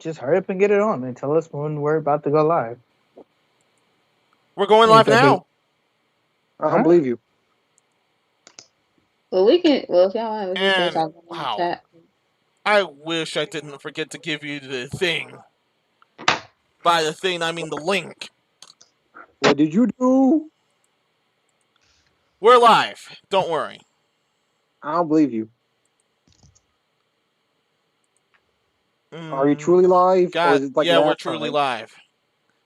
just hurry up and get it on and tell us when we're about to go live. We're going Ain't live that big? now. I Huh? don't believe you. Well, we can. Well, if y'all want, we can still And talk in the wow, chat. I wish I didn't forget to give you the thing. By the thing, I mean the link. What did you do? We're live. Don't worry. I don't believe you. Are you Mm, truly live, or is God, it like yeah, we're last truly time? live.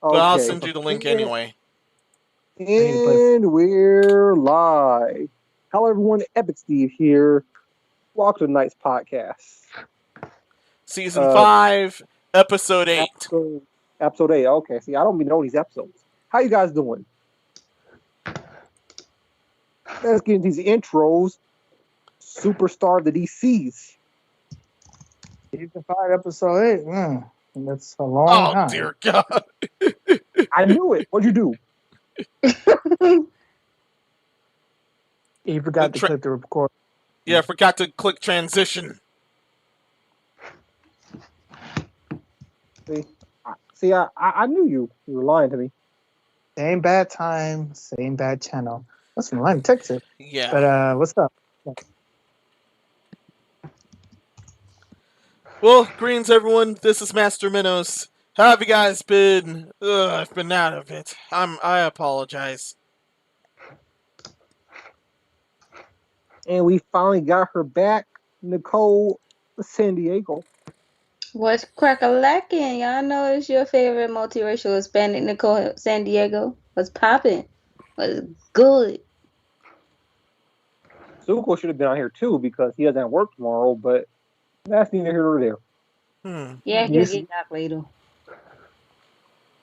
But I'll Okay. send you the link anyway. I need to play. And we're live. Hello, everyone. Epic Steve here. Welcome to tonight's podcast. Season Uh, 5, episode 8. episode 8. Okay, see, I don't even know these episodes. How you guys doing? Let's get into these intros. Superstar of the DCs. Season 5, episode 8. That's a long Oh, time. dear God. I knew it. What'd you do? You forgot to click the record. Yeah, I forgot to click transition. See, I knew you. You were lying to me. Same bad time, same bad channel. That's from Lime, Texas. Yeah. But what's up? Well, greetings, everyone. This is Master Minnows. How have you guys been? I've been out of it. I apologize. And we finally got her back, Nicole San Diego. What's crack-a-lackin'? Y'all know it's your favorite multiracial Hispanic Nicole San Diego. What's poppin'? What's good? Zuko should have been on here too because he doesn't work tomorrow, but that's neither here nor there. Yeah, he'll get back later.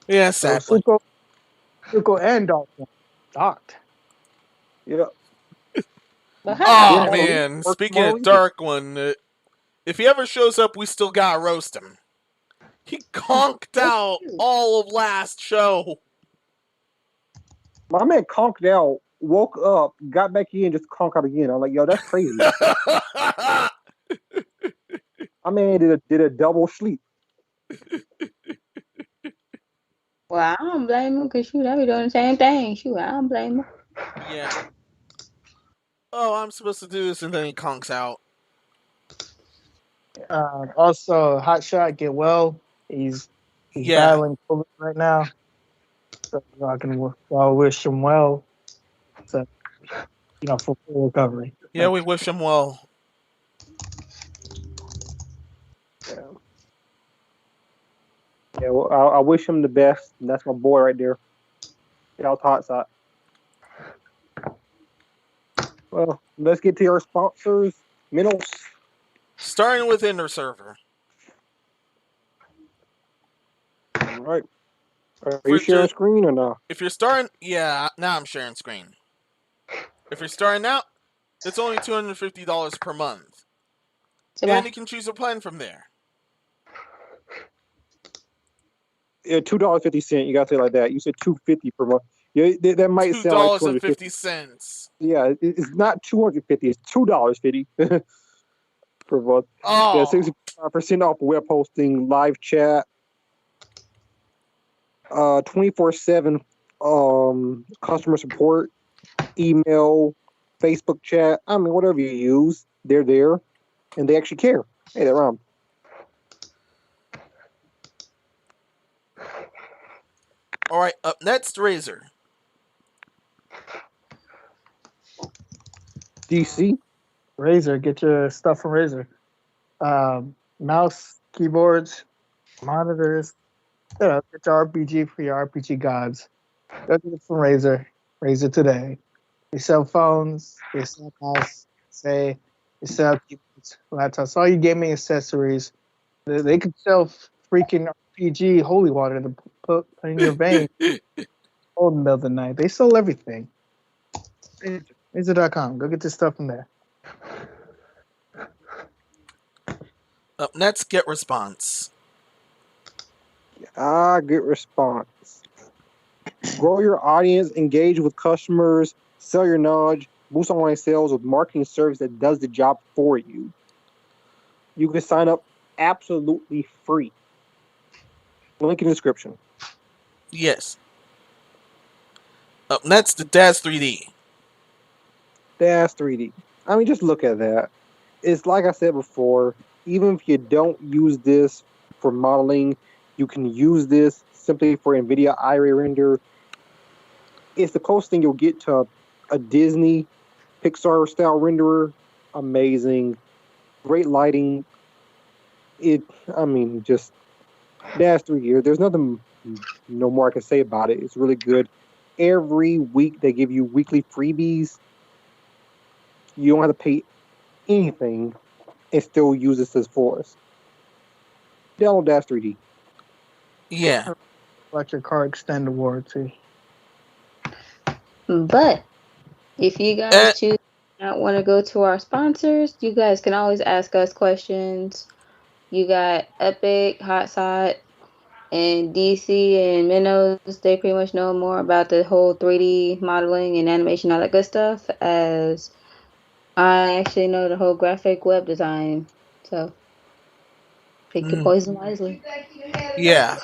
Yeah, So sadly. Suko and Dalton docked. Yeah. But Oh, man. Speaking of Dark One, if he ever shows up, we still gotta roast him. He conked out all of last show. My man conked out, woke up, got back in, just conked out again. I'm like, yo, that's crazy. My man did a double sleep. Well, I don't blame him because shoot, I be doing the same thing. Shoot, I don't blame him. Yeah. Oh, I'm supposed to do this, and then he conks out. Also, Hotshot get well. He's battling COVID right now. So I can wish him well. So for full recovery. Yeah, we wish him well. Yeah, well, I wish him the best. And that's my boy right there. Y'all Hotshot. Well, let's get to our sponsors. Minnows. Starting with Inner Server. All right. Are you sharing screen or not? If you're starting, yeah, now I'm sharing screen. If you're starting out, it's only $250 per month. And you can choose a plan from there. Yeah, $2.50. You gotta say it like that. You said $2.50 per month. Yeah, that might sound like $2.50. Yeah, it's not $250. It's $2.50 per month. Oh. Yeah, 65% off web hosting, live chat, 24/7 customer support, email, Facebook chat. I mean, whatever you use, they're there, and they actually care. Hey, they're on. All right, up next, Razer. DC. Razer, get your stuff from Razer. Mouse, keyboards, monitors. Get your RPG for your RPG gods. Go get it from Razer. Razer today. They sell phones. They sell mouse. They sell keyboards, laptops, all your gaming accessories. They could sell freaking RPG holy water to put in your vein. All in the middle of the night. They sell everything. Razer.com. Go get this stuff from there. Up next, Get Response. Get Response. Grow your audience, engage with customers, sell your knowledge, boost online sales with marketing service that does the job for you. You can sign up absolutely free. Link in the description. Yes. Up next, the Daz 3D. Dash 3D. I mean, just look at that. It's like I said before, even if you don't use this for modeling, you can use this simply for NVIDIA Iray render. It's the closest thing you'll get to a Disney Pixar style renderer. Amazing. Great lighting. Just Dash 3D. There's nothing no more I can say about it. It's really good. Every week they give you weekly freebies. You don't have to pay anything and still use this as force. Download Dash 3D. Yeah. Electric car extended warranty. But if you guys choose not want to go to our sponsors, you guys can always ask us questions. You got Epic, Hotsot, and DC and Minnows. They pretty much know more about the whole 3D modeling and animation, all that good stuff, as I actually know the whole graphic web design. So pick your poison wisely. Yeah.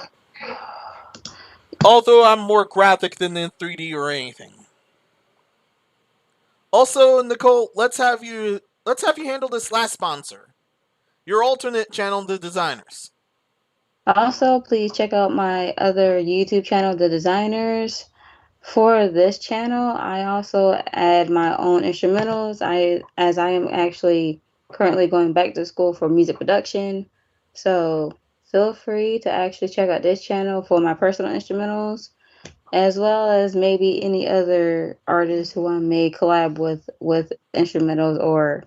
Although I'm more graphic than in 3D or anything. Also, Nicole, let's have you handle this last sponsor. Your alternate channel, The Designers. Also, please check out my other YouTube channel, The Designers. For this channel, I also add my own instrumentals. As I am actually currently going back to school for music production. So feel free to actually check out this channel for my personal instrumentals, as well as maybe any other artists who I may collab with instrumentals, or,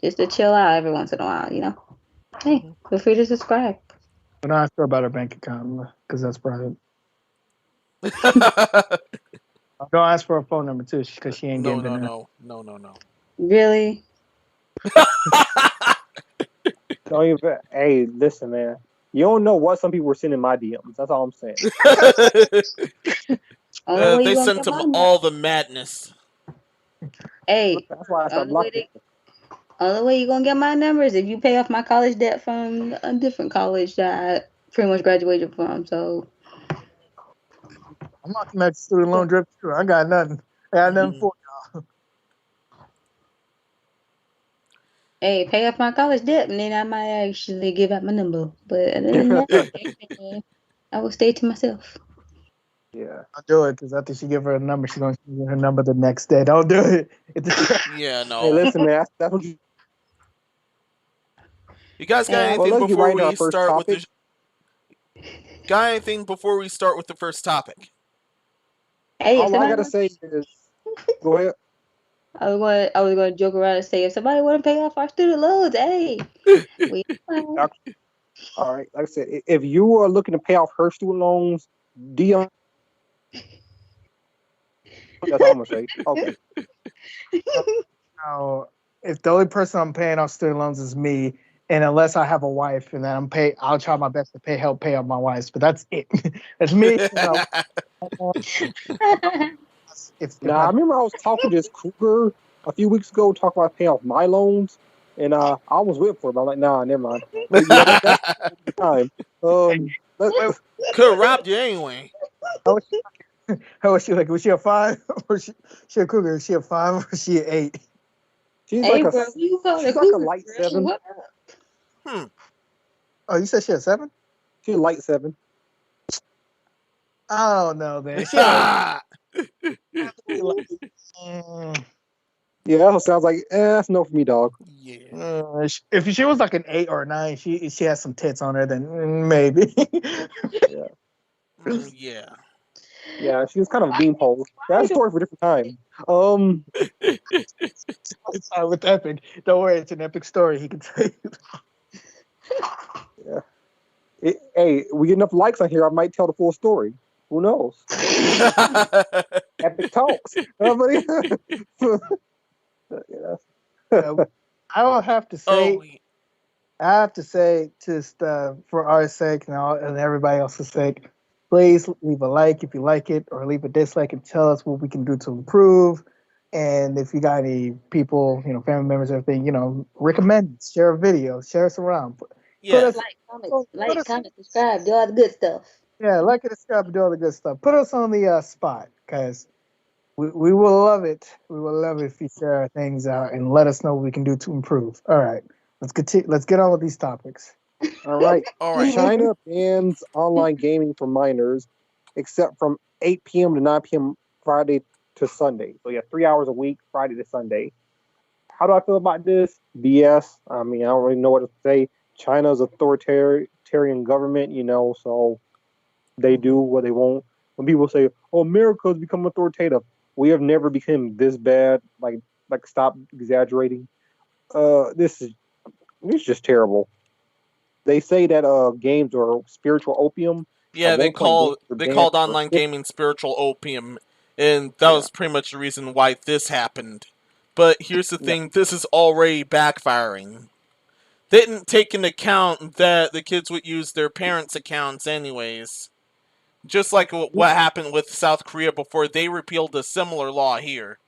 just to chill out every once in a while, Hey, feel free to subscribe. Don't ask her about her bank account because that's private. Don't ask for her phone number too, because she ain't getting No. Really? Don't even. Hey, listen, man. You don't know what some people were sending my DMs. That's all I'm saying. They sent him all the madness. Hey, that's why I stopped blocking. Only way you're gonna get my numbers if you pay off my college debt from a different college that I pretty much graduated from. So I'm not connected to student loan drip too. I got nothing. I got nothing for y'all. Hey, pay off my college debt, and then I might actually give out my number. But other than that, I will stay to myself. Yeah, I'll do it because after she give her a number, she's gonna give her number the next day. Don't do it. Yeah, no. Hey, listen, man. That's what you. You guys got anything before we start with the? Got anything before we start with the first topic? Hey, all I gotta say is, go ahead. I was going to joke around and say, if somebody want to pay off our student loans, hey, all right. Like I said, if you are looking to pay off her student loans, DM. That's all I'm gonna say. Okay. Now, if the only person I'm paying off student loans is me, and unless I have a wife, and then I'll try my best to help pay off my wife's. But that's it. That's me. I remember I was talking to this cougar a few weeks ago, talking about paying off my loans, and I was with for it. But I'm like, nah, never mind. But yeah, that's the time. Could have robbed you anyway. How was she like? Was she a 5 or she a cougar? Was she a 5 or was she an 8? She's like a light 7. Oh, you said she a 7? She's a light 7. I don't know, man. Yeah, that sounds like that's no for me, dog. Yeah. If she was like an 8 or a 9, she has some tits on her, then maybe. Yeah. Yeah, she was kind of a beanpole. That's a story for a different time. It's with Epic. Don't worry, it's an epic story. He can tell you. Yeah. Hey, we get enough likes on here, I might tell the full story. Who knows? Epic talks. I will have to say. I have to say, just for our sake and everybody else's sake, please leave a like if you like it, or leave a dislike and tell us what we can do to improve. And if you got any people, family members, everything, recommend, share a video, share us around. Yeah. Like, comment, subscribe, do all the good stuff. Yeah, like and subscribe and do all the good stuff. Put us on the spot, because we will love it. We will love it if you share things out and let us know what we can do to improve. All right, let's continue. Let's get on with these topics. All right. All right. China bans online gaming for minors, except from 8 p.m. to 9 p.m. Friday to Sunday. So yeah, 3 hours a week, Friday to Sunday. How do I feel about this? BS. I mean, I don't really know what to say. China's authoritarian government, so they do what they want. When people say, "Oh, America's become authoritative," we have never become this bad. Like, stop exaggerating. This is just terrible. They say that games are spiritual opium. Yeah, they called online gaming spiritual opium, and that was pretty much the reason why this happened. But here's the thing, this is already backfiring. They didn't take into account that the kids would use their parents' accounts anyways. Just like what happened with South Korea before they repealed a similar law here.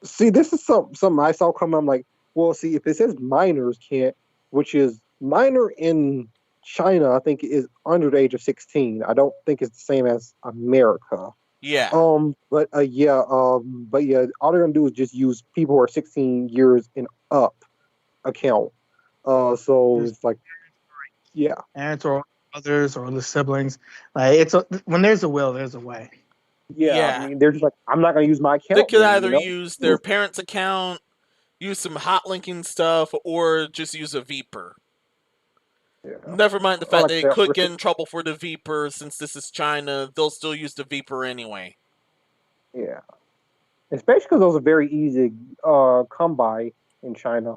See, this is something I saw coming. I'm like, well, see, if it says minors can't, which is minor in China, I think is under the age of 16. I don't think it's the same as America. Yeah. But yeah, all they're gonna do is just use people who are 16 years and up account. So it's like, yeah, parents or others or the siblings. Like when there's a will, there's a way. Yeah, I mean, they're just like, I'm not gonna use my account. They could either use their parents' account, use some hot linking stuff, or just use a Veeper. Yeah. Never mind the fact they could get in trouble for the Veeper, since this is China. They'll still use the Veeper anyway. Yeah, especially because those are very easy come by in China,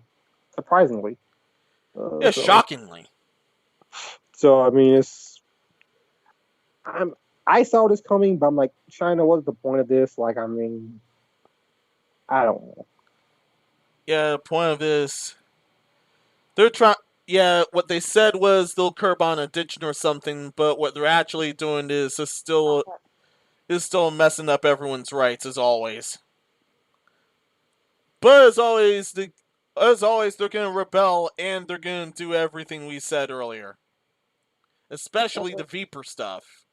surprisingly. Shockingly. So I mean, I saw this coming, but I'm like, China, what's the point of this? Like, I mean, I don't know. Yeah, the point of this, they're trying. Yeah, what they said was they'll curb on addiction or something, but what they're actually doing is still messing up everyone's rights, as always. But as always, they're going to rebel, and they're going to do everything we said earlier. Especially the Veeper stuff.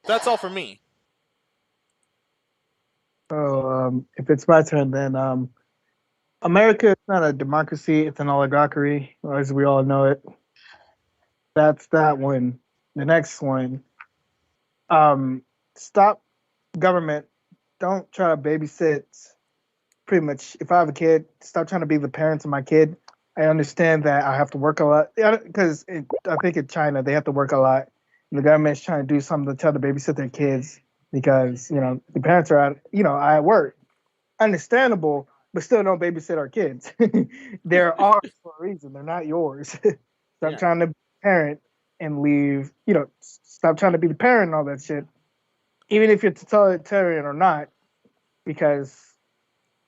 That's all for me. So, if it's my turn, then America is not a democracy; it's an oligarchy, as we all know it. That's that one. The next one, stop government. Don't try to babysit. Pretty much, if I have a kid, stop trying to be the parents of my kid. I understand that I have to work a lot, because I think in China they have to work a lot. The government's trying to do something to tell the babysit their kids, because the parents are at work. Understandable, but still don't babysit our kids. They're ours for a reason. They're not yours. Stop trying to parent and leave. Stop trying to be the parent and all that shit. Even if you're totalitarian or not, because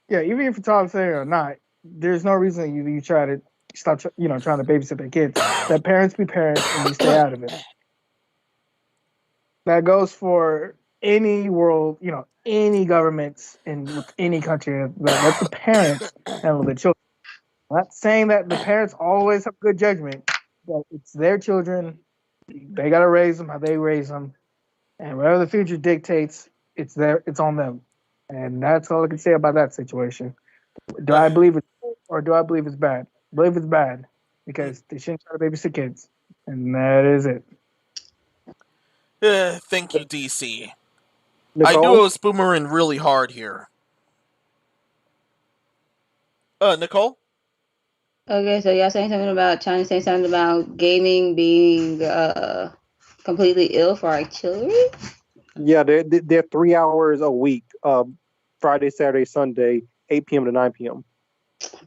even if you're totalitarian or not, there's no reason you try to stop trying to babysit their kids. Let parents be parents and you stay out of it. That goes for any world, any governments in any country. Let the parents handle the children. I'm not saying that the parents always have good judgment, but it's their children. They got to raise them how they raise them. And whatever the future dictates, it's on them. And that's all I can say about that situation. Do I believe it's good or do I believe it's bad? I believe it's bad because they shouldn't try to babysit kids. And that is it. Thank you, DC. Nicole? I knew I was boomering really hard here. Nicole? Okay, so y'all saying something about China saying something about gaming being completely ill for our children? Yeah, they're 3 hours a week, Friday, Saturday, Sunday, 8 p.m. to 9 p.m.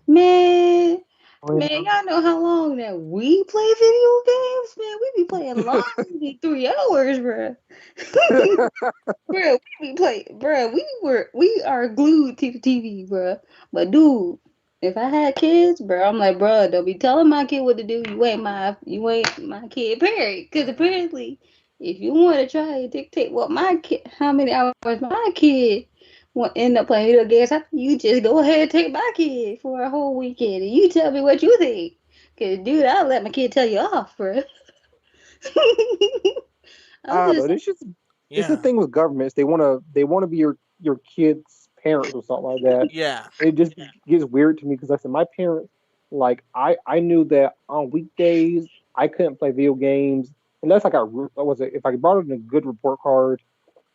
Man, y'all know how long that we play video games? Man, we be playing long 3 hours, bro. Bro, we are glued to the TV, bro. But dude, if I had kids, bro, I'm like, bro, don't be telling my kid what to do. You ain't my kid parent. Because apparently, if you want to try to dictate how many hours my kid end up playing video games, you just go ahead and take my kid for a whole weekend and you tell me what you think. Cause dude, I'll let my kid tell you off, bro. I don't know. It's the thing with governments. They wanna be your kid's parents or something like that. Yeah. It just gets weird to me because I said my parents, like I knew that on weekdays I couldn't play video games unless I got what was it if I brought in a good report card.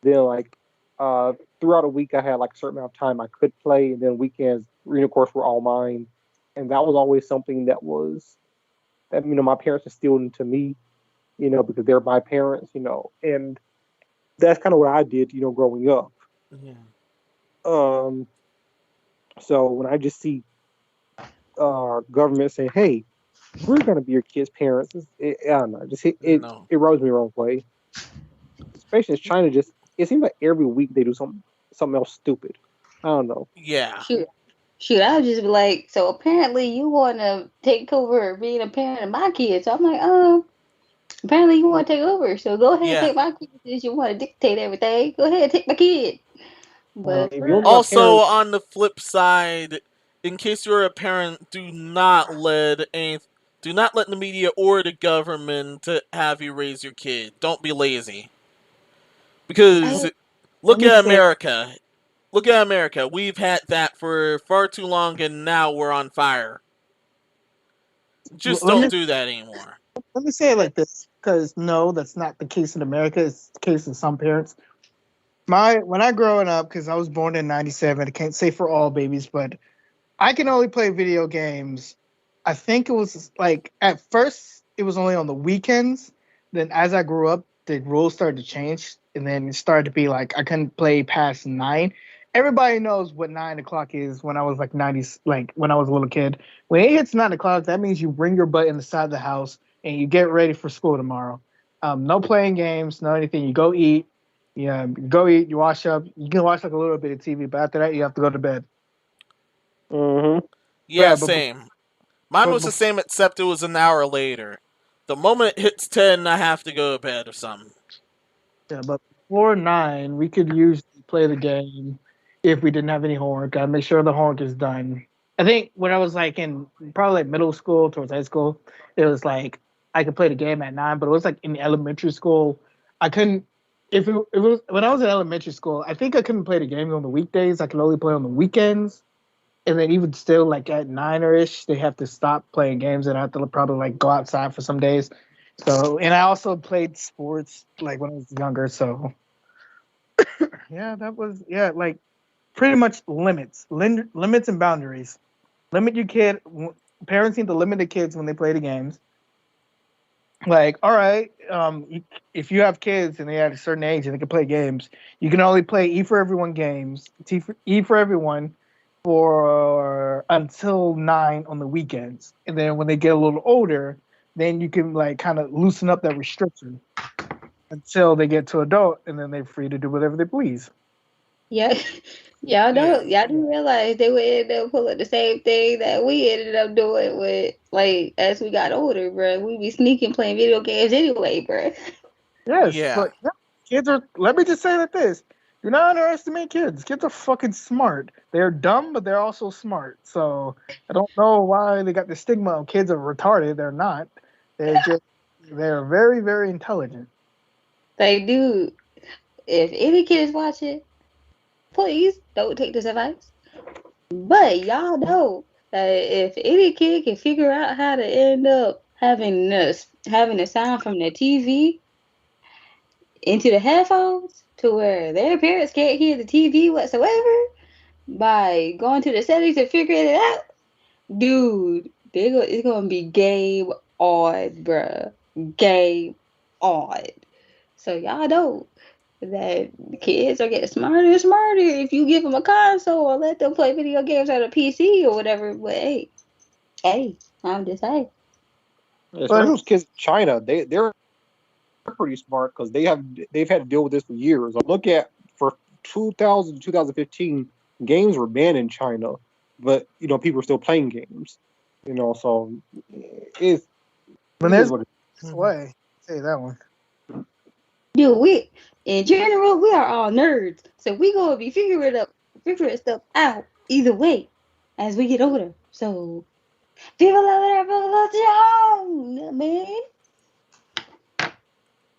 Then like throughout a week I had like a certain amount of time I could play, and then weekends, of course, were all mine, and that was always something that my parents instilled into me, because they're my parents, and that's kind of what I did, growing up. Yeah. So when I just see government saying, "Hey, we're gonna be your kids' parents," I don't know, it rubs me the wrong way. Especially as China, it seems like every week they do something else stupid. I don't know. Yeah. Shoot, I would just be like, so apparently you want to take over being a parent of my kids. So I'm like, apparently you want to take over. So go ahead and take my kids since you want to dictate everything. Go ahead and take my kid. But also, on the flip side, in case you're a parent, do not let the media or the government to have you raise your kid. Don't be lazy. Because look at America. Look at America. We've had that for far too long, and now we're on fire. Just don't do that anymore. Let me say it like this, because no, that's not the case in America. It's the case in some parents. When I growing up, because I was born in '97, I can't say for all babies, but I can only play video games. I think it was like at first it was only on the weekends. Then as I grew up, the rules started to change, and then it started to be like I couldn't play past 9. Everybody knows what 9 o'clock is when I was like 90s, like when I was a little kid. When it hits 9 o'clock, that means you bring your butt inside the house and you get ready for school tomorrow. No playing games, no anything. You go eat. Yeah, you go eat. You wash up. You can watch like a little bit of TV, but after that, you have to go to bed. Mm-hmm. Yeah, same. Mine was the same, except it was an hour later. The moment it hits 10, I have to go to bed or something. Yeah, but before 9, we could usually play the game if we didn't have any homework. Gotta make sure the homework is done. I think when I was like in probably like middle school towards high school, it was like I could play the game at 9, but it was like in elementary school, I couldn't. If it was when I was in elementary school, I think I couldn't play the game on the weekdays. I could only play on the weekends. And then even still, like at 9 or ish, they have to stop playing games and I have to probably like go outside for some days. So, and I also played sports like when I was younger. So, yeah, like pretty much limits and boundaries. Limit your kid. Parents need to limit the kids when they play the games. Like, all right, if you have kids and they at a certain age and they can play games, you can only play E for Everyone games, E for Everyone for until 9 on the weekends. And then when they get a little older, then you can like kind of loosen up that restriction until they get to adult, and then they're free to do whatever they please. Yeah, y'all do realize they would end up pulling the same thing that we ended up doing with, like, as we got older, bro. We be sneaking playing video games anyway, bro. Yes, but kids are. Let me just say that this: do not underestimate kids. Kids are fucking smart. They're dumb, but they're also smart. So I don't know why they got the stigma of kids are retarded. They're not. They're very, very intelligent. Like, dude, if any kid is watching, please don't take this advice. But y'all know that if any kid can figure out how to end up having the sound from the TV into the headphones to where their parents can't hear the TV whatsoever by going to the settings and figuring it out, dude, it's gonna be game on, bruh. Game on. So y'all know that kids are getting smarter and smarter if you give them a console or let them play video games on a PC or whatever. But hey, I'm just saying. Especially those kids in China, they're pretty smart because they've had to deal with this for years. Look at for 2000 2015, games were banned in China, but people are still playing games. So it's. But there's way say that one. Dude, in general, we are all nerds, so we gonna be figuring up figure stuff out either way as we get older. So people love it, people love it, man.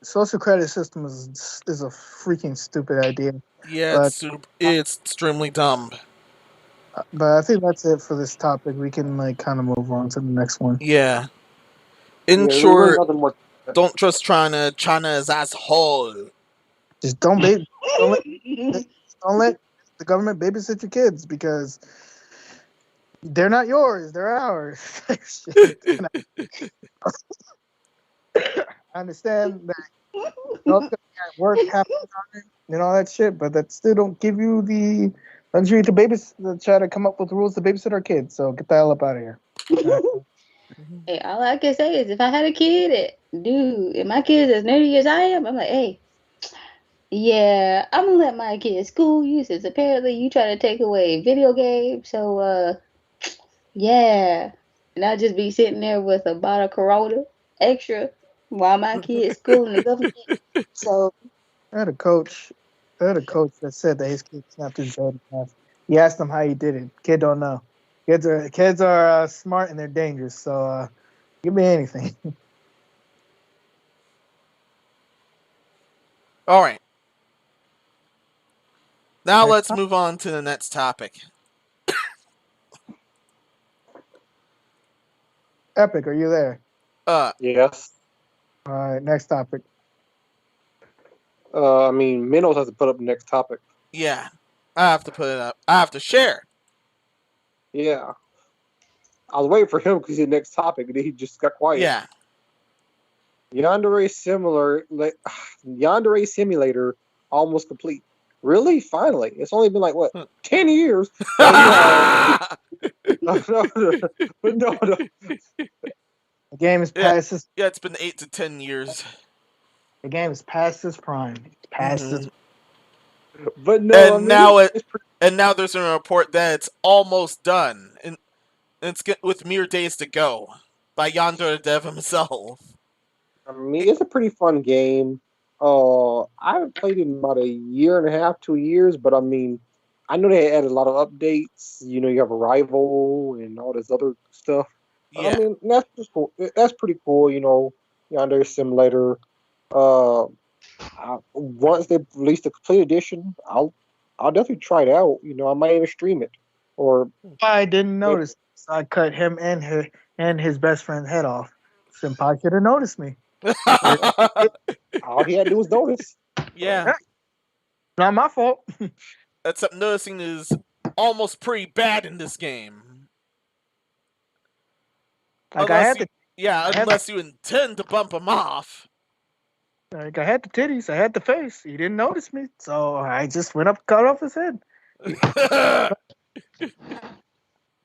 Social credit system is a freaking stupid idea. Yeah, But it's extremely dumb. I think that's it for this topic. We can like kind of move on to the next one. Yeah. In Yeah, short, really nothing more. don't trust China. China is asshole. Just don't let the government babysit your kids because they're not yours, they're ours. I understand that work half the time and all that shit, but that still don't give you the luxury to try to come up with rules to babysit our kids. So get the hell up out of here. Hey, all I can say is if I had a kid, if my kid's as nerdy as I am, I'm like, hey, yeah, I'm gonna let my kid school you since apparently you try to take away video games. So, yeah. And I'll just be sitting there with a bottle of Corona extra while my kid's schooling the government. So, I had a coach that said that his kid snapped his head in half. He asked him how he did it. Kid don't know. Kids are smart and they're dangerous. So give me anything. All right. Now let's move on to the next topic. Epic, are you there? Yes. All right, next topic. I mean, Minnows has to put up the next topic. Yeah, I have to put it up. I have to share. Yeah. I was waiting for him because he's the next topic, and he just got quiet. Yeah. Yandere Simulator almost complete. Really? Finally? It's only been like what 10 years. No. The game is past its. Yeah, it's been 8 to 10 years. The game is past its prime. It's past its. But no, and now there's a report that it's almost done, and it's with mere days to go by Yandere Dev himself. I mean, it's a pretty fun game. I haven't played it in about a year and a half, 2 years, but I mean, I know they added a lot of updates. You know, you have a rival and all this other stuff. Yeah. I mean, that's just cool. That's pretty cool. You know, Yandere Simulator. Once they release the complete edition, I'll definitely try it out. You know, I might even stream it. Or I didn't notice. I cut him and his best friend's head off. Senpai should have noticed me. All he had to do was notice. Yeah. Not my fault. Except noticing is almost pretty bad in this game. Like unless you intend to bump him off. Like I had the titties, I had the face. He didn't notice me, so I just went up, cut off his head. Yeah,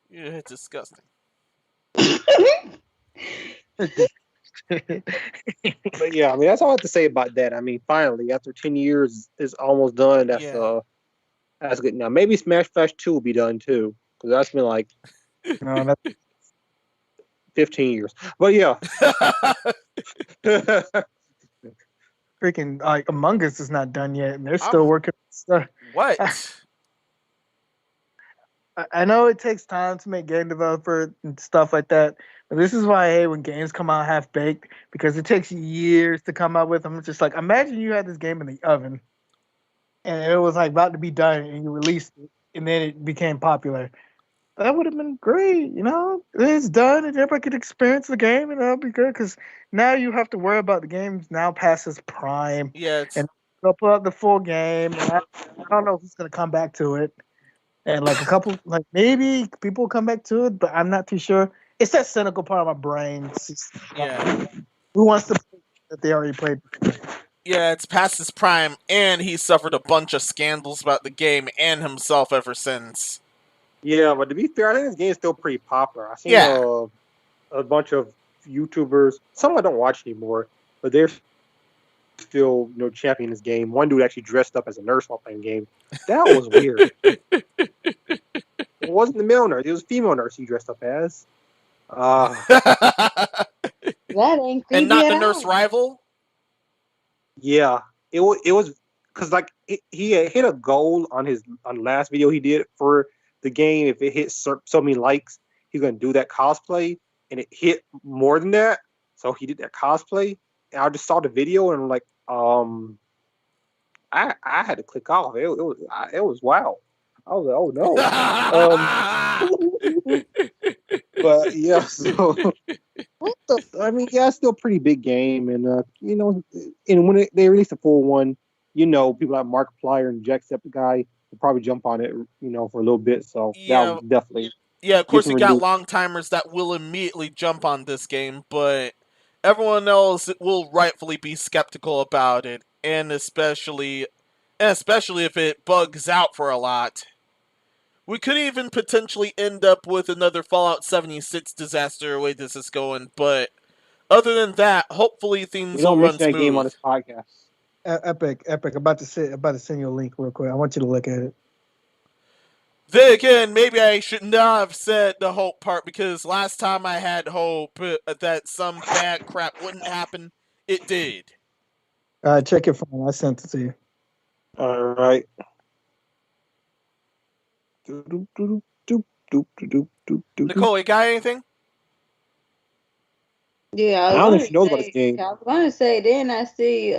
it's disgusting. But yeah, I mean that's all I have to say about that. I mean, finally, after 10 years, it's almost done. That's good. Now maybe Smash Flash 2 will be done too, because that's been like 15 years. But yeah. Freaking like Among Us is not done yet, and they're still working on stuff. What? I know it takes time to make game developer and stuff like that, but this is why I hate when games come out half baked because it takes years to come out with them. It's just like imagine you had this game in the oven, and it was like about to be done, and you released it, and then it became popular. That would have been great, you know. It's done, and everybody could experience the game, and that'll be good. Because now you have to worry about the game now past its prime. Yeah, and they'll put out the full game. And I don't know who's gonna come back to it. And like a couple, like maybe people will come back to it, but I'm not too sure. It's that cynical part of my brain. Who wants to play that they already played? Yeah, it's past his prime, and he suffered a bunch of scandals about the game and himself ever since. Yeah, but to be fair, I think this game is still pretty popular. I've seen a bunch of YouTubers. Some I don't watch anymore, but they're still championing this game. One dude actually dressed up as a nurse while playing the game. That was weird. It wasn't the male nurse; it was a female nurse he dressed up as. That ain't creepy and not at the nurse all. rival. Yeah, it was. because like he had hit a goal on the last video he did for the game. If it hit so many likes, he's gonna do that cosplay, and it hit more than that. So he did that cosplay, and I just saw the video and I'm like, I had to click off. It was wow. I was like, oh no. But yeah, so I mean, yeah, it's still a pretty big game, and you know, and when they release the full one, you know, people like Markiplier and Jacksepticeye will probably jump on it, you know, for a little bit. So Yeah, that'll definitely. yeah. Of course, you got long timers that will immediately jump on this game, but everyone else will rightfully be skeptical about it, and especially if it bugs out for a lot. We could even potentially end up with another Fallout 76 disaster the way this is going, but other than that, hopefully things will run smooth. That game on this podcast. Epic. About to send you a link real quick. I want you to look at it. Then again, maybe I should not have said the hope part, because last time I had hope that some bad crap wouldn't happen, it did. Check your phone. I sent it to you. All right. Nicole, you got anything? Yeah, I don't know if she knows about this game. I was gonna say, didn't I see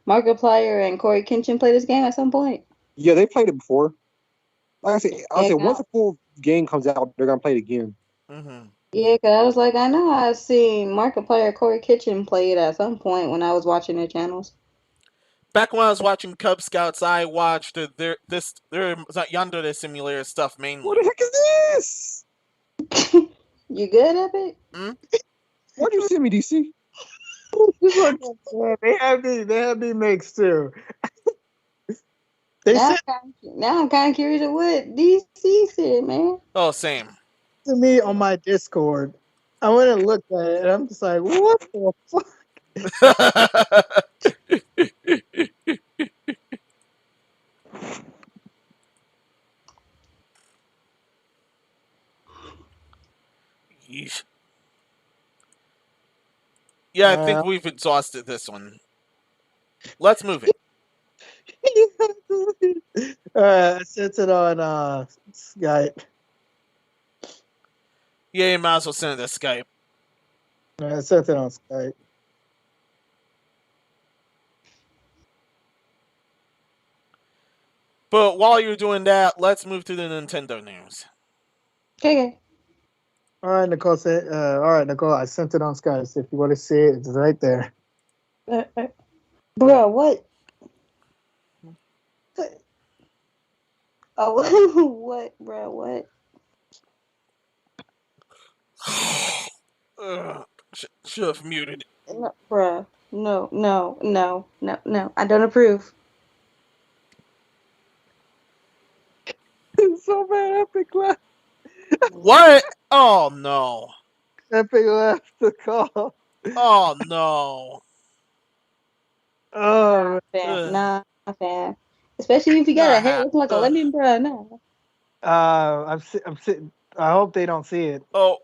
Markiplier and Corey Kenshin play this game at some point? Yeah, they played it before. Like I said, once the full game comes out, they're gonna play it again. Mm-hmm. Yeah, because I was like, I know I've seen Markiplier, Corey Kenshin play it at some point when I was watching their channels. Back when I was watching Cub Scouts, I watched their Yandere Simulator stuff mainly. What the heck is this? You good, Epic? Why'd you send me, DC? They have me mixed too. Now I'm kind of curious of what DC said, man. Oh, same. To me on my Discord, I went and looked at it, and I'm just like, what the fuck? Yeesh. Yeah, I think we've exhausted this one. Let's move it. I sent it on Skype. Yeah, you might as well send it to Skype. I sent it on Skype. But while you're doing that, let's move to the Nintendo news. Okay. All right, Nicole. I sent it on Skype. So if you want to see it, it's right there. Bro, what? Oh, what, bro? What? Should have muted. No, bro. No. I don't approve. It's so bad. Epic left. What? Oh no. Epic left the call. Oh no. Oh, Not fair. Especially if you got a head looking like a lemon, bro. No. I'm sitting. I hope they don't see it. Oh.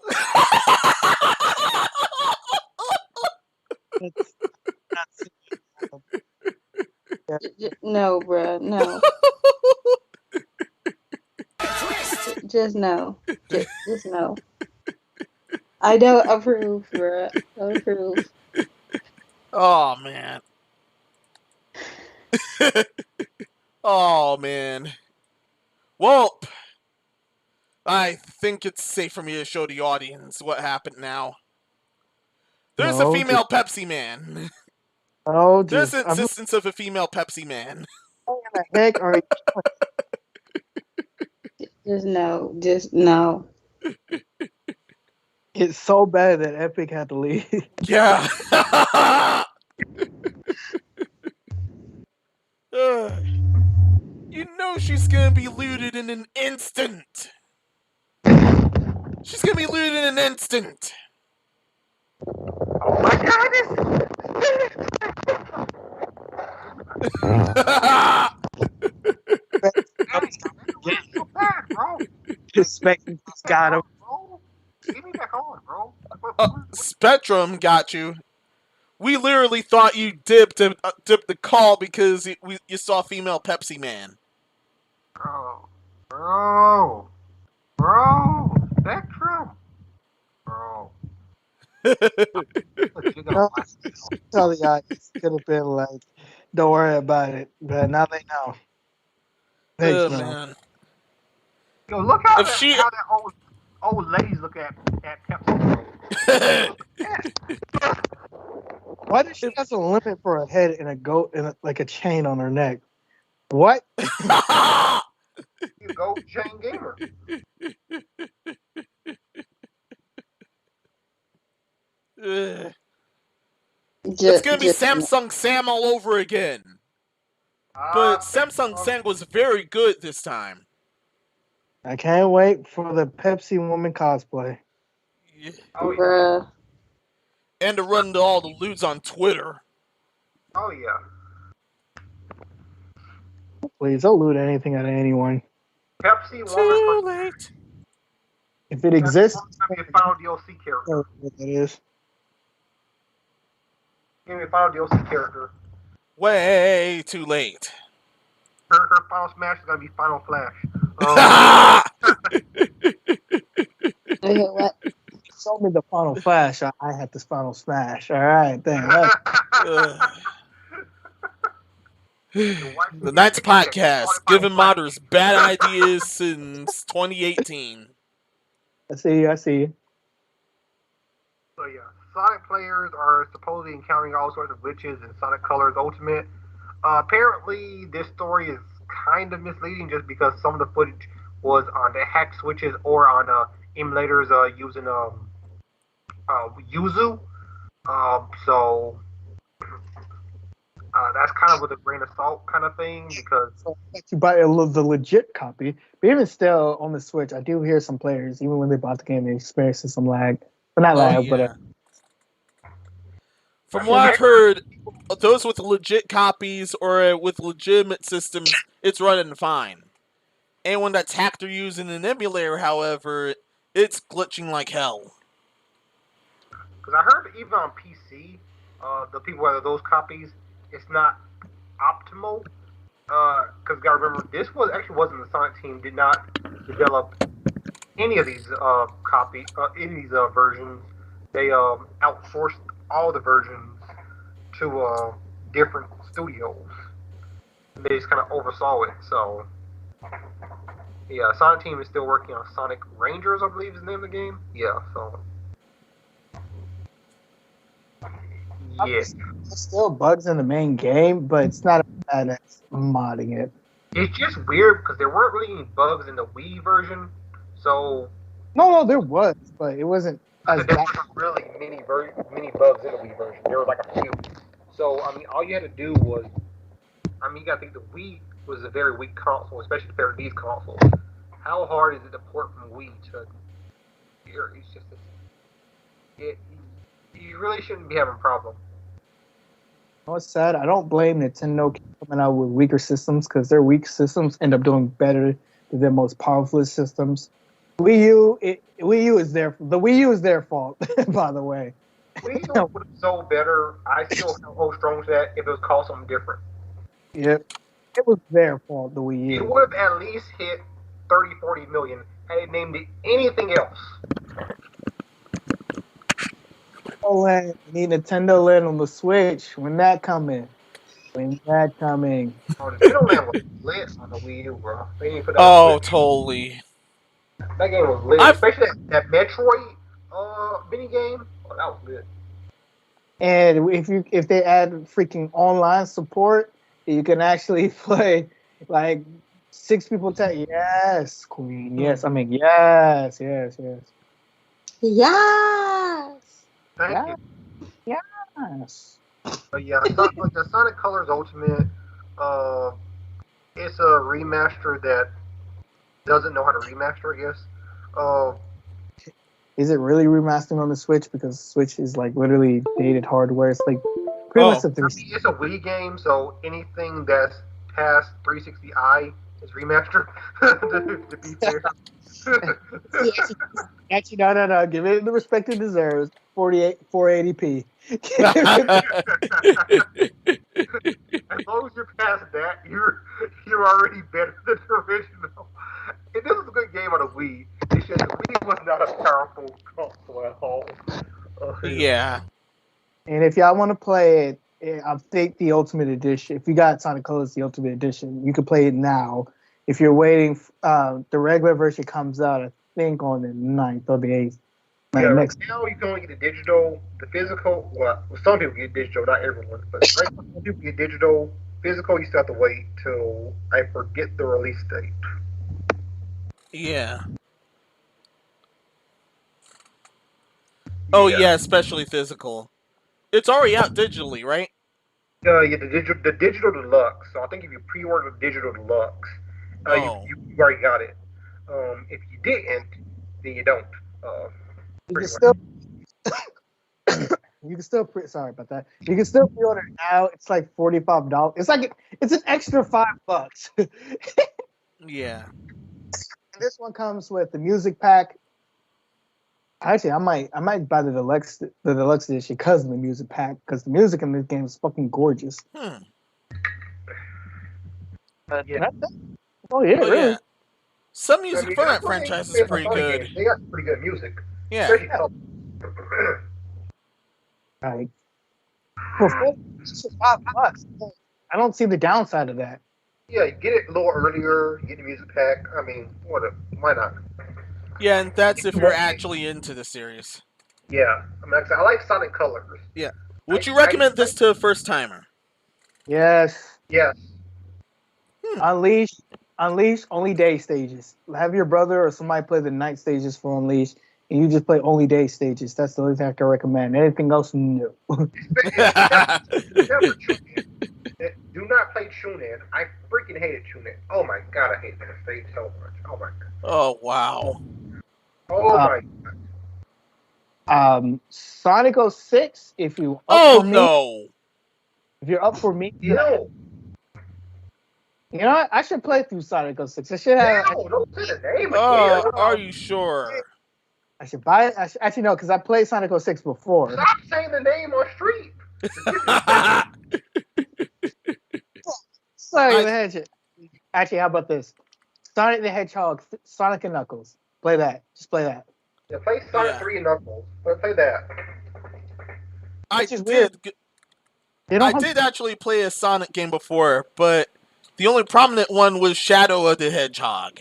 No, bro. No. Just no. Just no. I don't approve, bro. Don't approve. Oh man. Oh man. Well, I think it's safe for me to show the audience what happened now. There's a female Pepsi Man. Oh, there's an existence of a female Pepsi Man. What the heck are you? Just no. Just no. It's so bad that Epic had to leave. Yeah. You know she's gonna be looted in an instant. She's gonna be looted in an instant. Oh my God! Expecting this guy to. Spectrum got you. We literally thought you dipped the call because you saw female Pepsi Man. Bro, Spectrum, bro. No, tell the audience could have been like, don't worry about it, but now they know. Thanks, Oh man. man. Yo, look how If she- how that old ladies look at Pepsi. Why does she have a limit for a head and a goat and like a chain on her neck? What? You go chain gamer. It's gonna be Samsung Sam all over again. But Samsung Sam was very good this time. I can't wait for the Pepsi woman cosplay. Yeah. Oh yeah. Bruh. And to run to all the lewds on Twitter. Oh yeah. Please don't loot anything out of anyone. Pepsi Too woman. late. If it exists, Give me a final DLC I character. don't know what that is. Give me a final DLC character. Way too late. Her final smash is gonna be Final Flash. Okay, what? Show me the final flash. I had this final smash. All right, then. The Knights Podcast, giving modders bad ideas since 2018. I see you. So yeah, Sonic players are supposedly encountering all sorts of glitches in Sonic Colors Ultimate. Apparently, this story is kind of misleading just because some of the footage was on the hack switches or on emulators using Yuzu. So that's kind of with a grain of salt kind of thing because So you buy the legit copy, but even still on the Switch, I do hear some players, even when they bought the game, they experienced some lag. Well, not lag, but From what I've heard, those with legit copies or with legitimate systems, it's running fine. Anyone that's hacked or using an emulator, however, it's glitching like hell. because I heard even on PC, the people that have those copies, it's not optimal. Because you gotta remember, this wasn't the Sonic team did not develop any of these versions. They outsourced all the versions to different studios. They just kind of oversaw it. So yeah, Sonic team is still working on Sonic Rangers, I believe is the name of the game. Yeah, so yeah. there's still bugs in the main game, but it's not as bad as modding it. It's just weird because there weren't really any bugs in the Wii version, so No, there was, but it wasn't as there bad. weren't really many bugs in the Wii version. There were like a few. So I mean, all you had to do was, you gotta think the Wii was a very weak console, especially compared to these consoles. How hard is it to port from Wii to here? It's just you really shouldn't be having a problem. You know what's sad? I don't blame Nintendo coming out with weaker systems because their weak systems end up doing better than their most powerful systems. Wii U is their fault, by the way. Wii U would have sold better. I still hold strong to that if it was called something different. Yep. It was their fault, the Wii It U. would have at least hit 30, 40 million had it named it anything else. Land, need Nintendo Land on the Switch. When that coming? Oh, the Nintendo Land was lit on the Wii U, bro. They didn't put that on the Switch. Totally. That game was lit. Especially that Metroid mini game. Oh, that was lit. And if they add freaking online support, you can actually play like 6 people tell yes, Queen. Yes, yes. Yes. Thank you. Yes. But yeah, the Sonic Colors Ultimate, it's a remaster that doesn't know how to remaster, I guess. Is it really remastering on the Switch? Because Switch is like literally dated hardware. It's like pretty much it's a Wii game, so anything that's past 360i is remastered. to be fair. Actually, no. Give it the respect it deserves. 480p. As long as you're past that, you're already better than the original. And this was a good game on the Wii. It's just the Wii was not a powerful console at all. Yeah. And if y'all want to play it, I think the Ultimate Edition. If you got Sonic Colors, the Ultimate Edition, you can play it now. If you're waiting, the regular version comes out, I think, on the 9th or the 8th. Yeah, right now you can only get the digital, the physical. Well, some people get digital, not everyone, but right now some people get digital. Physical, you still have to wait till I forget the release date. Yeah. Oh yeah, especially physical. It's already out digitally, right? Yeah, the digital deluxe. So I think if you pre-order the digital deluxe, you already got it. If you didn't, then you don't. You can still, sorry about that. You can still pre-order it now. It's like $45. It's an extra $5. Yeah. And this one comes with the music pack. Actually, I might buy the deluxe edition because of the music pack, because the music in this game is fucking gorgeous. Yeah. Oh yeah, really. Yeah. Some music for that franchise is pretty good. They got pretty good music. Yeah. Right. For $5, I don't see the downside of that. Yeah, get it a little earlier. Get the music pack. I mean, why not? Yeah, and that's if you're actually into the series. Yeah, I like Sonic Colors. Yeah. Would you recommend this to a first timer? Yes. Yes. Unleash only day stages. Have your brother or somebody play the night stages for Unleash, and you just play only day stages. That's the only thing I can recommend. Anything else, no. Do not play Chunin. I freaking hated Chunin. Oh my god, I hate that stage so much. Oh my god. Oh wow. Oh my god. Sonic 06, if you if you're up for me, no. You know what? I should play through Sonic 06. I should have. No, don't say the name again. Oh, are you sure? I should buy it. Actually, no, because I played Sonic 06 before. Stop saying the name on street. Sorry, the Hedgehog. Actually, how about this? Sonic the Hedgehog, Sonic and Knuckles. Play that. Just play that. Yeah, play Sonic 3 and Knuckles. Play that. I did actually play a Sonic game before, but the only prominent one was Shadow of the Hedgehog.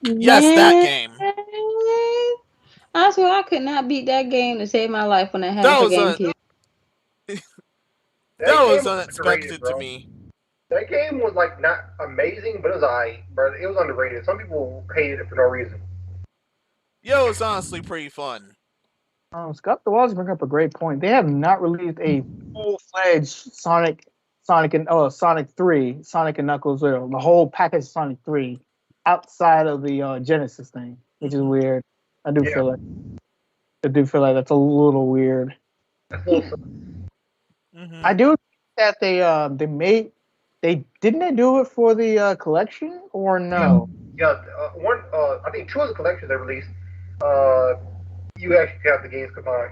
Yes, that game. I swear I could not beat that game to save my life when I had a GameCube. That was unexpected to me. That game was like not amazing, but it was alright. But it was underrated. Some people hated it for no reason. Yeah, it was honestly pretty fun. Scott the Walls bring up a great point. They have not released a full-fledged Sonic and Knuckles, or the whole package of Sonic 3 outside of the Genesis thing, which is weird. I do feel like that's a little weird. I do think that they didn't they do it for the collection or no? Yeah, I think 2 of the collections they released. You actually have the games combined.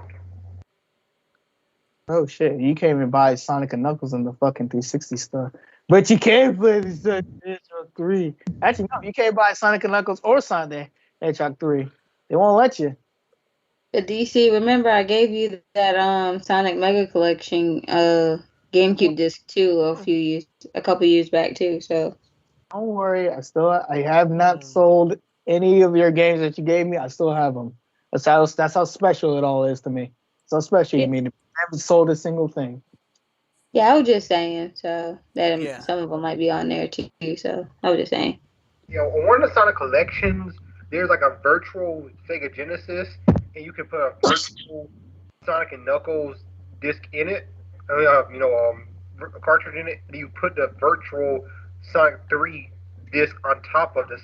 Oh shit! You can't even buy Sonic and Knuckles in the fucking 360 stuff, but you can play the Sonic Hedgehog 3. Actually, no, you can't buy Sonic and Knuckles or Sonic the Hedgehog 3. They won't let you. But DC, remember I gave you that Sonic Mega Collection GameCube disc too a couple years back too. So don't worry, I have not sold any of your games that you gave me. I still have them. That's how special it all is to me. So special you mean. I haven't sold a single thing. Yeah, I was just saying. So that some of them might be on there too. So I was just saying. Yeah, on one of the Sonic collections, there's like a virtual Sega Genesis, and you can put a virtual Sonic and Knuckles disc in it. A cartridge in it, and you put the virtual Sonic 3 disc on top of this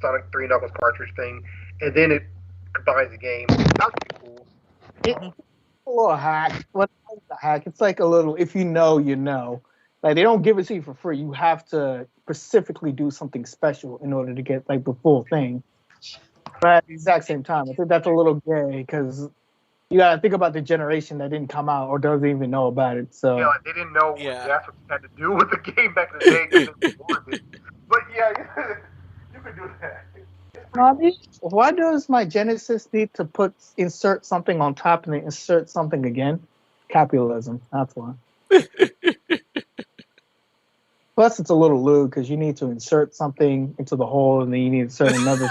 Sonic 3 Knuckles cartridge thing, and then it combines the game. That's pretty cool. It's a little hack. What's a hack? It's like a little, if you know, you know. Like, they don't give it to you for free. You have to specifically do something special in order to get, like, the full thing. But at the exact same time, I think that's a little gay, because You gotta think about the generation that didn't come out or doesn't even know about it. So Yeah, like they didn't know Yeah. that's what you had to do with the game back in the day. 'Cause they warned it. But yeah, you could do that. Mommy, why does my Genesis need to insert something on top and then insert something again? Capitalism. That's why. Plus, it's a little lewd because you need to insert something into the hole and then you need to insert another.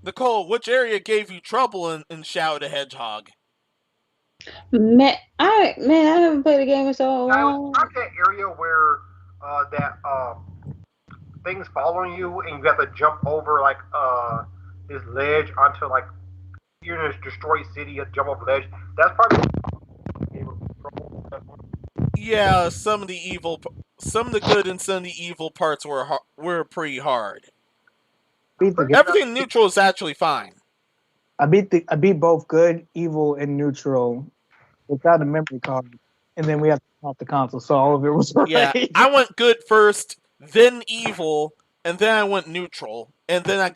Nicole, which area gave you trouble in Shadow the Hedgehog? Man, I haven't played the game in so Now, long. it's not that area where that things following you and you have to jump over like this ledge onto like you're in a destroyed city. You have to jump over the ledge. That's probably. Yeah, some of the good and some of the evil parts were pretty hard. Everything neutral is actually fine. I beat both good, evil, and neutral without a memory card, and then we have to turn off the console, so all of it was right. Yeah, I went good first, then evil, and then I went neutral, and then I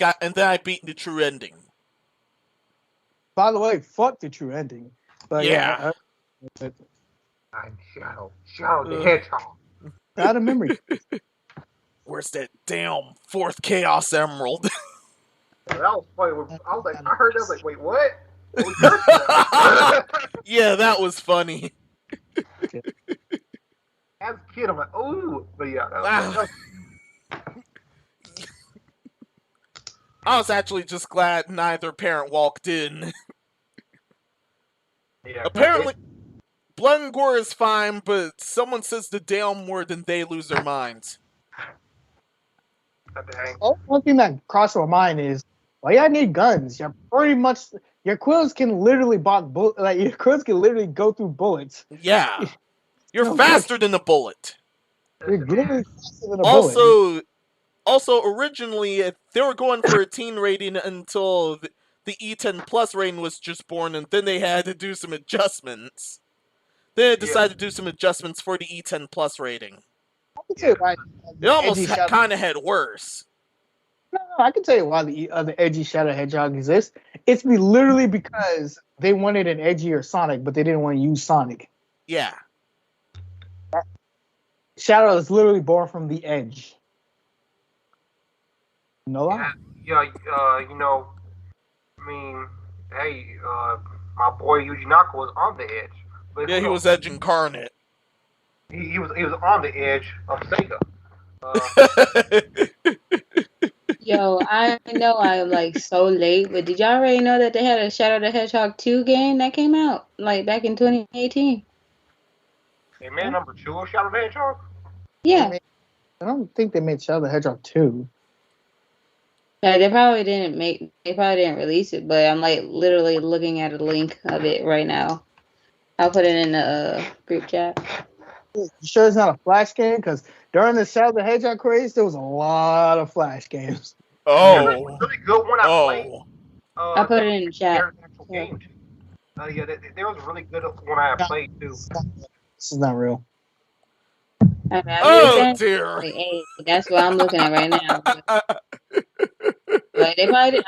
beat the true ending. By the way, fuck the true ending. But yeah. I'm Shadow the Hedgehog. Out of memory. Where's that damn fourth Chaos Emerald? That was funny. I was like, I heard that. I was like, wait, what? Yeah, that was funny. As a kid, I'm like, ooh, but yeah. I was actually just glad neither parent walked in. Yeah, apparently, blood and gore is fine, but someone says the damn word and they lose their minds. One thing that crossed my mind is, why y'all need guns? You're pretty much your quills can literally your quills can literally go through bullets. Yeah, you're faster than a bullet. You're literally faster than a bullet. Also, originally they were going for a teen rating until the E10 Plus rating was just born, and then they had to do some adjustments. They decided to do some adjustments for the E10 Plus rating. I can tell you why it almost kind of had worse. No, I can tell you why the edgy Shadow Hedgehog exists. It's literally because they wanted an edgier Sonic, but they didn't want to use Sonic. Yeah. Shadow is literally born from the edge. No lie. Yeah, you know, I mean, hey, my boy Yuji Naka was on the edge. But yeah, he was Edge incarnate. He was on the edge of Sega. Yo, I know I'm like so late, but did y'all already know that they had a Shadow the Hedgehog 2 game that came out like back in 2018? They made number 2 of Shadow the Hedgehog? Yeah. I don't think they made Shadow the Hedgehog 2. Yeah, they probably didn't release it, but I'm like literally looking at a link of it right now. I'll put it in the group chat. You sure it's not a Flash game? Because during the Shadow the Hedgehog craze, there was a lot of Flash games. Oh. There was a really good one I played. I'll put it in the chat. Yeah, there was a really good one I played too. This is not real. Oh dear! Hey, that's what I'm looking at right now. Like they probably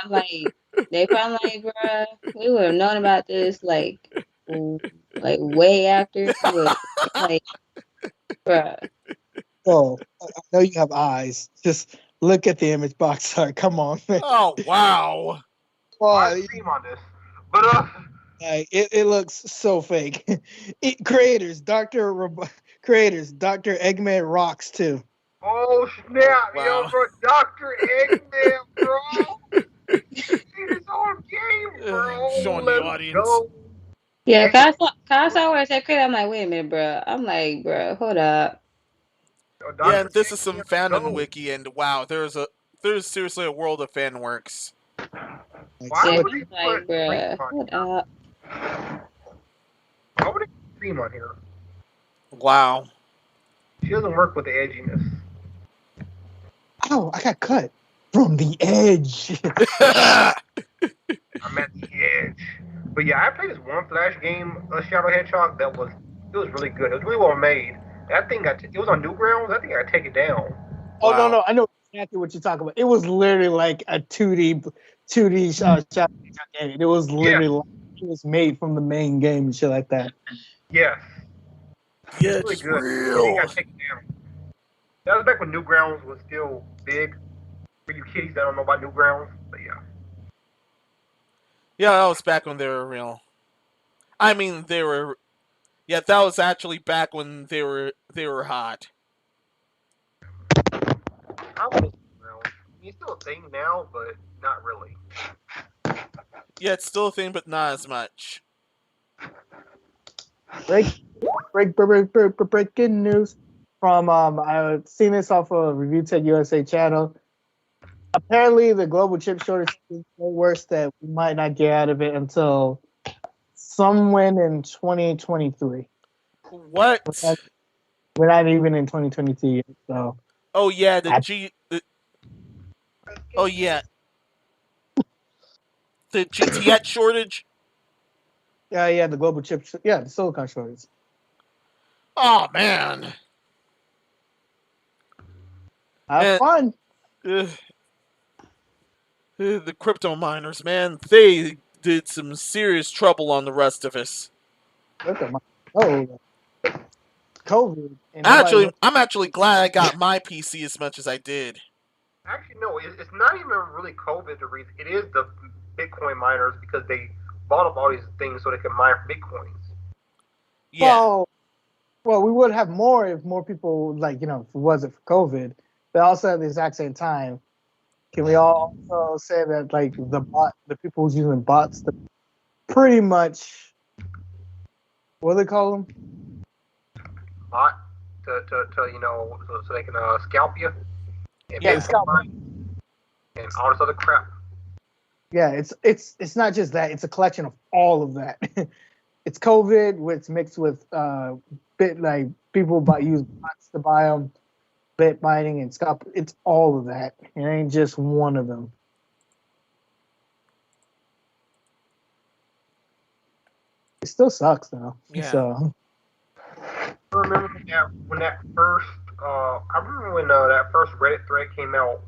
bruh, we would have known about this like way after. Like, bruh. Oh, I know you have eyes. Just look at the image box art. Come on, man. Oh wow! I stream on this, but it looks so fake. Creators, Dr. Eggman rocks too. Oh snap, yo, bro, Dr. Eggman, bro. This whole game, bro. Showing the audience. Go. Yeah, I saw where it said creator. I'm like, wait a minute, bro. I'm like, bro, hold up. Yeah, this is some fandom wiki, and wow, there's seriously a world of fan works. Why would you like, bro, hold up. Why would it stream on here? Wow. She doesn't work with the edginess. Oh, I got cut from the edge. I'm at the edge. But yeah, I played this one Flash game, Shadow Hedgehog, it was really good. It was really well made. That thing it was on Newgrounds. I think I take it down. Oh wow. No, I know what exactly what you're talking about. It was literally like a 2D shot game. It was literally like it was made from the main game and shit like that. Yes. Yeah, Really it's good. And it real. got taken down. That was back when Newgrounds was still big. For you kiddies that don't know about Newgrounds, but yeah. Yeah, that was back when they were real. I mean, they were. Yeah, that was actually back when they were hot. I miss Newgrounds. It's still a thing now, but not really. Yeah, it's still a thing, but not as much. Breaking news from I've seen this off of Review Tech USA channel. Apparently, the global chip shortage is so worse that we might not get out of it until somewhere in 2023. What? We're not even in 2022 yet, so. Oh yeah, oh yeah, the GTX shortage. Yeah, the global chip, the silicon shortage. Oh man. Have fun. The crypto miners, man, they did some serious trouble on the rest of us. Oh, COVID. I'm actually glad I got my PC as much as I did. Actually, no, it's not even really COVID the reason. It is the Bitcoin miners because they bought up all these things so they can mine for Bitcoins. Yeah. Well, we would have more if more people, if it wasn't for COVID. But also at the exact same time, can we all also say that, the people who's using bots, pretty much, what do they call them? Bot to so they can scalp you. And scalp and all this other crap. Yeah, it's not just that; it's a collection of all of that. It's COVID, which mixed with people use bots to buy them, bit mining and scalp. It's all of that. It ain't just one of them. It still sucks though. Yeah. So. I remember when that first that first Reddit thread came out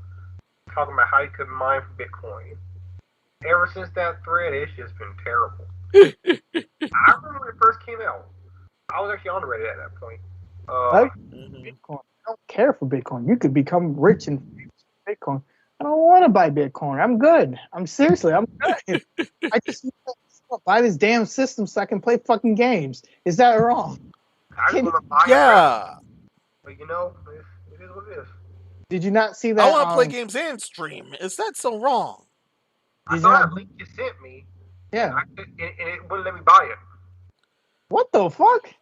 talking about how you could mine for Bitcoin. Ever since that thread, it's just been terrible. I remember when it first came out. I was actually on Reddit at that point. Bitcoin. I don't care for Bitcoin. You could become rich in Bitcoin. I don't want to buy Bitcoin. I'm good. I'm good. I just want to buy this damn system so I can play fucking games. Is that wrong? I just want to buy it. But it is what it is. Did you not see that? I want to play games and stream. Is that so wrong? I saw that link you sent me. Yeah. And it wouldn't let me buy it. What the fuck?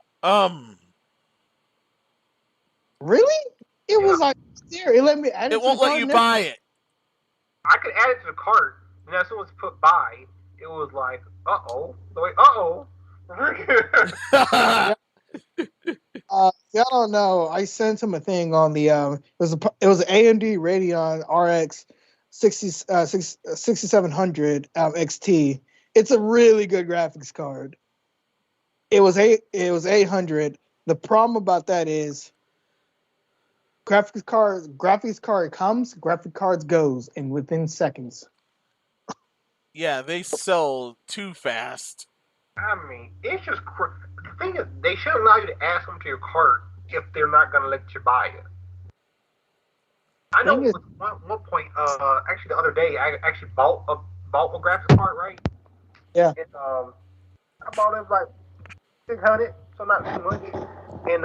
Really? It was like there. It let me add it. It won't let you buy it. I could add it to the cart, and as soon as put buy, it was like, uh-oh. So wait, uh-oh. Y'all don't know. I sent him a thing on the it was an AMD Radeon RX 6700 XT. It's a really good graphics card. It was 800. The problem about that is graphics card comes, graphics cards goes in within seconds. Yeah, they sell too fast. I mean, it's just the thing is they should allow you to add something to your cart if they're not gonna let you buy it. I know at one point, actually the other day, I actually bought a graphics card, right? Yeah. And I bought it like $600, so not too much. And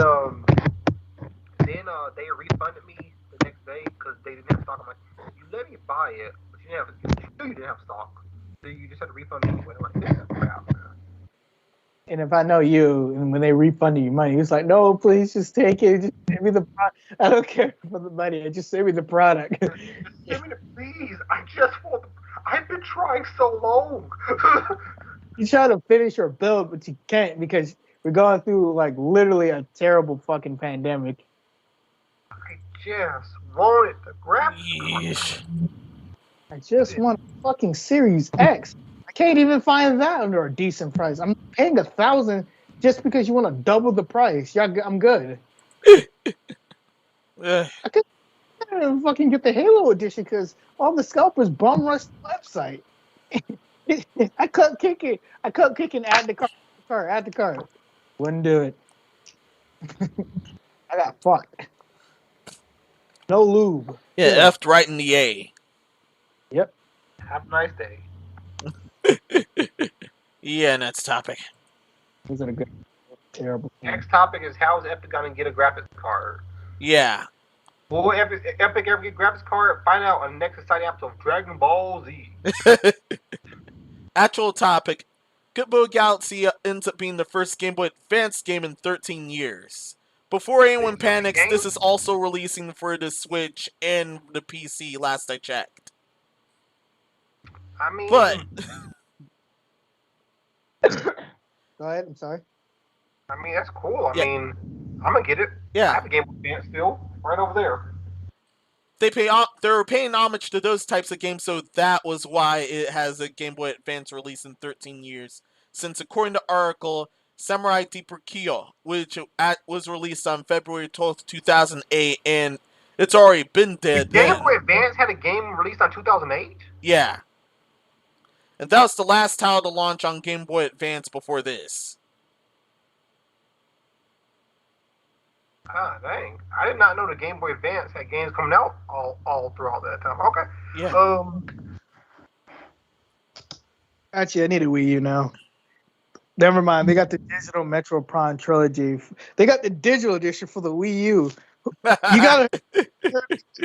then they refunded me the next day because they didn't have stock. I'm like, you let me buy it, but you didn't have stock, so you just had to refund me anyway. I'm like, this is crap. And if I know you, and when they refunded you money, it's like, no, please just take it. Just send me the product. I don't care for the money. Just send me the product. Just send me the, please. I've been trying so long. You try to finish your build, but you can't because we're going through literally a terrible fucking pandemic. I just wanted the graphics. I just want a fucking Series X. I can't even find that under a decent price. I'm paying $1,000 just because you want to double the price. I'm good. I could didn't even fucking get the Halo edition because all the scalpers bum rushed the website. I couldn't kick it. I couldn't kick it and add the card. Wouldn't do it. I got fucked. No lube. Yeah, effed right in the A. Yep. Have a nice day. Yeah, next topic. These are the good, terrible. Next topic is how is Epic gonna get a graphics card? Yeah. Will Epic ever get a graphics card? Find out on the next exciting episode of Dragon Ball Z. Actual topic. Good Boy Galaxy ends up being the first Game Boy Advance game in 13 years. Before anyone panics, this is also releasing for the Switch and the PC, last I checked. I mean, But Go ahead. I'm sorry. I mean that's cool. Yeah. I mean, I'm gonna get it. I yeah, have a Game Boy Advance still, right over there. they're paying homage to those types of games, so that was why it has a Game Boy Advance release in 13 years. Since according to article, Samurai Deeper Kyo, which was released on February 12th, 2008, and it's already been dead Game then. Boy Advance had a game released on 2008. Yeah. And that was the last title to launch on Game Boy Advance before this. Ah, dang! I did not know the Game Boy Advance had games coming out all throughout that time. Okay. Yeah. Actually, I need a Wii U now. Never mind. They got the digital Metro Prime trilogy. They got the digital edition for the Wii U. You gotta get it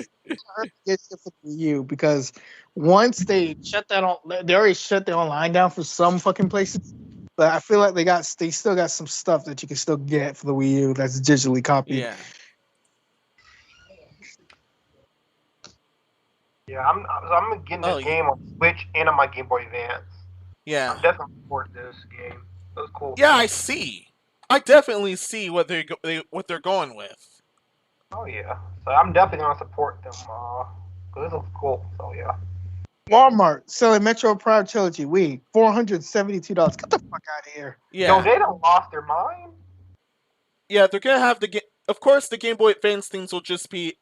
for the Wii U because once they shut that on, they already shut the online down for some fucking places. But I feel like they still got some stuff that you can still get for the Wii U that's digitally copied. Yeah. Yeah, I'm getting this game on Switch and on my Game Boy Advance. Yeah. I'm definitely support this game. That's cool. Yeah, I see. I definitely see what they're going with. Oh yeah. So I'm definitely gonna support them. Cause this looks cool. So yeah. Walmart selling Metro Prime trilogy Wii $472. Get the fuck out of here. Yeah. Yo, they don't lost their mind. Yeah, they're gonna have the game. Of course, the Game Boy Advance things will just be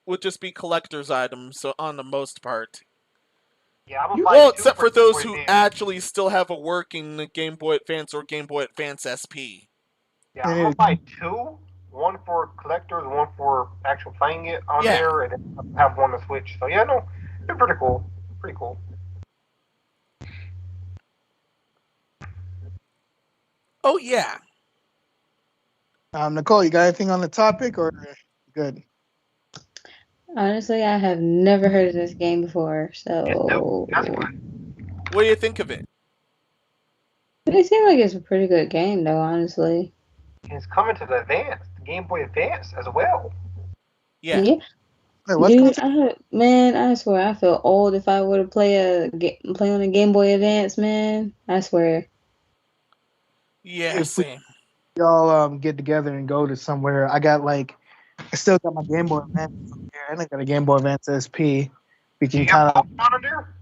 collector's items, so on the most part. Yeah, I'm Well, except for those Game who Boy Advance. actually still have a working Game Boy Advance or Game Boy Advance SP. Yeah, I'm gonna buy two. One for collectors, one for actual playing it on there, and then have one to Switch. So yeah, no, they're pretty cool. Pretty cool. Oh yeah. Nicole, you got anything on the topic or good? Honestly, I have never heard of this game before, so That's why. What do you think of it? it seems like it's a pretty good game, though. Honestly, It's coming to the Advance, the Game Boy Advance as well. Yeah. Wait, what's Dude, I swear, I feel old if I were to play on a Game Boy Advance, man. I swear. Yeah, same. y'all get together and go to somewhere? I still got my Game Boy Advance from here, and I got a Game Boy Advance SP. We can You kind got of. Pokemon on there?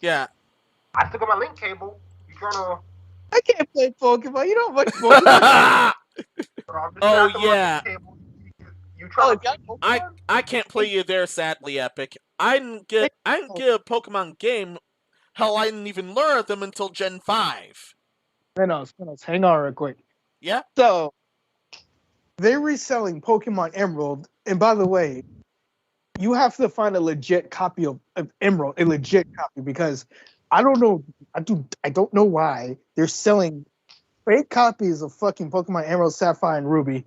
Yeah. I still got my link cable. You trying to? I can't play Pokemon. You don't like Pokemon. Oh yeah. You trying to? I can't play you there, sadly, Epic. I didn't get a Pokemon game. Hell, I didn't even learn of them until Gen 5. Spinos, hang on real quick. Yeah. So they're reselling Pokemon Emerald, and by the way, you have to find a legit copy of Emerald, a legit copy, because I don't know why they're selling fake copies of fucking Pokemon Emerald, Sapphire, and Ruby.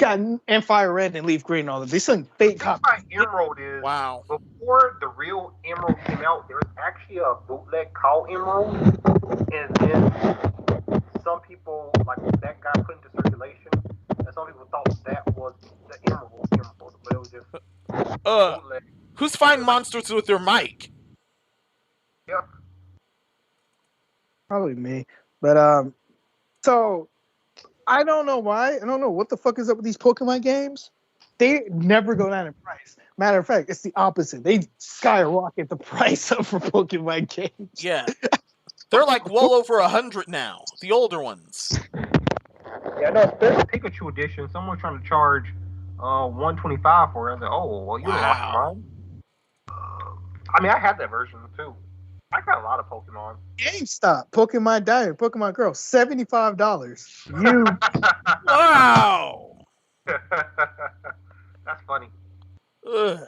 And Fire Red and Leaf Green and all that. They're selling fake copies. Emerald is Wow. before the real Emerald came out. There was actually a bootleg called Emerald, and then some people like that got put into circulation, and some people thought that was the Emerald, but it was just bootleg. Who's fighting monsters with their mic? Yep. Probably me. But so I don't know why. I don't know what the fuck is up with these Pokemon games. They never go down in price. Matter of fact, it's the opposite. They skyrocket the price up for Pokemon games. Yeah. They're like well over 100 now. The older ones. Yeah, no, there's a Pikachu edition. Someone's trying to charge $125 for it. I was like, oh, well, you lost mine. I mean, I had that version too. I got a lot of Pokemon. GameStop, Pokemon Diamond, Pokemon Girl, $75. You Wow. That's funny. Ugh.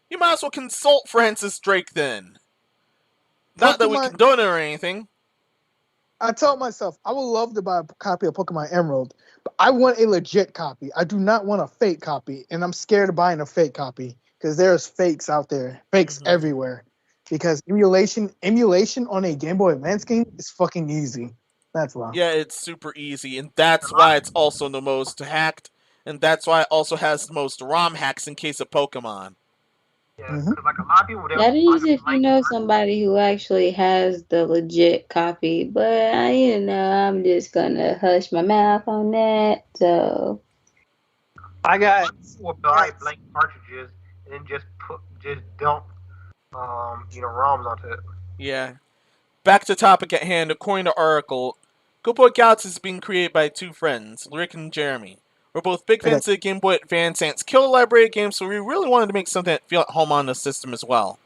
You might as well consult Francis Drake then. Not that we Pokemon- condone it or anything. I told myself I would love to buy a copy of Pokemon Emerald, but I want a legit copy. I do not want a fake copy, and I'm scared of buying a fake copy because there's fakes out there, fakes Mhm. everywhere. Because emulation on a Game Boy Advance game is fucking easy. That's why. Yeah, it's super easy, and that's why it's also the most hacked, and that's why it also has the most ROM hacks in case of Pokemon. Yeah, Mhm. because like a lot of people. That is if you know somebody who actually has the legit copy, but I'm just gonna hush my mouth on that. So I got Will buy blank cartridges and then just dump ROMs onto it. Yeah. Back to topic at hand, according to article, Good Boy Galaxy is being created by two friends, Rick and Jeremy. We're both big fans of the Game Boy Advance and its killer library games, so we really wanted to make something that feel at home on the system as well.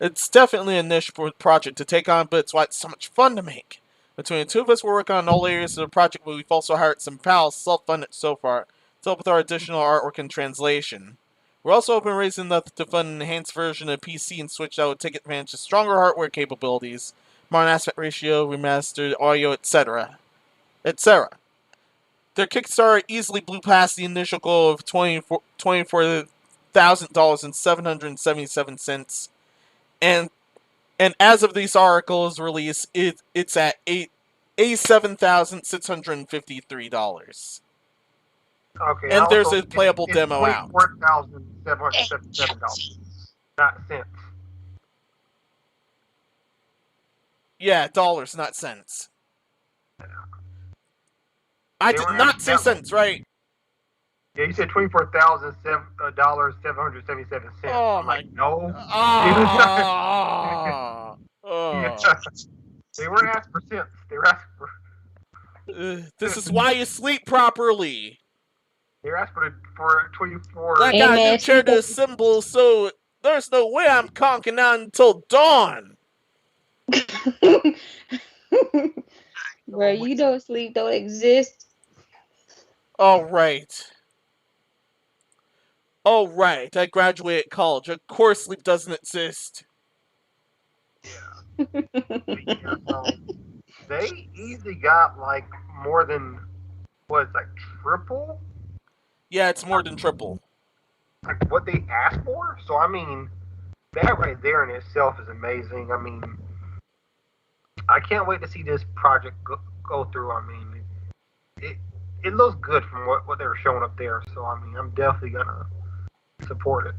It's definitely a niche project to take on, but it's why it's so much fun to make. Between the two of us, we're working on all areas of the project, but we've also hired some pals, self-funded so far, to help with our additional artwork and translation. We're also hoping to raise enough to fund an enhanced version of PC and Switch that would take advantage of stronger hardware capabilities, modern aspect ratio, remastered audio, etc. etc. Their Kickstarter easily blew past the initial goal of $24,000.777, and as of these articles release, it's at $87,653. Okay, And there's also, a playable demo out. $24,777, not cents. Yeah, dollars, not cents. I did not say cents, right? Yeah, you said $24,000.777. Oh I'm my! like, no. They weren't asking for cents. They were asking for. This is why you sleep properly. They were asking for 24. I got a new chair to assemble, so there's no way I'm conking out until dawn. Bro, you don't sleep, don't exist. All right. I graduated college. Of course, sleep doesn't exist. They easily got like more than triple. Yeah, it's more than triple. Like what they asked for. So I mean, that right there in itself is amazing. I mean, I can't wait to see this project go through. I mean, it looks good from what they were showing up there. So I mean, I'm definitely gonna support it.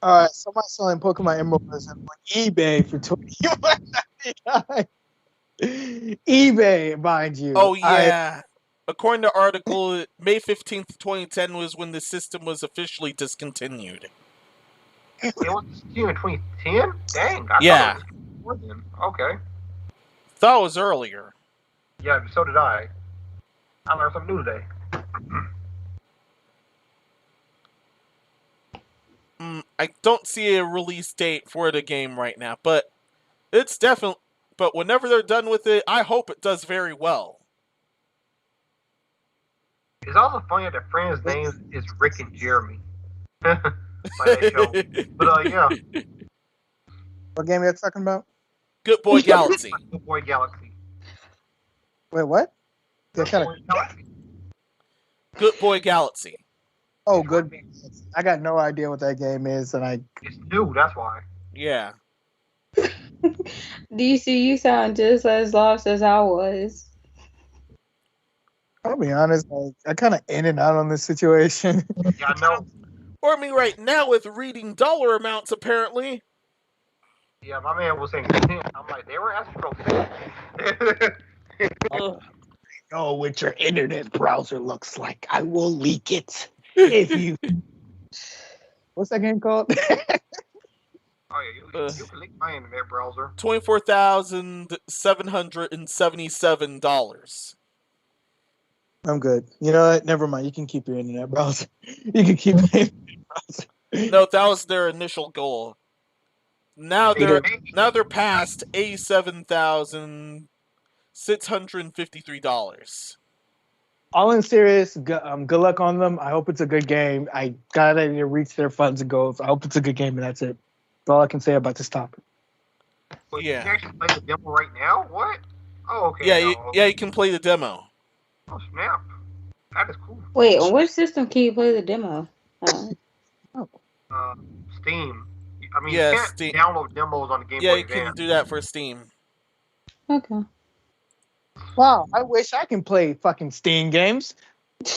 All right, somebody selling Pokemon Emerald on eBay for $21.99. eBay, mind you. Oh yeah. According to article, May 15th, 2010 was when the system was officially discontinued. It was discontinued in 2010? Dang. Yeah. Thought it was before then. Okay. Thought it was earlier. Yeah, so did I. I learned something new today. I don't see a release date for the game right now, but it's definitely. But whenever they're done with it, I hope it does very well. It's also funny that their friends' names is Rick and Jeremy. Like that show. But yeah. What game are you talking about? Good Boy Galaxy. Good Boy Galaxy. Wait, what? Good Boy Galaxy. Good Boy Galaxy. Oh, good. I got no idea what that game is, and It's new. That's why. Yeah. DC, you sound just as lost as I was. I'll be honest, I kind of in and out on this situation. Yeah, I know. Or me right now with reading dollar amounts, apparently. Yeah, my man was saying 10. I'm like, they were asking for 10. Know what your internet browser looks like. I will leak it if you. What's that game called? Oh yeah, you can link my internet browser. $24,777. I'm good. You know what? Never mind. You can keep your internet browser. You can keep your internet browser. No, that was their initial goal. Now they're past $87,653. All in serious, good luck on them. I hope it's a good game. I gotta reach their funds and goals. I hope it's a good game, and that's it. That's all I can say about this topic. Wait, Yeah. You can actually play the demo right now? What? Oh, okay. Yeah, you can play the demo. Oh, snap. That is cool. Wait, on which system can you play the demo? Steam. I mean, Yeah, you can't Steam. download demos on the Game Yeah, Boy you can Advance. do that for Steam. Okay. Wow, I wish I can play fucking Steam games.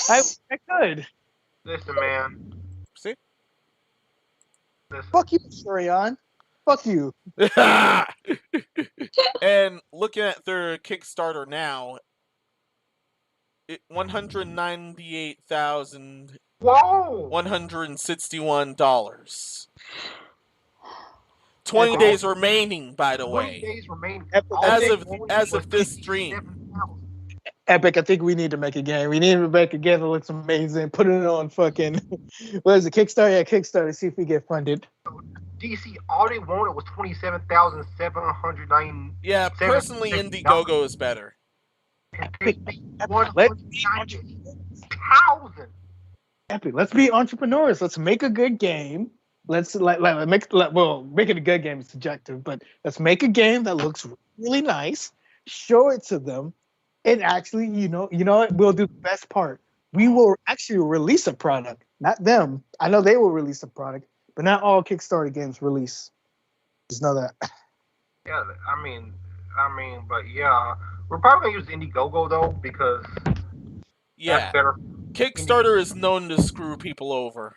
I could. Listen, man. See? Listen. Fuck you, Shurion. Fuck you. And looking at their Kickstarter now, $198,161. 20 days remaining, by the 20 way. days remaining. As of this stream. Epic, I think we need to make a game. We need to make a game that looks amazing. Put it on fucking, what is it, Kickstarter? Yeah, Kickstarter. See if we get funded. DC, all they wanted was 27,709. Yeah, personally, Indiegogo is better. Epic, let's be $100,000. Epic, let's be entrepreneurs. Let's make a good game. Let's make it a good game is subjective, but let's make a game that looks really nice. Show it to them, and actually, you know what? We'll do the best part. We will actually release a product, not them. I know they will release a product, but not all Kickstarter games release. Just know that. Yeah, I mean, but yeah, we're probably gonna use Indiegogo though because that's better. Kickstarter is known to screw people over.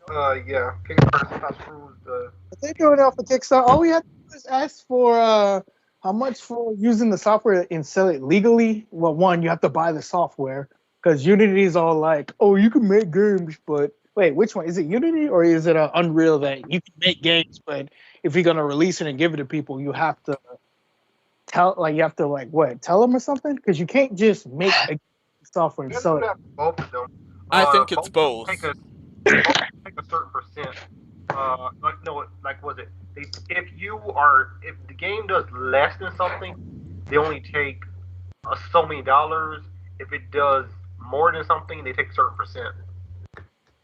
Yeah, Kickstarter sometimes screws the. If they're doing it off of Kickstarter, all we have to do is ask for how much for using the software and sell it legally. Well, one, you have to buy the software because Unity is all like, oh, you can make games, but wait, which one? Is it Unity or is it Unreal that you can make games, but if you're gonna release it and give it to people, you have to tell them or something? Because you can't just make a software and sell it. Both of them. I think it's both. Take a certain percent. Was it? If the game does less than something, they only take so many dollars. If it does more than something, they take a certain percent.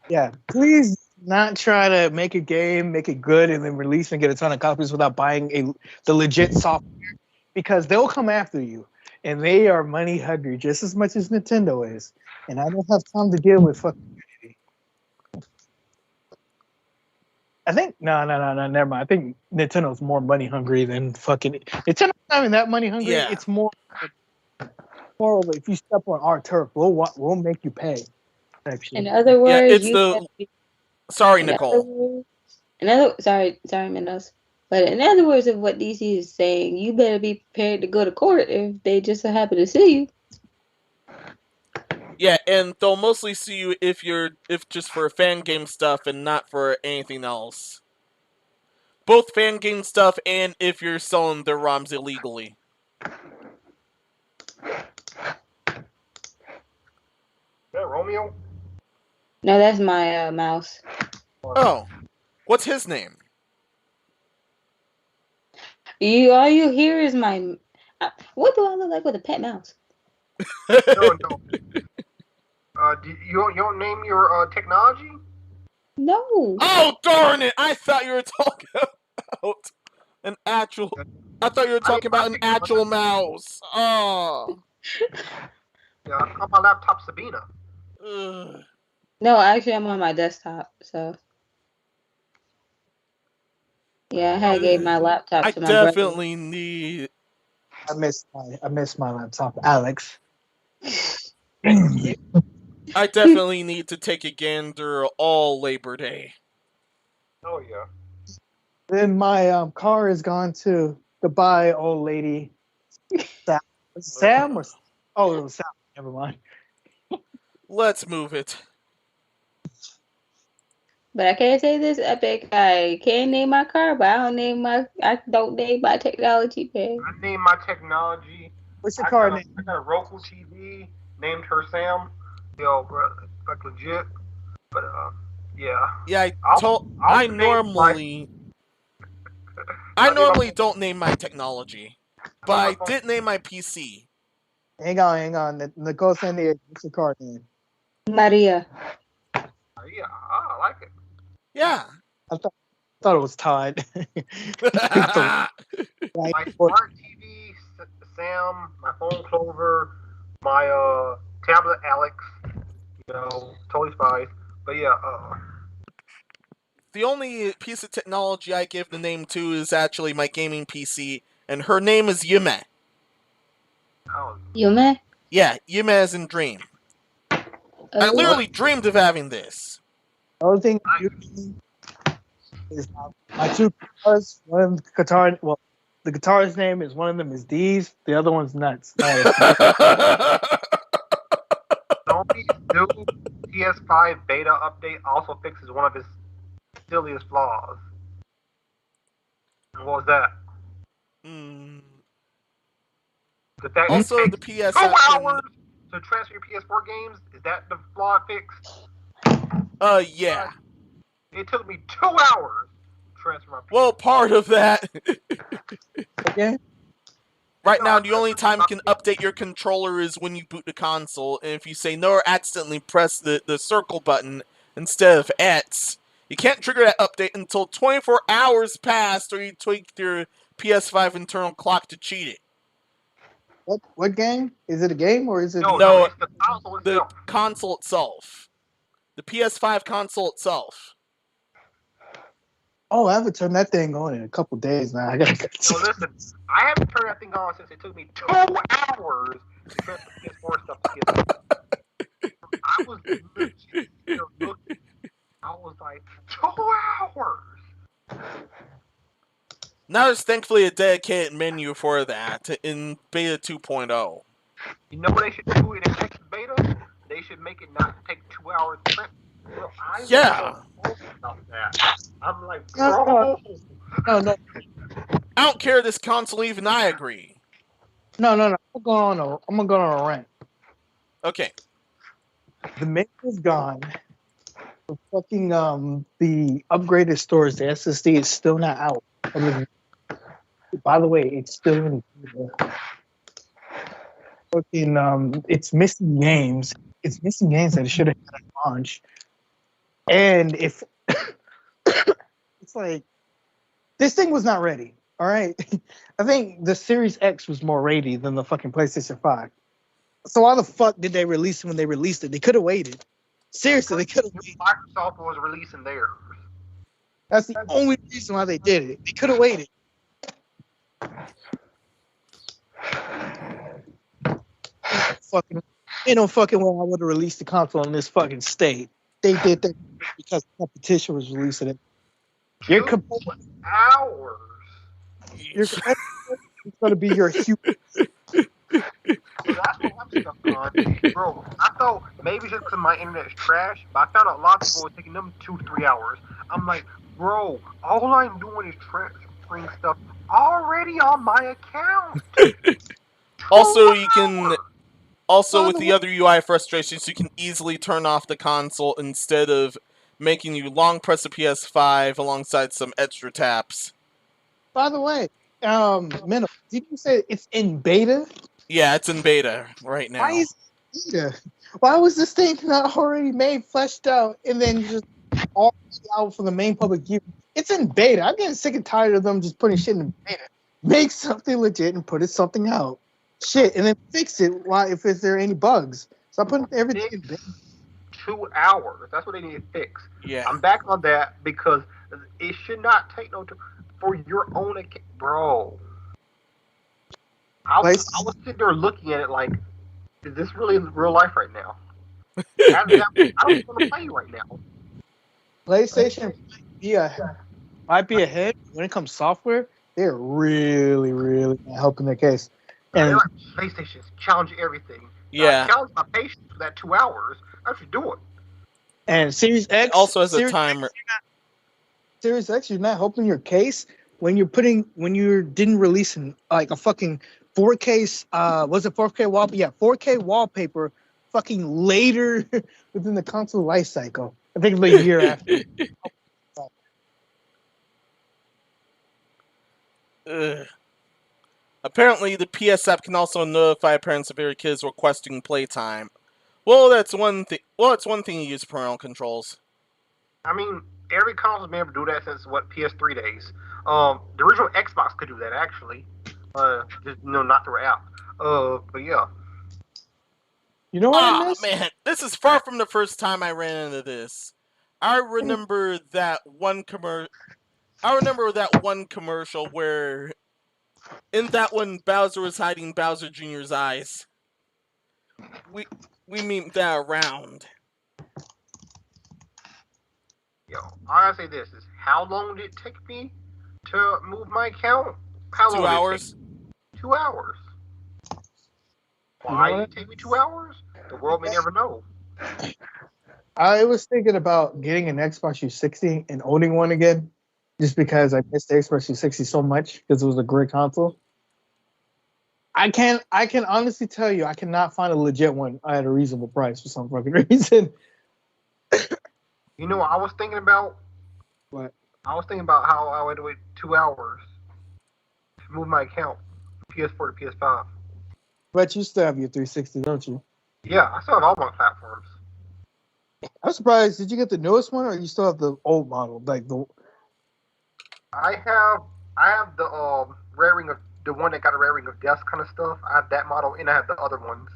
Yeah, please not try to make a game, make it good, and then release and get a ton of copies without buying the legit software, because they'll come after you, and they are money hungry just as much as Nintendo is, and I don't have time to deal with fucking Unity. I think no, never mind. I think Nintendo's more money hungry than fucking Nintendo's not even that money hungry. Yeah. It's more of if you step on our turf, we'll make you pay. In other words, sorry, Nicole. Sorry, Mendoza. But in other words of what DC is saying, you better be prepared to go to court if they just so happen to sue you. Yeah, and they'll mostly sue you if just for fan game stuff and not for anything else. Both fan game stuff and if you're selling their ROMs illegally. Is that Romeo? No, that's my mouse. Oh, what's his name? All you hear is my. What do I look like with a pet mouse? No. You don't name your technology? No. Oh, darn it! I thought you were talking about an actual. I thought you were talking about an actual mouse. Oh. Yeah, I call my laptop Sabina. No, actually, I'm on my desktop, so. Yeah, I had gave my laptop to my brother. I definitely need. I miss my laptop, Alex. I definitely need to take a gander all Labor Day. Oh yeah. Then my car is gone too. Goodbye, old lady. Sam or it was Sam. Never mind. Let's move it. But I can't say this, Epic. I can name my car, but I don't name my technology pad. I name my technology. What's your car name? I got a Roku TV. Named her Sam. Yo, bro, like legit. But yeah. Yeah, I normally. I normally don't name my technology, but I did name my PC. Hang on. Nicole San Diego, what's your card name? Maria. Yeah, I like it. Yeah. I thought it was Todd. My smart TV, Sam. My phone, Clover. My tablet, Alex. Totally Spies. But yeah, The only piece of technology I give the name to is actually my gaming PC, and her name is Yume. Yume? Yeah, Yume as in dream. I literally dreamed of having this. The only thing you do is my two guitars. One of them guitar. Well, the guitar's name is one of them is D's. The other one's Nuts. Sony's new PS5 beta update also fixes one of his silliest flaws. And what was that? The fact Also, it the takes PS 2 hours to transfer your PS4 games. Is that the flaw fixed? Yeah. It took me 2 hours to transfer my PS4. Well, part of that. Okay. Right now, the only time you can update your controller is when you boot the console, and if you say no or accidentally press the circle button instead of X, you can't trigger that update until 24 hours passed, or you tweak your PS5 internal clock to cheat it. What game? Is it a game or is it? No, it's the console the itself. console itself. The PS5 console itself. Oh, I haven't turned that thing on in a couple days now. I gotta. So listen, I haven't turned that thing on since it took me 2 hours to transfer PS4 stuff to PS5. I was legit looking. I was like, 2 hours. Now there's thankfully a dedicated menu for that in Beta 2.0. You know what they should do in the next beta? They should make it not take 2 hours to print. Yeah. About that. I'm like, bro. No. I don't care this console even, I agree. No. I'm gonna go on a rant. Okay. The menu's gone. The fucking the upgraded stores, the SSD is still not out. I mean, by the way, it's still in fucking it's missing games. It's missing games that it should have had at launch. And if it's like this thing was not ready, all right. I think the Series X was more ready than the fucking PlayStation 5. So why the fuck did they release it when they released it? They could have waited. Seriously, they could have waited. Microsoft was releasing theirs. That's the only reason why they did it. They could have waited. Ain't no fucking way I would have released the console in this fucking state. They did that because competition was releasing it. Your 2 competitor hours. is going to be your huge. That's what I'm stuck on. Bro, I thought maybe just because my internet is trash, but I found out a lot of people were taking them 2 to 3 hours. I'm like, bro, all I'm doing is transferring stuff already on my account. Also, you can... Also, with the other UI frustrations, you can easily turn off the console instead of making you long press the PS5 alongside some extra taps. By the way, Minnow, did you say it's in beta? Yeah, it's in beta right now. Why is it beta? Why was this thing not already made, fleshed out, and then just all out for the main public use? It's in beta. I'm getting sick and tired of them just putting shit in beta. Make something legit and put it something out. Shit, and then fix it if there are any bugs. So I'm putting everything in beta. 2 hours. That's what they need to fix. Yeah. I'm back on that because it should not take no time for your own account. Bro. I was sitting there looking at it like, is this really real life right now? I don't want to play right now. PlayStation might be ahead when it comes to software. They're really, really not helping their case. And they're like, PlayStation's challenging everything. Yeah. Challenge my patience for that 2 hours. I should do it. And Series X It also has a timer. Series X, you're not helping your case when you didn't release like a fucking 4K. Was it 4K wallpaper? Yeah, 4K wallpaper. Fucking later within the console life cycle. I think it's a year after. Ugh. Apparently, the PS app can also notify parents of their kids requesting playtime. Well, that's one thing. Well, it's one thing to use parental controls. I mean, every console's been able to do that since what PS3 days. The original Xbox could do that actually. Just not through an app. But yeah. You know what I Oh missed? man, this is far from the first time I ran into this. I remember that one commercial where, in that one, Bowser was hiding Bowser Jr.'s eyes. We meet that around. Yo, I gotta say this is how long did it take me to move my account? How long 2 hours. Did it take? 2 hours. Why did it take me 2 hours? The world may never know. I was thinking about getting an Xbox 360 and owning one again, just because I missed the Xbox 360 so much because it was a great console. I can honestly tell you, I cannot find a legit one at a reasonable price for some fucking reason. You know what I was thinking about? What? I was thinking about how I would wait 2 hours to move my account from PS4 to PS5. But you still have your 360, don't you? Yeah, I still have all my platforms. I'm surprised. Did you get the newest one, or you still have the old model? Like the I have the Rare Ring of the one that got a Rare Ring of Death kind of stuff. I have that model, and I have the other ones.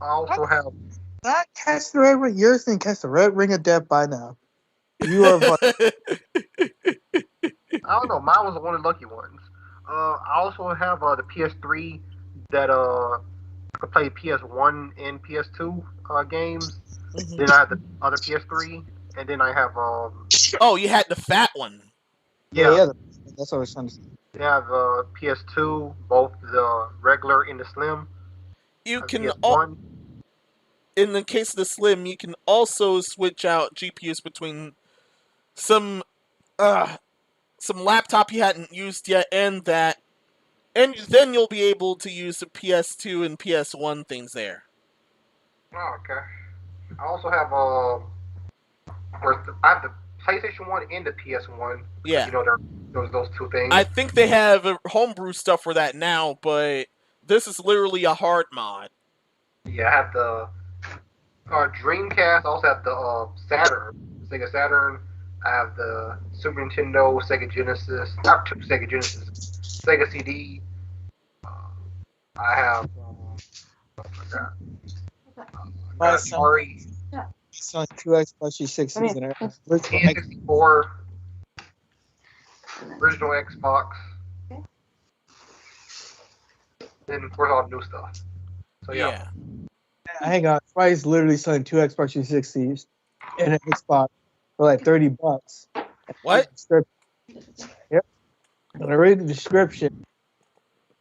I also have. not catch the red ring. Yours didn't catch the red ring of death by now. You are. I don't know. Mine was one of the lucky ones. I also have the PS3 that could play PS1 and PS2 games. Mhm. Then I have the other PS3, and then I have Oh, you had the fat one. yeah. That's what I was trying to say. They have PS2, both the regular and the slim. You can PS1. In the case of the Slim, you can also switch out GPUs between some laptop you hadn't used yet, and that, and then you'll be able to use the PS2 and PS1 things there. Oh, okay. I also have I have the PlayStation 1 and the PS1. Yeah. You know, those two things. I think they have homebrew stuff for that now, but this is literally a hard mod. Yeah, I have the Dreamcast. I also have the Sega Saturn. I have the Super Nintendo, Sega Genesis. I have two Sega Genesis. Sega CD. I have. I forgot. Atari. It's on two Xbox 360s and N64. Original Xbox. Then of course all the new stuff. So yeah. Hang on, Fry's literally selling two Xbox 360s and an Xbox for like $30. What? Yep. When I read the description,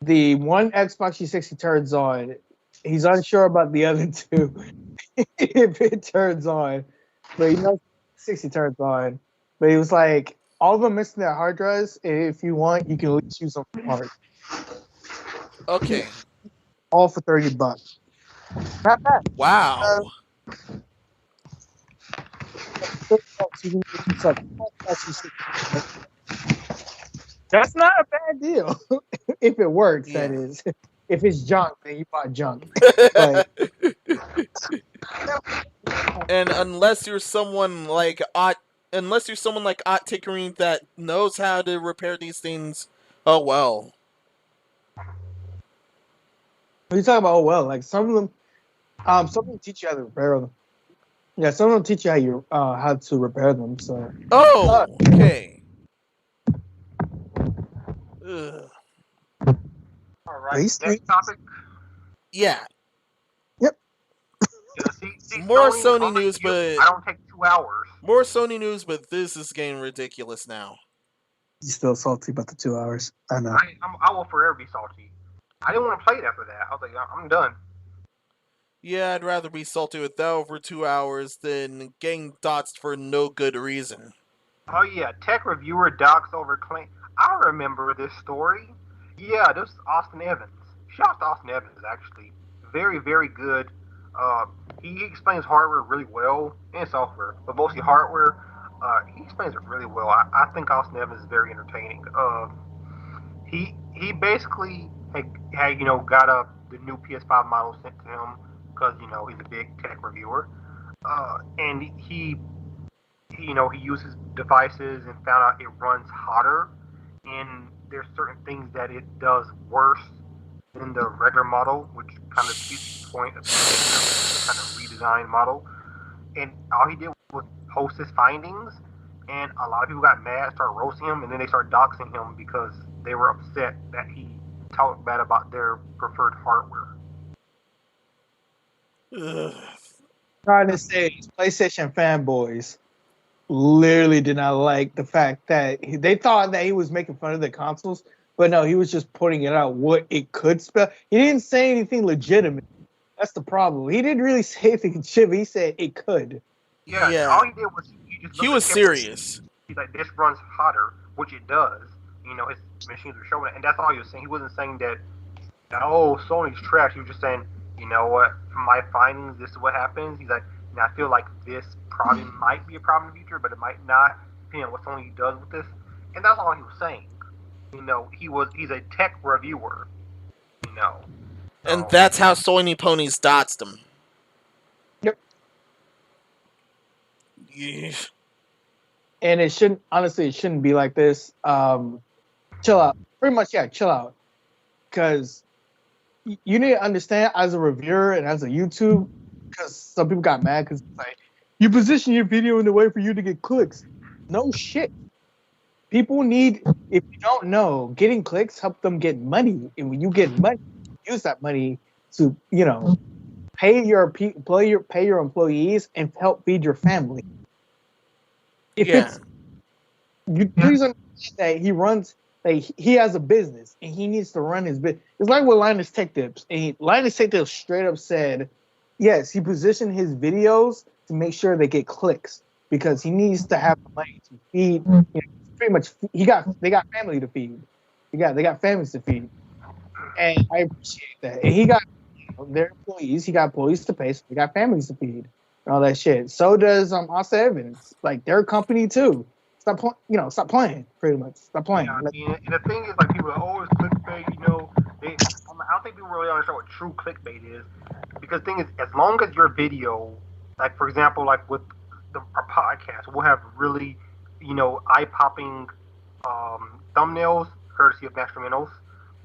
the one Xbox 360 turns on. He's unsure about the other two if it turns on, but he knows 60 turns on. But he was like, all of them missing their hard drives. If you want, you can at least use them for parts. Okay. All for $30. Not bad. Wow. That's not a bad deal. If it works, Yeah. that is. If it's junk, then you bought junk. And unless you're someone like Ott Tickering that knows how to repair these things, oh well. What are you talking about? Oh well, like some of them teach you how to repair them. Yeah, some of them teach you how to repair them. So. Oh, okay. Ugh. All right. These Next topic. Yeah. Yep. See, More Sony news, but I don't take 2 hours. More Sony news, but this is getting ridiculous now. He's still salty about the 2 hours. I know. I will forever be salty. I didn't want to play it after that. I was like, I'm done. Yeah, I'd rather be salty with that over 2 hours than getting doxed for no good reason. Oh yeah, tech reviewer docs over claim. I remember this story. Yeah, this is Austin Evans. Shout out to Austin Evans, actually. Very, very good. He explains hardware really well and software, but mostly hardware. He explains it really well. I think Austin Evans is very entertaining. he basically had got the new PS5 model sent to him because he's a big tech reviewer, and he uses devices and found out it runs hotter, and there's certain things that it does worse than the regular model, which kind of defeats the point of the kind of redesigned model. And all he did was post his findings, and a lot of people got mad, started roasting him, and then they started doxing him because they were upset that he talked bad about their preferred hardware. Trying to say PlayStation fanboys literally did not like the fact that they thought that he was making fun of the consoles, but no, he was just pointing it out what it could spell. He didn't say anything legitimate. That's the problem. He didn't really say anything shit. He said it could. Yeah. All he did was he was serious. He's like, this runs hotter, which it does. His machines were showing it, and that's all he was saying. He wasn't saying that, oh, Sony's trash. He was just saying, you know what, from my findings, this is what happens. He's like, I feel like this probably might be a problem in the future, but it might not, depending on what Sony does with this. And that's all he was saying. He's a tech reviewer. And that's how Sony Ponies doxed him. Yep. Yeah. And it shouldn't be like this. Chill out. Pretty much, yeah, chill out. Because you need to understand, as a reviewer and as a YouTube, because some people got mad because it's like, you position your video in the way for you to get clicks. No shit. People need, if you don't know, getting clicks help them get money. And when you get money, use that money to, pay your employees and help feed your family. Please understand that he has a business and he needs to run his business. It's like with Linus Tech Tips. And Linus Tech Tips straight up said, yes, he positioned his videos to make sure they get clicks because he needs to have the money to feed. Pretty much, they got family to feed. They got families to feed, and I appreciate that. And he got their employees. He got employees to pay. So they got families to feed and all that shit. So does Asa Evans. Like, their company too. Stop playing. Pretty much, stop playing. Yeah, and the thing is, like, people are, oh, it's clickbait. I don't think people really understand what true clickbait is, because the thing is, as long as your video, like, for example, like with our podcast, we'll have really, eye-popping thumbnails, courtesy of Masterminals,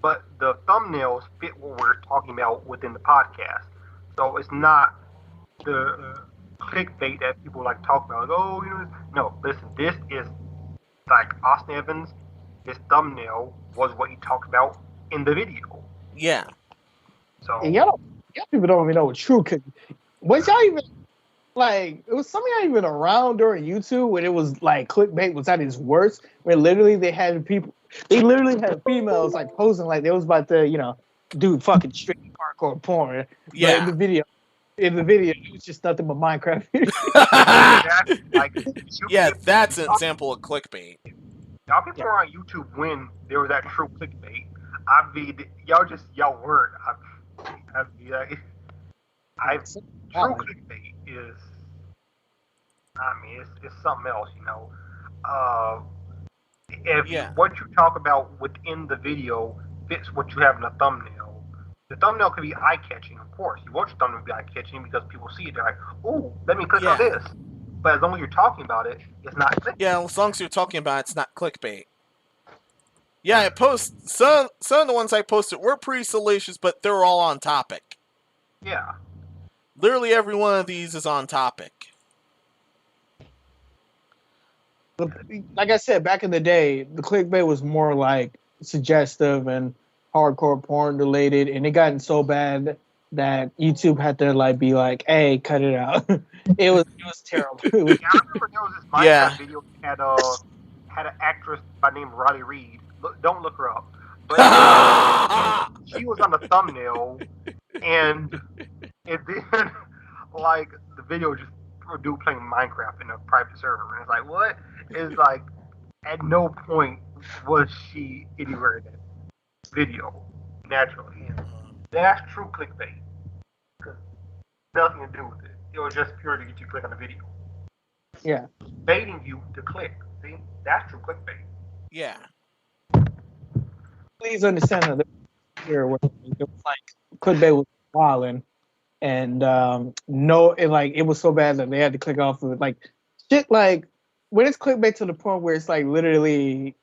but the thumbnails fit what we're talking about within the podcast. So it's not the clickbait that people like talk about. Like, oh, no, listen, this is like Austin Evans. His thumbnail was what he talked about in the video. Yeah. So y'all people don't even know what true clickbait. Was y'all even like? It was something not even around during YouTube when it was like clickbait was at its worst. Where literally they had females like posing like they was about to do fucking straight hardcore porn. Yeah. But in the video, it was just nothing but Minecraft. That's an example of clickbait. Y'all people were on YouTube when there was that true clickbait. I mean, y'all weren't. True clickbait is, it's something else, If what you talk about within the video fits what you have in the thumbnail, the thumbnail could be eye-catching, of course. You want your thumbnail to be eye-catching because people see it, they're like, ooh, let me click on this. But as long as you're talking about it, it's not clickbait. Yeah, as long as you're talking about it, it's not clickbait. Yeah, I post some of the ones I posted were pretty salacious, but they were all on topic. Yeah. Literally every one of these is on topic. Like I said, back in the day, the clickbait was more like suggestive and hardcore porn related, and it gotten so bad that YouTube had to be like, "Hey, cut it out." it was terrible. I remember there was this Minecraft video that had an actress by the name of Riley Reid. Don't look her up, but she was on the thumbnail, and it then the video just a dude playing Minecraft in a private server, and it's like, what? It's like, at no point was she anywhere in that video, naturally. That's true clickbait. Because nothing to do with it. It was just pure to get you to click on the video. Yeah. Baiting you to click. See? That's true clickbait. Yeah. please understand that here where it was like clickbait was wilding, and it was so bad that they had to click off of it. Like shit, like when it's clickbait to the point where it's like literally,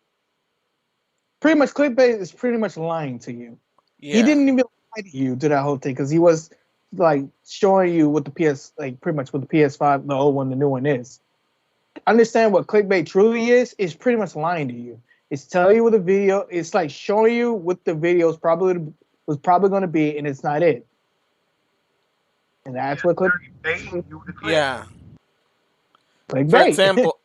pretty much clickbait is pretty much lying to you. Yeah. He didn't even lie to you to that whole thing because he was like showing you what the pretty much what the PS5, the old one, the new one is. Understand what clickbait truly is pretty much lying to you. It's telling you what the video, it's like showing you what the video was probably going to be, and it's not it. And that's what clickbait. Yeah. Clickbait. For example,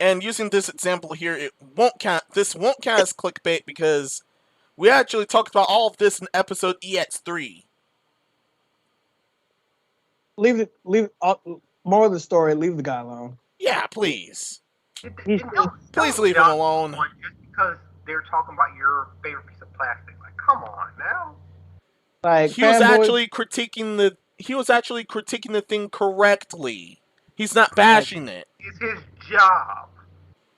and using this example here, it won't count. This won't count as clickbait because we actually talked about all of this in episode EX3. Leave more of the story. Leave the guy alone. Yeah, please. Please leave him alone. Just because they're talking about your favorite piece of plastic, like, come on now. Like he was actually critiquing the thing correctly. He's not bashing it. It's his job.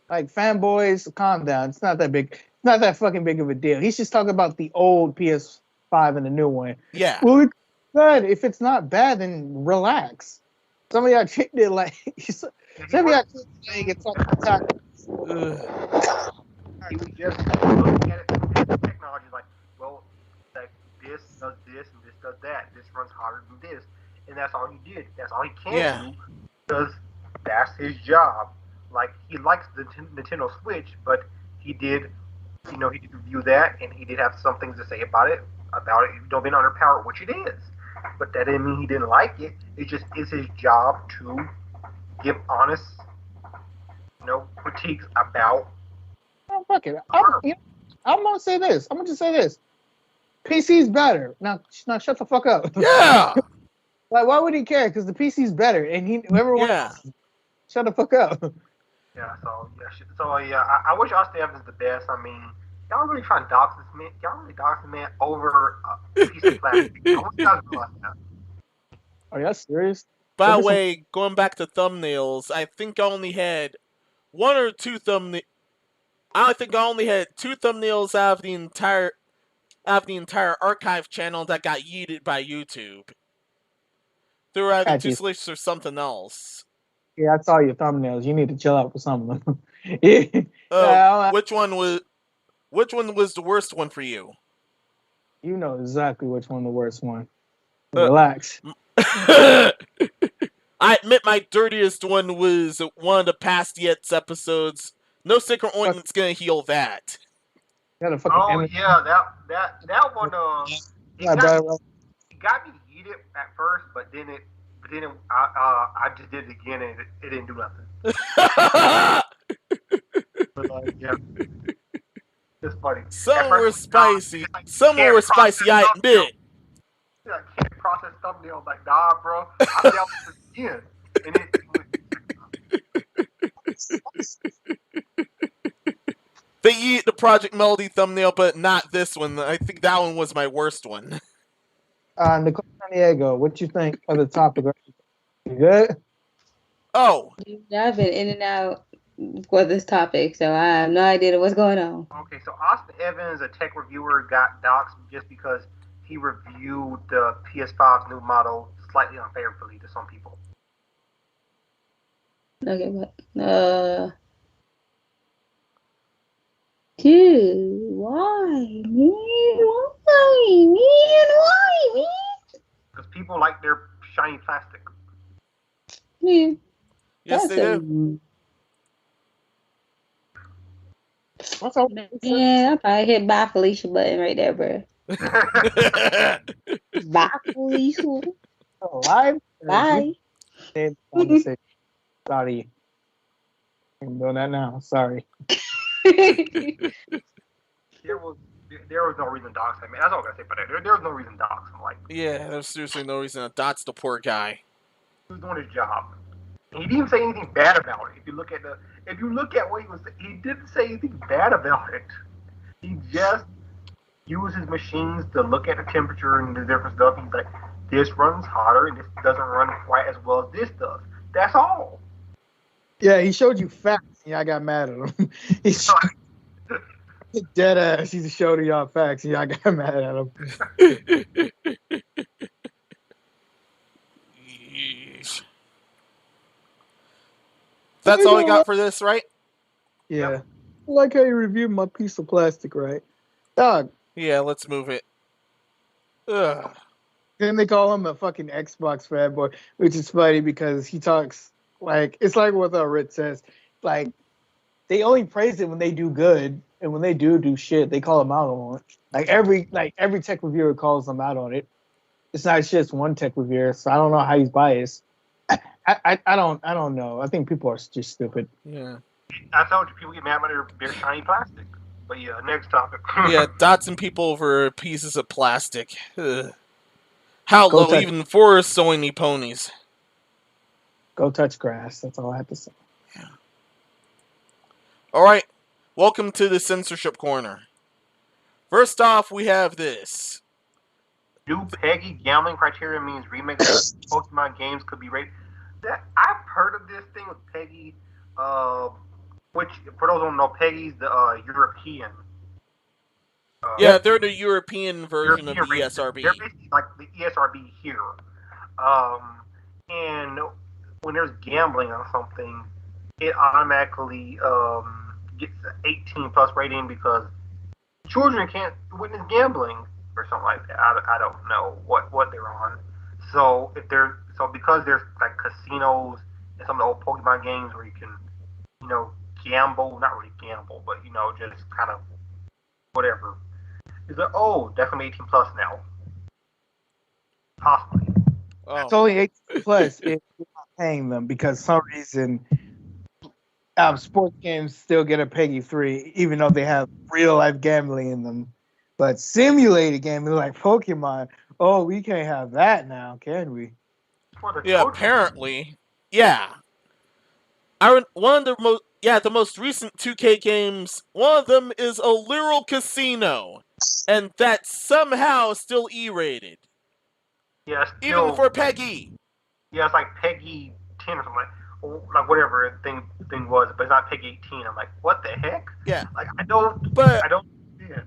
Like, fanboys, calm down. It's not that big. It's not that fucking big of a deal. He's just talking about the old PS5 and the new one. Yeah. Well, it's good. If it's not bad, then relax. Some of y'all treated it like some of y'all treated it like it's all He was just looking at it. Technology like, well, like this does this and this does that. This runs harder than this, and that's all he did. That's all he can do because that's his job. Like, he likes the Nintendo Switch, but he did, he did review that, and he did have some things to say about it. Being underpowered, which it is. But that didn't mean he didn't like it. It just is his job to give honest, critiques about. Oh, fuck it. I'm gonna say this. I'm gonna just say this. PC's better. Now shut the fuck up. Yeah. Like, why would he care? Because the PC's better, and everyone. Yeah. Shut the fuck up. Yeah. I wish Austin Evans the best. I mean, y'all really trying to dox this man? Y'all really dox the man over a piece of plastic? I want you guys to realize that. Are y'all serious? By the way, going back to thumbnails, I think I only had one or two thumbnails. I think I only had 2 thumbnails out of the entire archive channel that got yeeted by YouTube. They were either too slick or something else. Yeah, I saw your thumbnails. You need to chill out for some of them. Which one was the worst one for you? You know exactly which one the worst one. Relax. I admit my dirtiest one was one of the past Yets episodes. No Secret Ointment's gonna heal that. Yeah, that one. It got me heated at first, but then I just did it again and it didn't do nothing. But it's funny. Some were spicy. Some were spicy. I admit. I can't process thumbnails. Like, nah, bro. I dealt with it again, and They eat the Project Melody thumbnail, but not this one. I think that one was my worst one. Nicole San Diego, what you think of the topic? You good? Oh. I've been in and out for this topic, so I have no idea what's going on. Okay, so Austin Evans, a tech reviewer, got doxxed just because he reviewed the PS5's new model slightly unfavorably to some people. Okay, what? Dude, why, man? Why, man? Because people like their shiny plastic. Yeah. Yes, they do. What's up? Yeah, I probably hit bye Felicia button right there, bro. Bye, Felicia. Live? Bye. Sorry. I'm doing that now. Sorry. There was no reason to dox him. That's all I gotta say about that. There was no reason to dox him. Like, yeah, there's seriously no reason to dox the poor guy. He was doing his job. And he didn't say anything bad about it. If you look at what he was, he didn't say anything bad about it. He just used his machines to look at the temperature and the different stuff. He's like, this runs hotter and this doesn't run quite as well as this does. That's all. Yeah, he showed you facts. Yeah, I got mad at him. He Dead ass. He's showing y'all facts, and y'all got mad at him. Yeesh. That's all we got for this, right? Yeah. Yep. I like how you reviewed my piece of plastic, right? Dog. Yeah, let's move it. Ugh. Then they call him a fucking Xbox fanboy, which is funny because he talks like it's like what Rit says. Like they only praise it when they do good, and when they do shit, they call him out on it. Like every tech reviewer calls them out on it. It's not just one tech reviewer, so I don't know how he's biased. I don't know. I think people are just stupid. Yeah. I told you, people get mad when they're shiny plastic. But yeah, next topic. Yeah, dotsing people over pieces of plastic. Ugh. How Go low, touch- even for sewing ponies. Go touch grass. That's all I have to say. All right, welcome to the censorship corner. First off, we have this. New PEGI gambling criteria means remakes of Pokemon games could be rated. I've heard of this thing with PEGI, which, for those who don't know, PEGI's the European. Yeah, they're the European version of the rating. ESRB. They're basically like the ESRB here. And when there's gambling on something, it automatically gets an 18 plus rating because children can't witness gambling or something like that. I don't know what they're on. So because there's like casinos and some of the old Pokemon games where you can, gamble, not really gamble, but just kind of whatever. Is like, oh, definitely 18 plus now. Possibly. Oh. It's only 18 plus if you're not paying them because some reason sports games still get a PEGI 3 even though they have real life gambling in them. But simulated gambling like Pokemon, oh, we can't have that now, can we? Yeah, apparently. Yeah. The most recent 2K games, one of them is a literal casino. And that's somehow still E-rated. Yeah, Even for PEGI. Yeah, it's like PEGI 10 or something like whatever thing was, but it's not PEGI 18. I'm like, what the heck? Yeah. Like I don't see it.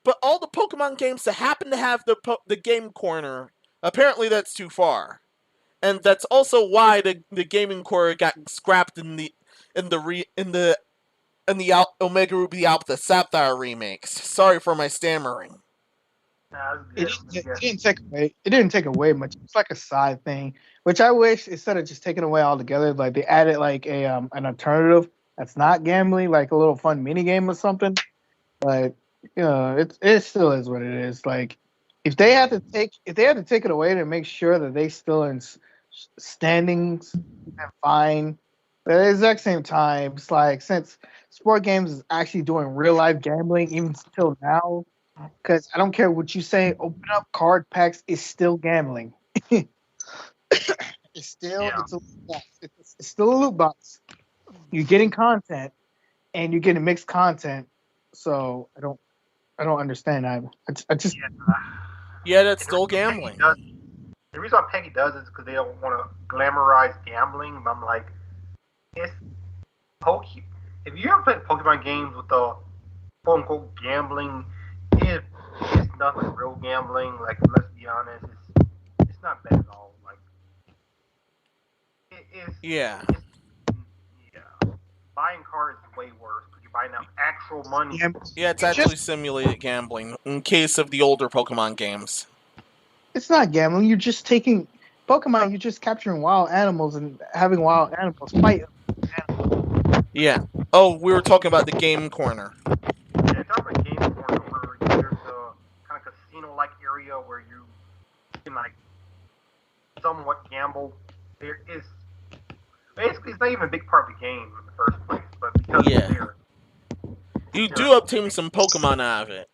But all the Pokemon games that happen to have the game corner, apparently that's too far. And that's also why the gaming corner got scrapped in the Omega Ruby Alpha Sapphire remakes. Sorry for my stammering. It didn't take away much. It's like a side thing, which I wish instead of just taking away altogether, like they added like an alternative that's not gambling, like a little fun mini game or something. But it still is what it is. Like if they had to take it away to make sure that they still in standings and fine. But at the exact same time, it's like since sport games is actually doing real life gambling even still now, because I don't care what you say, open up card packs is still gambling. It's still it's still a loot box. You're getting content and you're getting mixed content. So I don't understand. I just that's still gambling. The reason why PEGI does it is because they don't want to glamorize gambling. But I'm like, it's Pokemon. If you ever played Pokemon games with the quote unquote gambling, it's nothing like real gambling. Like, let's be honest, it's not bad at all. Like, yeah. Buying cards is way worse because you're buying out actual money. Yeah, it's actually simulated gambling in case of the older Pokemon games. It's not gambling. You're just taking Pokemon. You're just capturing wild animals and having wild animals fight. Yeah. Oh, we were talking about the game corner. Yeah, talking about game corner where there's a kind of casino-like area where you can like somewhat gamble. There is basically it's not even a big part of the game in the first place, but because it's there. You do obtain some Pokemon out of it.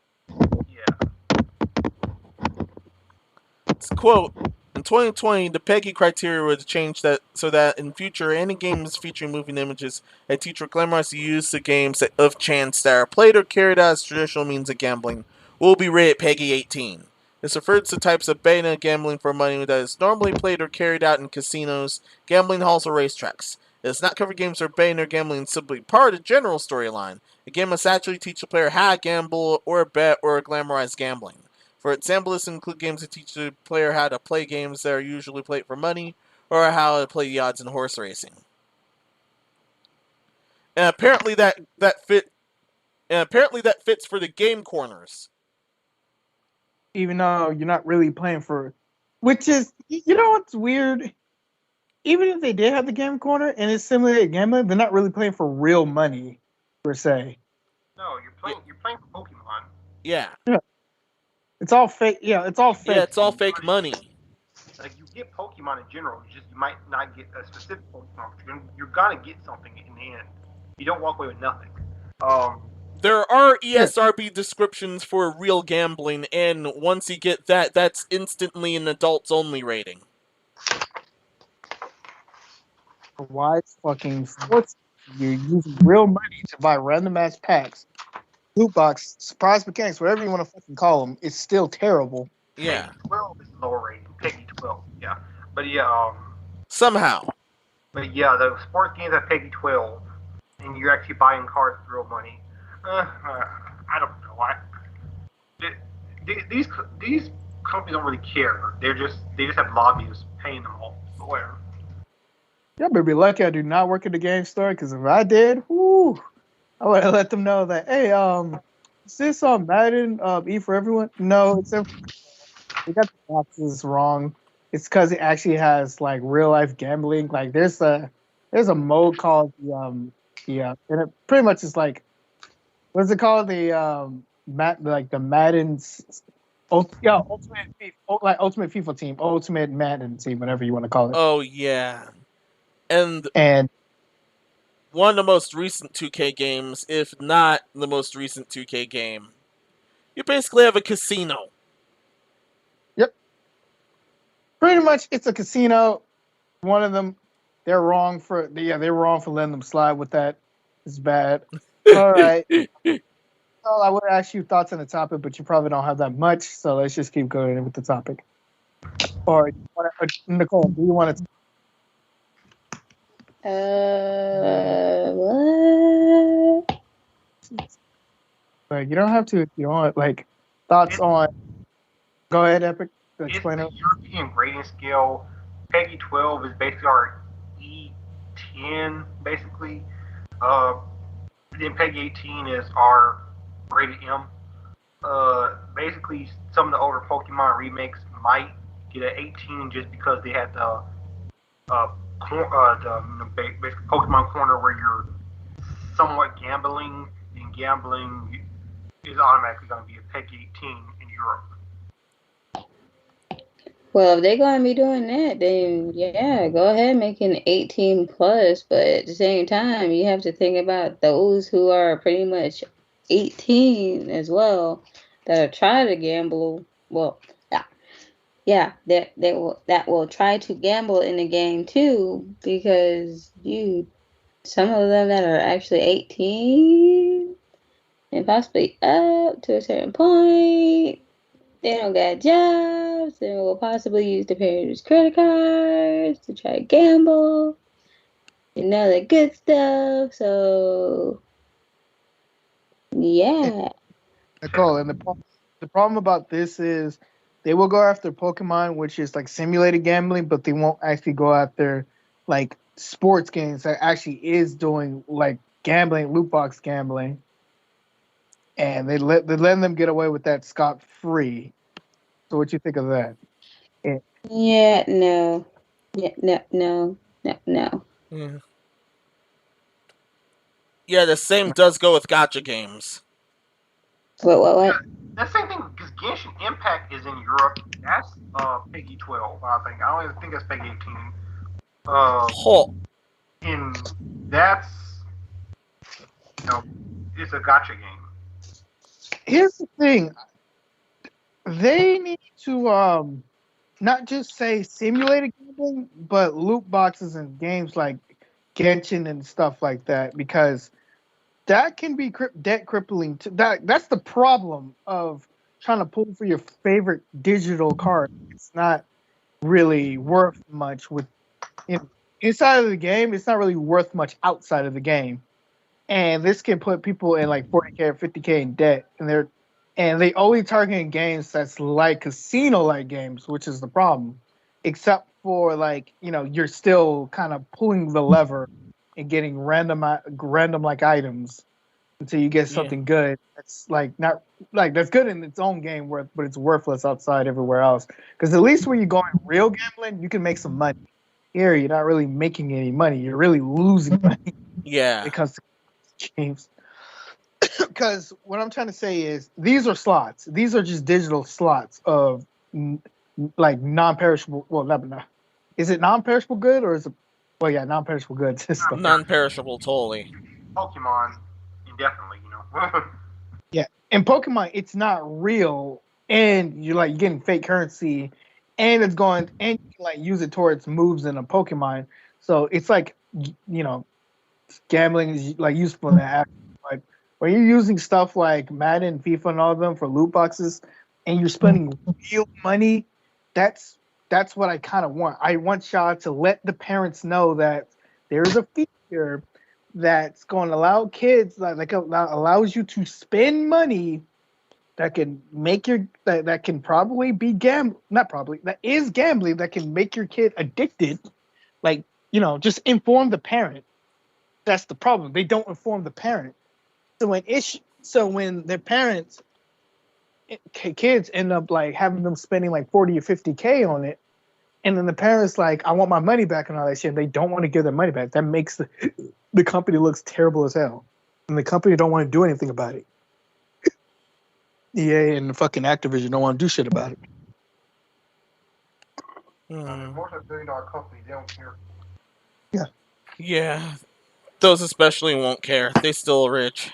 It's quote, in 2020, the PEGI criteria was changed so that in future, any games featuring moving images, a teacher glamorizes the use of games of chance that are played or carried out as traditional means of gambling will be rated PEGI 18. This refers to types of beta gambling for money that is normally played or carried out in casinos, gambling halls, or racetracks. It does not cover games where betting or gambling is simply part of the general storyline. A game must actually teach the player how to gamble, or bet, or glamorize gambling. For example, this includes games that teach the player how to play games that are usually played for money, or how to play the odds in horse racing. And apparently that fits for the game corners. Even though you're not really playing for, which is, you know what's weird? Even if they did have the game corner and it's simulated gambling, they're not really playing for real money per se. No, you're playing for Pokemon. Yeah. It's all fake. Yeah, it's all fake. Yeah, it's all fake money. Like, you get Pokemon in general, you might not get a specific Pokemon, but you're gonna get something in the end. You don't walk away with nothing. There are ESRB descriptions for real gambling, and once you get that, that's instantly an adults-only rating. Why it's fucking sports? You're using real money to buy random ass packs, loot box, surprise mechanics, whatever you want to fucking call them. It's still terrible. Yeah. Peggy 12 is lower rating. Peggy 12, yeah. But yeah, somehow. But yeah, the sports games at Peggy 12, and you're actually buying cards with real money. I don't know. These companies don't really care. They just have lobbyists paying them all. So whatever. Y'all better be lucky I do not work at the game store, because if I did, whoo, I would have let them know that, hey, is this Madden E for everyone? No, it's we got the boxes wrong. It's because it actually has like real life gambling. Like there's a mode called and it pretty much is like, what's it called? The Madden's Ultimate FIFA team, Ultimate Madden team, whatever you want to call it. Oh yeah. And one of the most recent 2K games, if not the most recent 2K game, you basically have a casino. Yep. Pretty much, it's a casino. One of them, they're wrong for letting them slide with that. It's bad. All right. Well, I would ask you thoughts on the topic, but you probably don't have that much, so let's just keep going with the topic. Or Nicole, do you want to? What? Like, you don't have to if you want. Like, thoughts on. Go ahead, Epic. Explain it. It's the European grading scale. Peggy 12 is basically our E10, basically. Then Peggy 18 is our rated M. Basically, some of the older Pokemon remakes might get an 18 just because they had the basically Pokemon Corner where you're somewhat gambling, and gambling is automatically going to be a Peggy 18 in Europe. Well, if they're going to be doing that, then yeah, go ahead, make an 18 plus. But at the same time, you have to think about those who are pretty much 18 as well that are trying to gamble. Well, that will try to gamble in the game too, because some of them that are actually 18 and possibly up to a certain point, they don't got jobs and will possibly use the parents' credit cards to try to gamble and all that good stuff. So, yeah. Nicole, and the problem about this is they will go after Pokemon, which is like simulated gambling, but they won't actually go after like sports games that actually is doing like gambling, loot box gambling. And they're letting them get away with that scot-free. So what you think of that? Yeah, no. Yeah, no. Yeah, the same does go with gacha games. What? That same thing, because Genshin Impact is in Europe. That's Peggy 12, I think. I don't even think that's Peggy 18. And that's, it's a gacha game. Here's the thing. They need to not just say simulated gambling, but loot boxes and games like Genshin and stuff like that, because that can be debt crippling. That's the problem of trying to pull for your favorite digital card. It's not really worth much with inside of the game, it's not really worth much outside of the game. And this can put people in like 40K or 50K in debt, and they only targeting games that's like casino-like games, which is the problem. Except for like you're still kind of pulling the lever and getting random like items until you get something good. That's like not like that's good in its own game, but it's worthless outside everywhere else. Because at least when you're going real gambling, you can make some money. Here, you're not really making any money. You're really losing money. Yeah. Because games. Because what I'm trying to say is these are slots. These are just digital slots of like non-perishable. Well, not. Is it non-perishable good or is it? Well, yeah, non-perishable goods. Non-perishable, totally. Pokemon, indefinitely, Yeah, in Pokemon, it's not real, and you're getting fake currency, and it's going and you can like use it towards moves in a Pokemon. So it's like gambling is like useful in that. Like when you're using stuff like Madden, FIFA, and all of them for loot boxes, and you're spending real money, that's what I kind of want. I want Shaw to let the parents know that there's a feature that's going to allow kids that allows you to spend money that can make that can probably be that is gambling that can make your kid addicted. Like just inform the parent. That's the problem. They don't inform the parent. So when their parents, kids end up like having them spending like 40 or 50K on it, and then the parents like, I want my money back and all that shit. And they don't want to give their money back. That makes the company looks terrible as hell, and the company don't want to do anything about it. EA and the fucking Activision don't want to do shit about it. Multi-billion-dollar company, they don't care. Yeah. Those especially won't care. They still rich.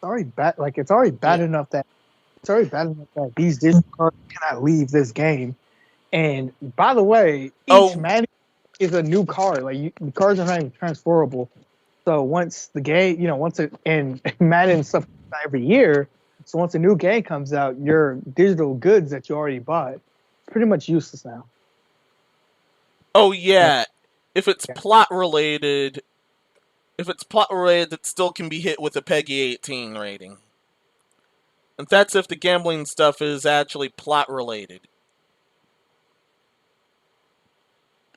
It's already bad enough that these digital cards cannot leave this game. And by the way, each Madden is a new card. Like the cards are not even transferable. So once the game, and Madden stuff every year. So once a new game comes out, your digital goods that you already bought, it's pretty much useless now. Oh yeah, if it's plot related, it still can be hit with a PEGI 18 rating. And that's if the gambling stuff is actually plot related.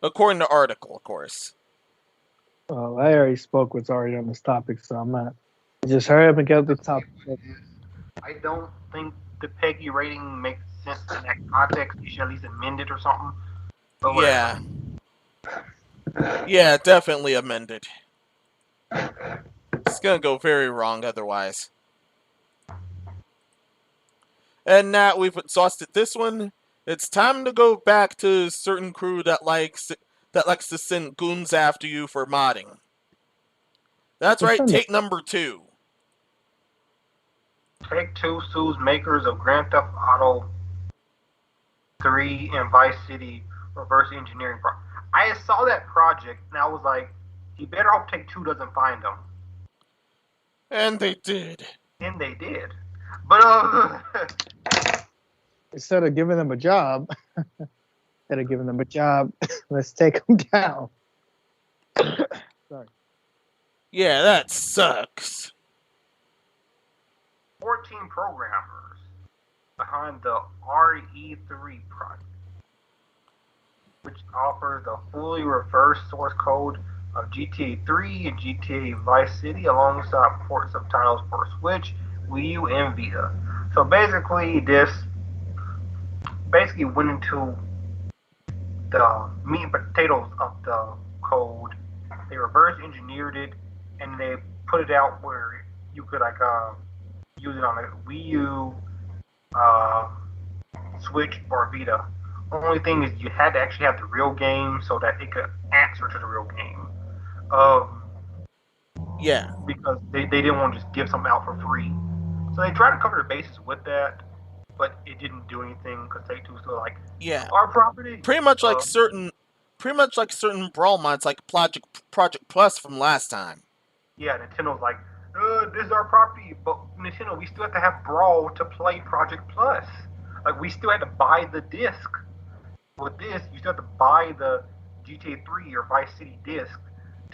According to article, of course. Well, I already spoke what's already on this topic, so I'm not. Just hurry up and get the topic. I don't think the PEGI rating makes sense in that context. You should at least amend it or something. But yeah. Yeah, definitely amended. It's gonna go very wrong otherwise. And now we've exhausted this one. It's time to go back to a certain crew that likes to send goons after you for modding. That's right, take number 2. Take-Two sues makers of Grand Theft Auto 3 and Vice City reverse engineering. I saw that project and I was like, you better hope Take-Two doesn't find them. And they did. But instead of giving them a job, let's take them down. Sorry. Yeah, that sucks. 14 programmers behind the RE3 project, which offers the fully reverse source code of GTA 3 and GTA Vice City alongside port subtitles for Switch, Wii U, and Vita. So basically, this went into the meat and potatoes of the code. They reverse engineered it and they put it out where you could use it on a Wii U, Switch, or Vita. Only thing is you had to actually have the real game so that it could answer to the real game. Yeah. Because they didn't want to just give something out for free. So they tried to cover the bases with that, but it didn't do anything because Take-Two still our property. Pretty much like certain Brawl mods like Project Plus from last time. Yeah, Nintendo's like, this is our property, but Nintendo, we still have to have Brawl to play Project Plus. Like, we still had to buy the disc. With this, you still have to buy the GTA 3 or Vice City disc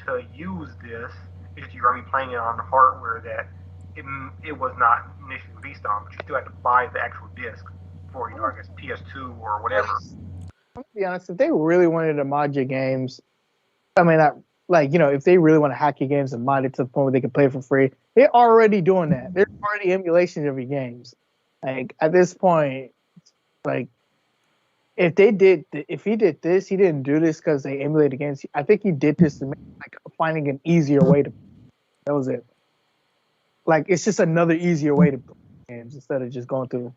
to use this. It's just you're going to be playing it on the hardware that it was not initially released on, but you still have to buy the actual disc for, I guess, PS2 or whatever. I'm gonna be honest, if they really wanted to mod your games, I mean, if they really want to hack your games and mod it to the point where they can play it for free, they're already doing that. There's already emulations of your games. Like, at this point, like, if he did this, he didn't do this because they emulated games. I think he did this to make, finding an easier way to. That was it. Like, it's just another easier way to play games instead of just going through.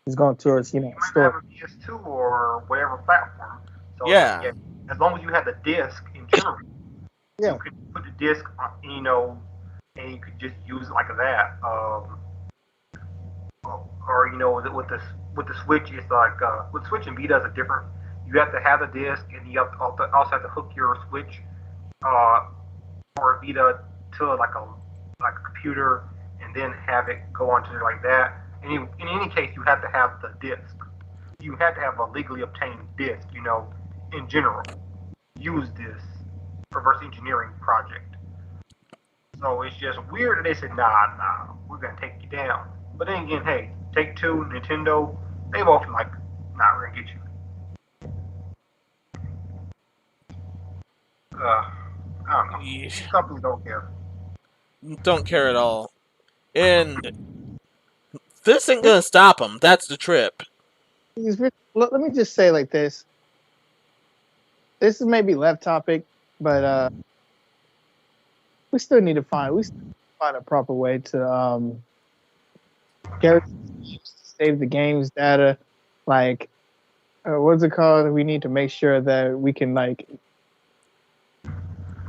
He's going towards, You might store. have a PS2 or whatever platform. So Yeah. as long as you have the disc in general, Yeah. you could put the disc, and you could just use it like that. Or with the Switch, it's like with Switch and Vita, it's different. You have to have the disc, and you also have to hook your Switch or Vita to like a computer, and then have it go onto it like that. And in any case, you have to have the disc. You have to have a legally obtained disc. In general, use this reverse engineering project. So it's just weird that they said, nah, we're gonna take you down. But then again, hey, Take-Two, Nintendo, they both like, nah, we're gonna get you. I don't know. Yeah. These companies don't care. Don't care at all. And this ain't gonna stop them. That's the trip. Let me just say like this. This is maybe left topic, but we still need to find a proper way to save the game's data. Like, what's it called? We need to make sure that we can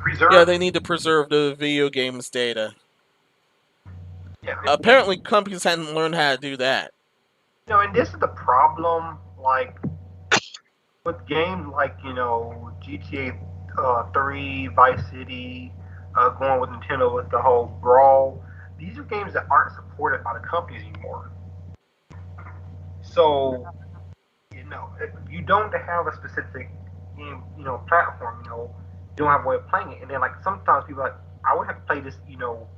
Preserve. Yeah, they need to preserve the video game's data. Yeah, Apparently, companies hadn't learned how to do that. And this is the problem, like, with games like, GTA 3, Vice City, going with Nintendo with the whole Brawl. These are games that aren't supported by the companies anymore. So, if you don't have a specific game, platform, you don't have a way of playing it. And then, like, sometimes people are like, I would have to play this,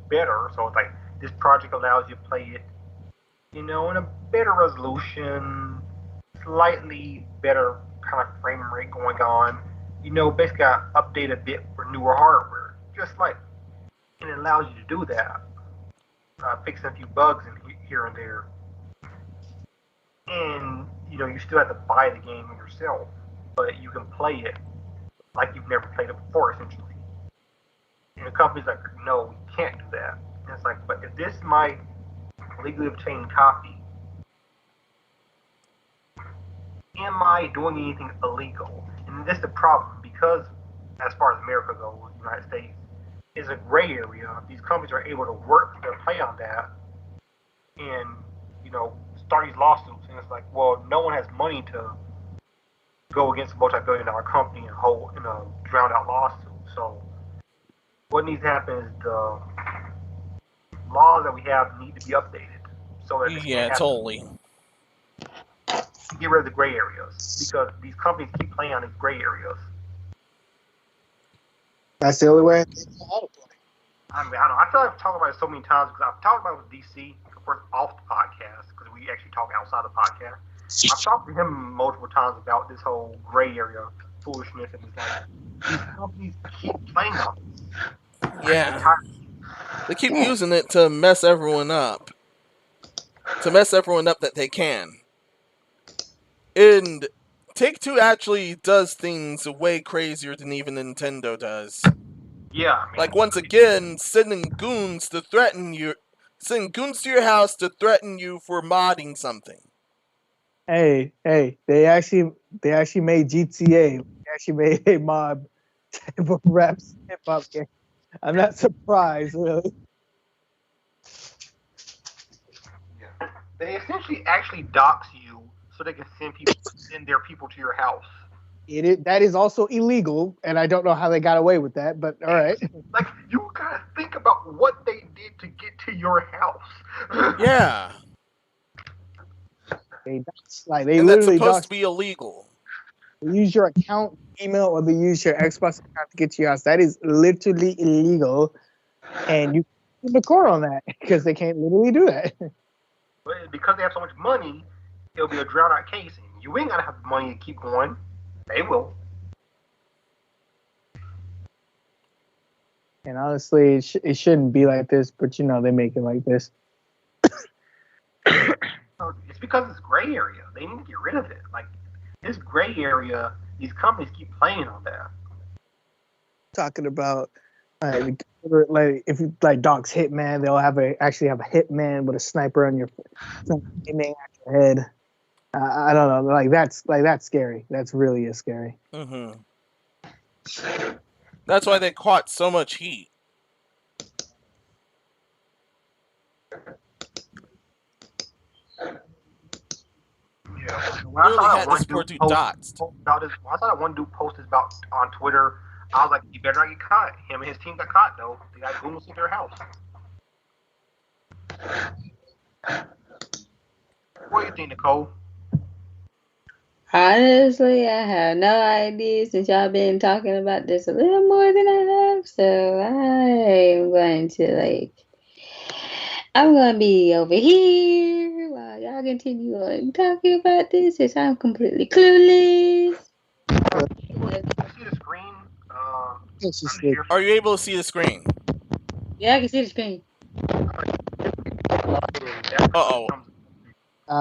better. So it's like, this project allows you to play it, in a better resolution, slightly better kind of frame rate going on. Basically got update a bit for newer hardware. Just like, and it allows you to do that. Fixing a few bugs here and there. And, you still have to buy the game yourself, but you can play it like you've never played it before, essentially. And the company's like, no, we can't do that. And it's like, but if this is my legally obtained copy, am I doing anything illegal? And this is the problem, because as far as America goes, the United States, is a gray area. These companies are able to work their play on that and, start these lawsuits. And it's like, well, no one has money to go against a multi-billion-dollar company and drown out lawsuit. So what needs to happen is the laws that we have need to be updated. So that Totally. Get rid of the gray areas, because these companies keep playing on these gray areas. That's the only way. I mean, I don't know. I feel like I've talked about it so many times, because I've talked about it with DC, of course, off the podcast, because we actually talk outside the podcast. I've talked to him multiple times about this whole gray area foolishness, and it's like, these companies keep playing on it. Yeah. They keep using it to mess everyone up. To mess everyone up that they can. And Take-Two actually does things way crazier than even Nintendo does. Yeah. I mean, Like, once again, sending goons to your house to threaten you for modding something. Hey, they actually made GTA. They actually made a mob type of rap hip hop game. I'm not surprised, really. yeah. They essentially actually dox you so they can send their people to your house. That is also illegal, and I don't know how they got away with that, but all right. Like, you gotta think about what they did to get to your house. Yeah. They and that's literally supposed doxed. to be illegal. They use your account, email, or they use your Xbox account to get to your house. That is literally illegal, and you can record on that because they can't literally do that. But because they have so much money, it'll be a drown out case, and you ain't gonna have the money to keep going. They will. And honestly, it shouldn't be like this, but they make it like this. It's because it's gray area. They need to get rid of it. Like this gray area, these companies keep playing on that. Talking about like if you like Doc's Hitman, they'll actually have a hitman with a sniper on your aiming at your head. I don't know, like that's scary. That's really scary. Mm-hmm. That's why they caught so much heat. Yeah. Literally had this poor dude doxed. I saw that one dude post this about on Twitter. I was like, he better not get caught. Him and his team got caught though. They got goons in their house. What do you think, Nicole? Honestly, I have no idea since y'all been talking about this a little more than I have. So I'm going to I'm going to be over here while y'all continue on talking about this since I'm completely clueless. See the screen? Are you able to see the screen? Yeah, I can see the screen. Uh-oh.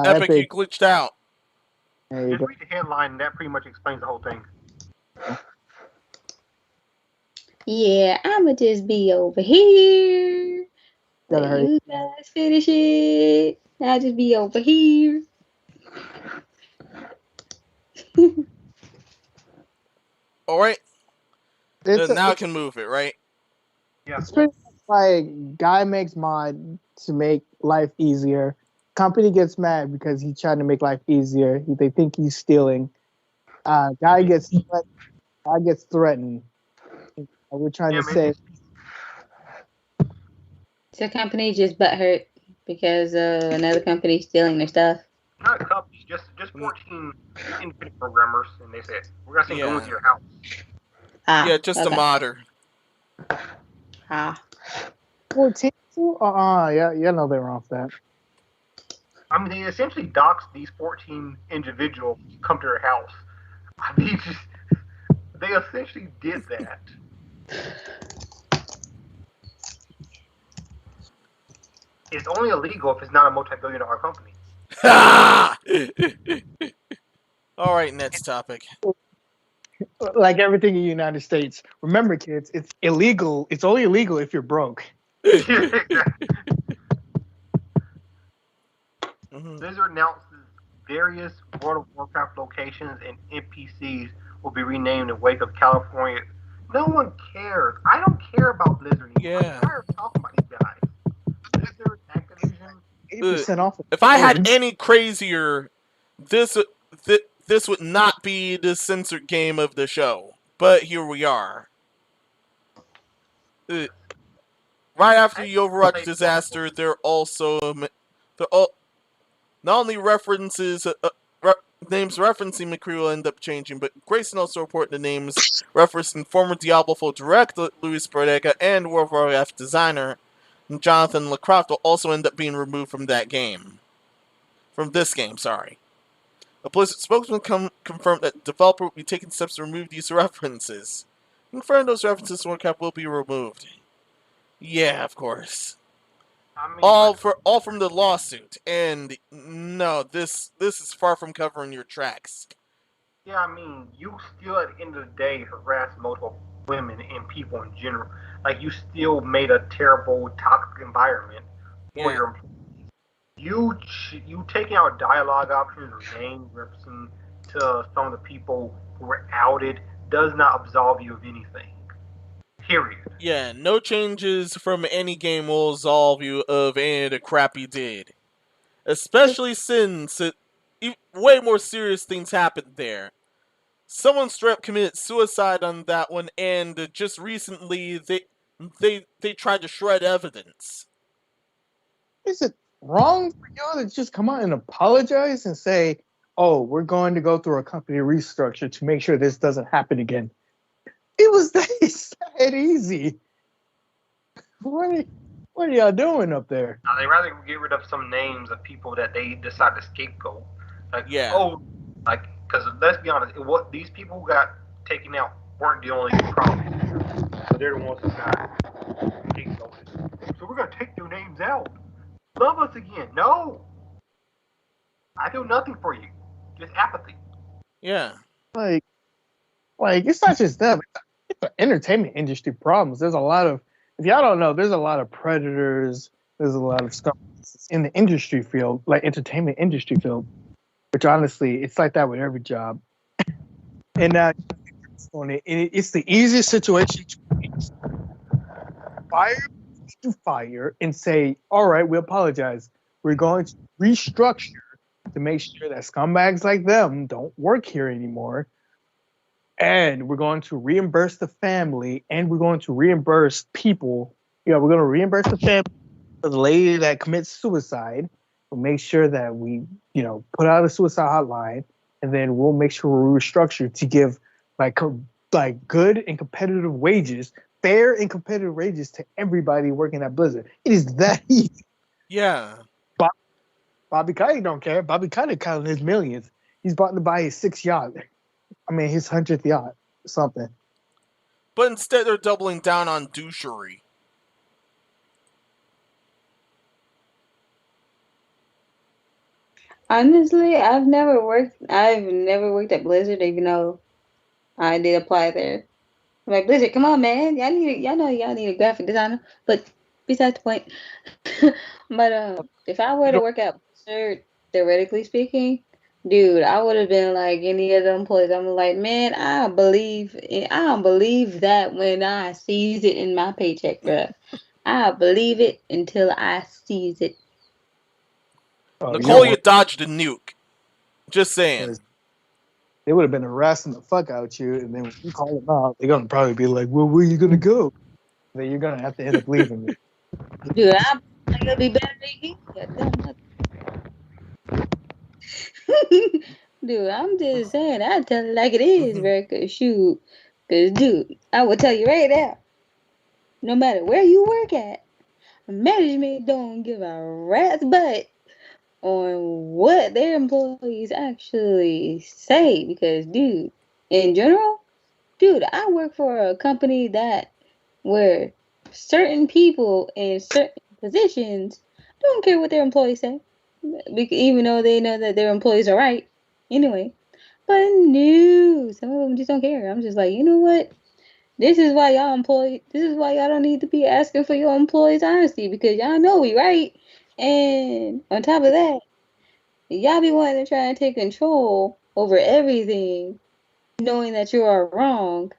Epic, you glitched out. Just read the headline, and that pretty much explains the whole thing. Yeah, I'ma just be over here. Let you guys finish it. I'll just be over here. All right. Now I can move it, right? Yeah. It's pretty much like guy makes mod to make life easier. Company gets mad because he's trying to make life easier. They think he's stealing. Guy gets threatened. We're trying to say. So company just butthurt because another company stealing their stuff. Not companies, just 14 independent programmers, and they said we're gonna send goons to your house. Yeah, just a modder. 14? Yeah, no, they were off that. I mean, they essentially doxed these 14 individuals to come to their house. I mean, they essentially did that. It's only illegal if it's not a multi-billion-dollar company. All right, next topic. Like everything in the United States. Remember, kids, it's illegal. It's only illegal if you're broke. Blizzard announces various World of Warcraft locations and NPCs will be renamed in wake of California. No one cares. I don't care about Blizzard anymore. I'm tired of talking about these guys. Blizzard, Activision. 80% off. If I had any crazier, this would not be the censored game of the show. But here we are. Right after the Overwatch disaster, not only references names referencing McCree will end up changing, but Grayson also reported the names referencing former Diablo 4 director Luis Bodega and World of Warcraft designer Jonathan LaCroft will also end up being removed from that game. From this game, sorry. A Blizzard spokesman confirmed that the developer will be taking steps to remove these references. Confirmed those references to Warcraft will be removed. Yeah, of course. I mean, all from the lawsuit, and no, this is far from covering your tracks. Yeah, I mean, you still at the end of the day harass multiple women and people in general. Like you still made a terrible, toxic environment for your employees. You taking out dialogue options or name referencing to some of the people who were outed does not absolve you of anything. Period. Yeah, no changes from any game will absolve you of any of the crap you did. Especially since way more serious things happened there. Someone straight up committed suicide on that one, and just recently they tried to shred evidence. Is it wrong for y'all to just come out and apologize and say, oh, we're going to go through a company restructure to make sure this doesn't happen again. It was that easy. What are y'all doing up there? They rather get rid of some names of people that they decide to scapegoat. Like, Yeah. oh, like, because let's be honest, what these people who got taken out weren't the only problem. So they're the ones who got scapegoated. So we're gonna take their names out. Love us again? No. I do nothing for you. Just apathy. Yeah. Like it's not just them. It's the entertainment industry problems. There's a lot of, if y'all don't know, there's a lot of predators. There's a lot of stuff in the industry field, like entertainment industry field, which honestly, it's like that with every job. And it's the easiest situation to fire and say, all right, we apologize. We're going to restructure to make sure that scumbags like them don't work here anymore. And we're going to reimburse the family, and we're going to reimburse people. We're going to reimburse the family for the lady that commits suicide. We'll make sure that we, put out a suicide hotline, and then we'll make sure we're restructured to give like good and competitive wages, fair and competitive wages to everybody working at Blizzard. It is that easy. Yeah. Bobby Kotick don't care. Bobby Kotick counting his millions. He's about to buy his 6th yacht. His 100th yacht, something. But instead, they're doubling down on douchery. Honestly, I've never worked at Blizzard, even though I did apply there. I'm like, Blizzard, come on, man. Y'all need a graphic designer. But besides the point. But if I were to work at Blizzard, theoretically speaking, dude, I would have been like any other employees. I'm like, man, I don't believe that when I sees it in my paycheck, bro. I believe it until I sees it. Nicole, you dodged a nuke. Just saying. They would have been harassing the fuck out you, and then when you call them out, they're gonna probably be like, "Well, where are you gonna go?" Then you're gonna have to end up leaving. Dude, I'm gonna be better than you. Dude, I'm just saying, I tell it like it is, bro. Cause dude, I will tell you right now. No matter where you work at, management don't give a rat's butt on what their employees actually say. Because, dude, in general, I work for a company where certain people in certain positions don't care what their employees say, even though they know that their employees are right anyway. But no, some of them just don't care. I'm just like, you know what? This is why y'all don't need to be asking for your employees' honesty, because y'all know we right. And on top of that, y'all be wanting to try and take control over everything, knowing that you are wrong.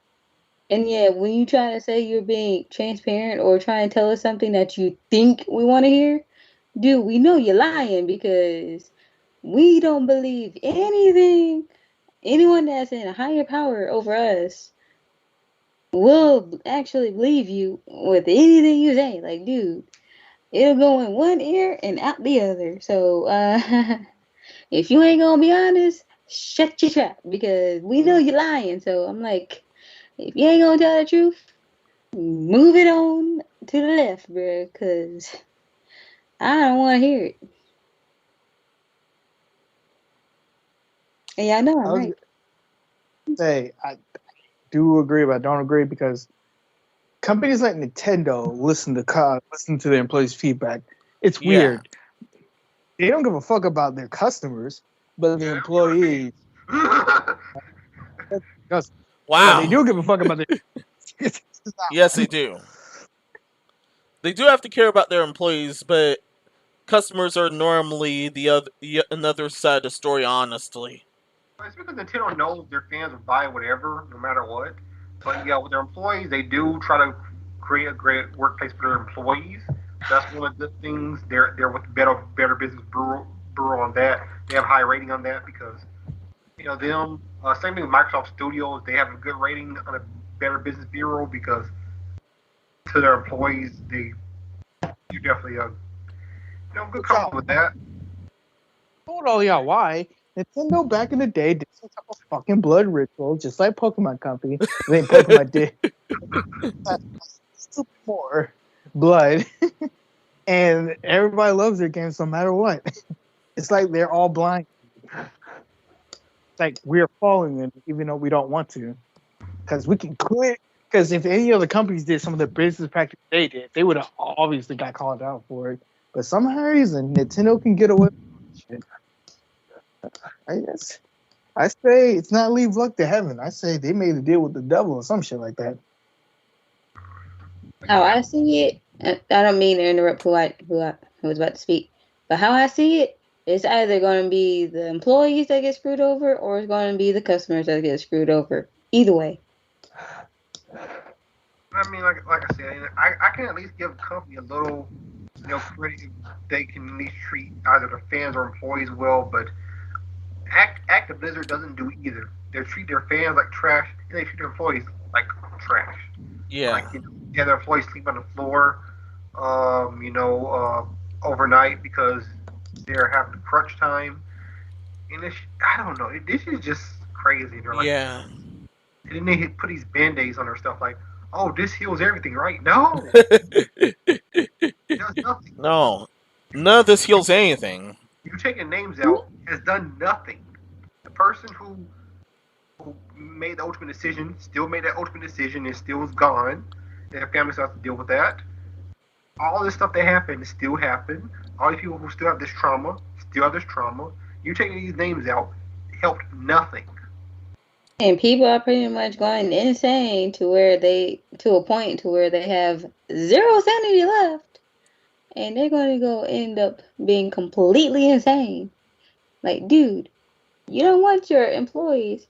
And yeah, when you try to say you're being transparent or trying to tell us something that you think we want to hear, dude, we know you're lying, because we don't believe anything. Anyone that's in a higher power over us will actually believe you with anything you say. Like, dude, it'll go in one ear and out the other. So, if you ain't gonna be honest, shut your trap, because we know you're lying. So I'm like, if you ain't gonna tell the truth, move it on to the left, bro, because I don't want to hear it. And y'all know I'm right. I do agree, but I don't agree, because companies like Nintendo listen to their employees' feedback. It's weird. They don't give a fuck about their customers, but the employees. Wow. They do give a fuck about their. Yes, they do. They do have to care about their employees, but customers are normally another side of the story, honestly. It's because Nintendo knows their fans will buy whatever, no matter what. But yeah, with their employees, they do try to create a great workplace for their employees. That's one of the good things. They're with Better Business Bureau on that. They have a high rating on that because them. Same thing with Microsoft Studios. They have a good rating on a Better Business Bureau because to their employees, you definitely good company with that. I told all y'all why. Nintendo back in the day did some type of fucking blood ritual, just like Pokemon Company. I think Pokemon did still more blood, and everybody loves their games no matter what. It's like they're all blind. It's like we're following them even though we don't want to, because we can quit. Because if any other companies did some of the business practice they did, they would have obviously got called out for it. But somehow reason Nintendo can get away with shit. I guess I say it's not leave luck to heaven. I say they made a deal with the devil or some shit like that. How I see it, I don't mean to interrupt who was about to speak, but how I see it, it's either going to be the employees that get screwed over, or it's going to be the customers that get screwed over. Either way. I mean, like I said, I can at least give a company a little, credit if they can at least treat either the fans or employees well. But Active Blizzard doesn't do either. They treat their fans like trash, and they treat their employees like trash. Yeah. Like, their employees sleep on the floor, overnight because they're having crunch time. And I don't know. This is just crazy. They're like, yeah. And then they put these band-aids on their stuff like, oh, this heals everything, right? No. It does nothing. No. None of this heals anything. You taking names out has done nothing. The person who made the ultimate decision still made that ultimate decision and still is gone. Their family still has to deal with that. All this stuff that happened still happened. All these people who still have this trauma still have this trauma. You taking these names out helped nothing. And people are pretty much going insane to a point where they have zero sanity left, and they're going to end up being completely insane. Like, dude, you don't want your employees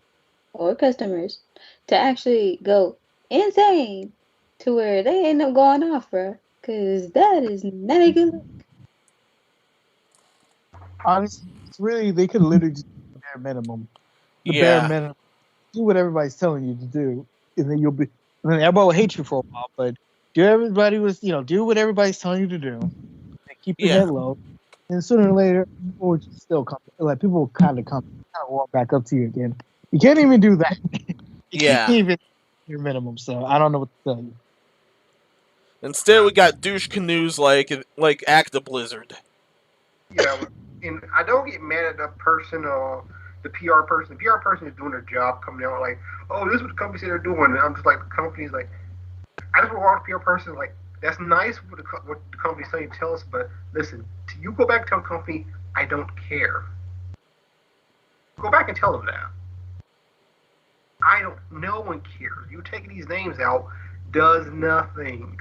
or customers to actually go insane to where they end up going off, bro. Because that is not a good look. Honestly, it's really, they could literally just do the bare minimum. Bare minimum. Do what everybody's telling you to do, and then everybody will hate you for a while. But do what everybody's telling you to do. And keep your head low, and sooner or later, people will still come. Like, people will kind of walk back up to you again. You can't even do that. You can't even do your minimum. So I don't know what to tell you. Instead, we got douche canoes like Active Blizzard. Yeah, and I don't get mad at the person or the PR person. The PR person is doing their job, coming out like, oh, this is what the company said they're doing. And I'm just like, the company's like, I just want to walk the PR person like, that's nice what the company's saying to tell us, but listen, you go back and tell the company, I don't care. Go back and tell them that. No one cares. You taking these names out does nothing.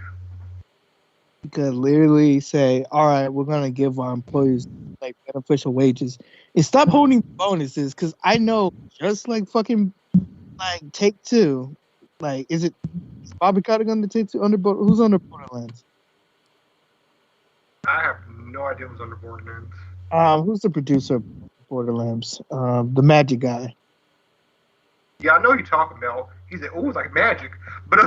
You could literally say, all right, we're going to give our employees like beneficial wages and stop holding bonuses, because I know just like fucking like Take-Two, like is Bobby Kotick going to Take-Two who's under Borderlands? I have no idea who's under Borderlands. Who's the producer of Borderlands? The Magic guy. Yeah, I know who you're talking about. He said, "Oh, it's like magic," but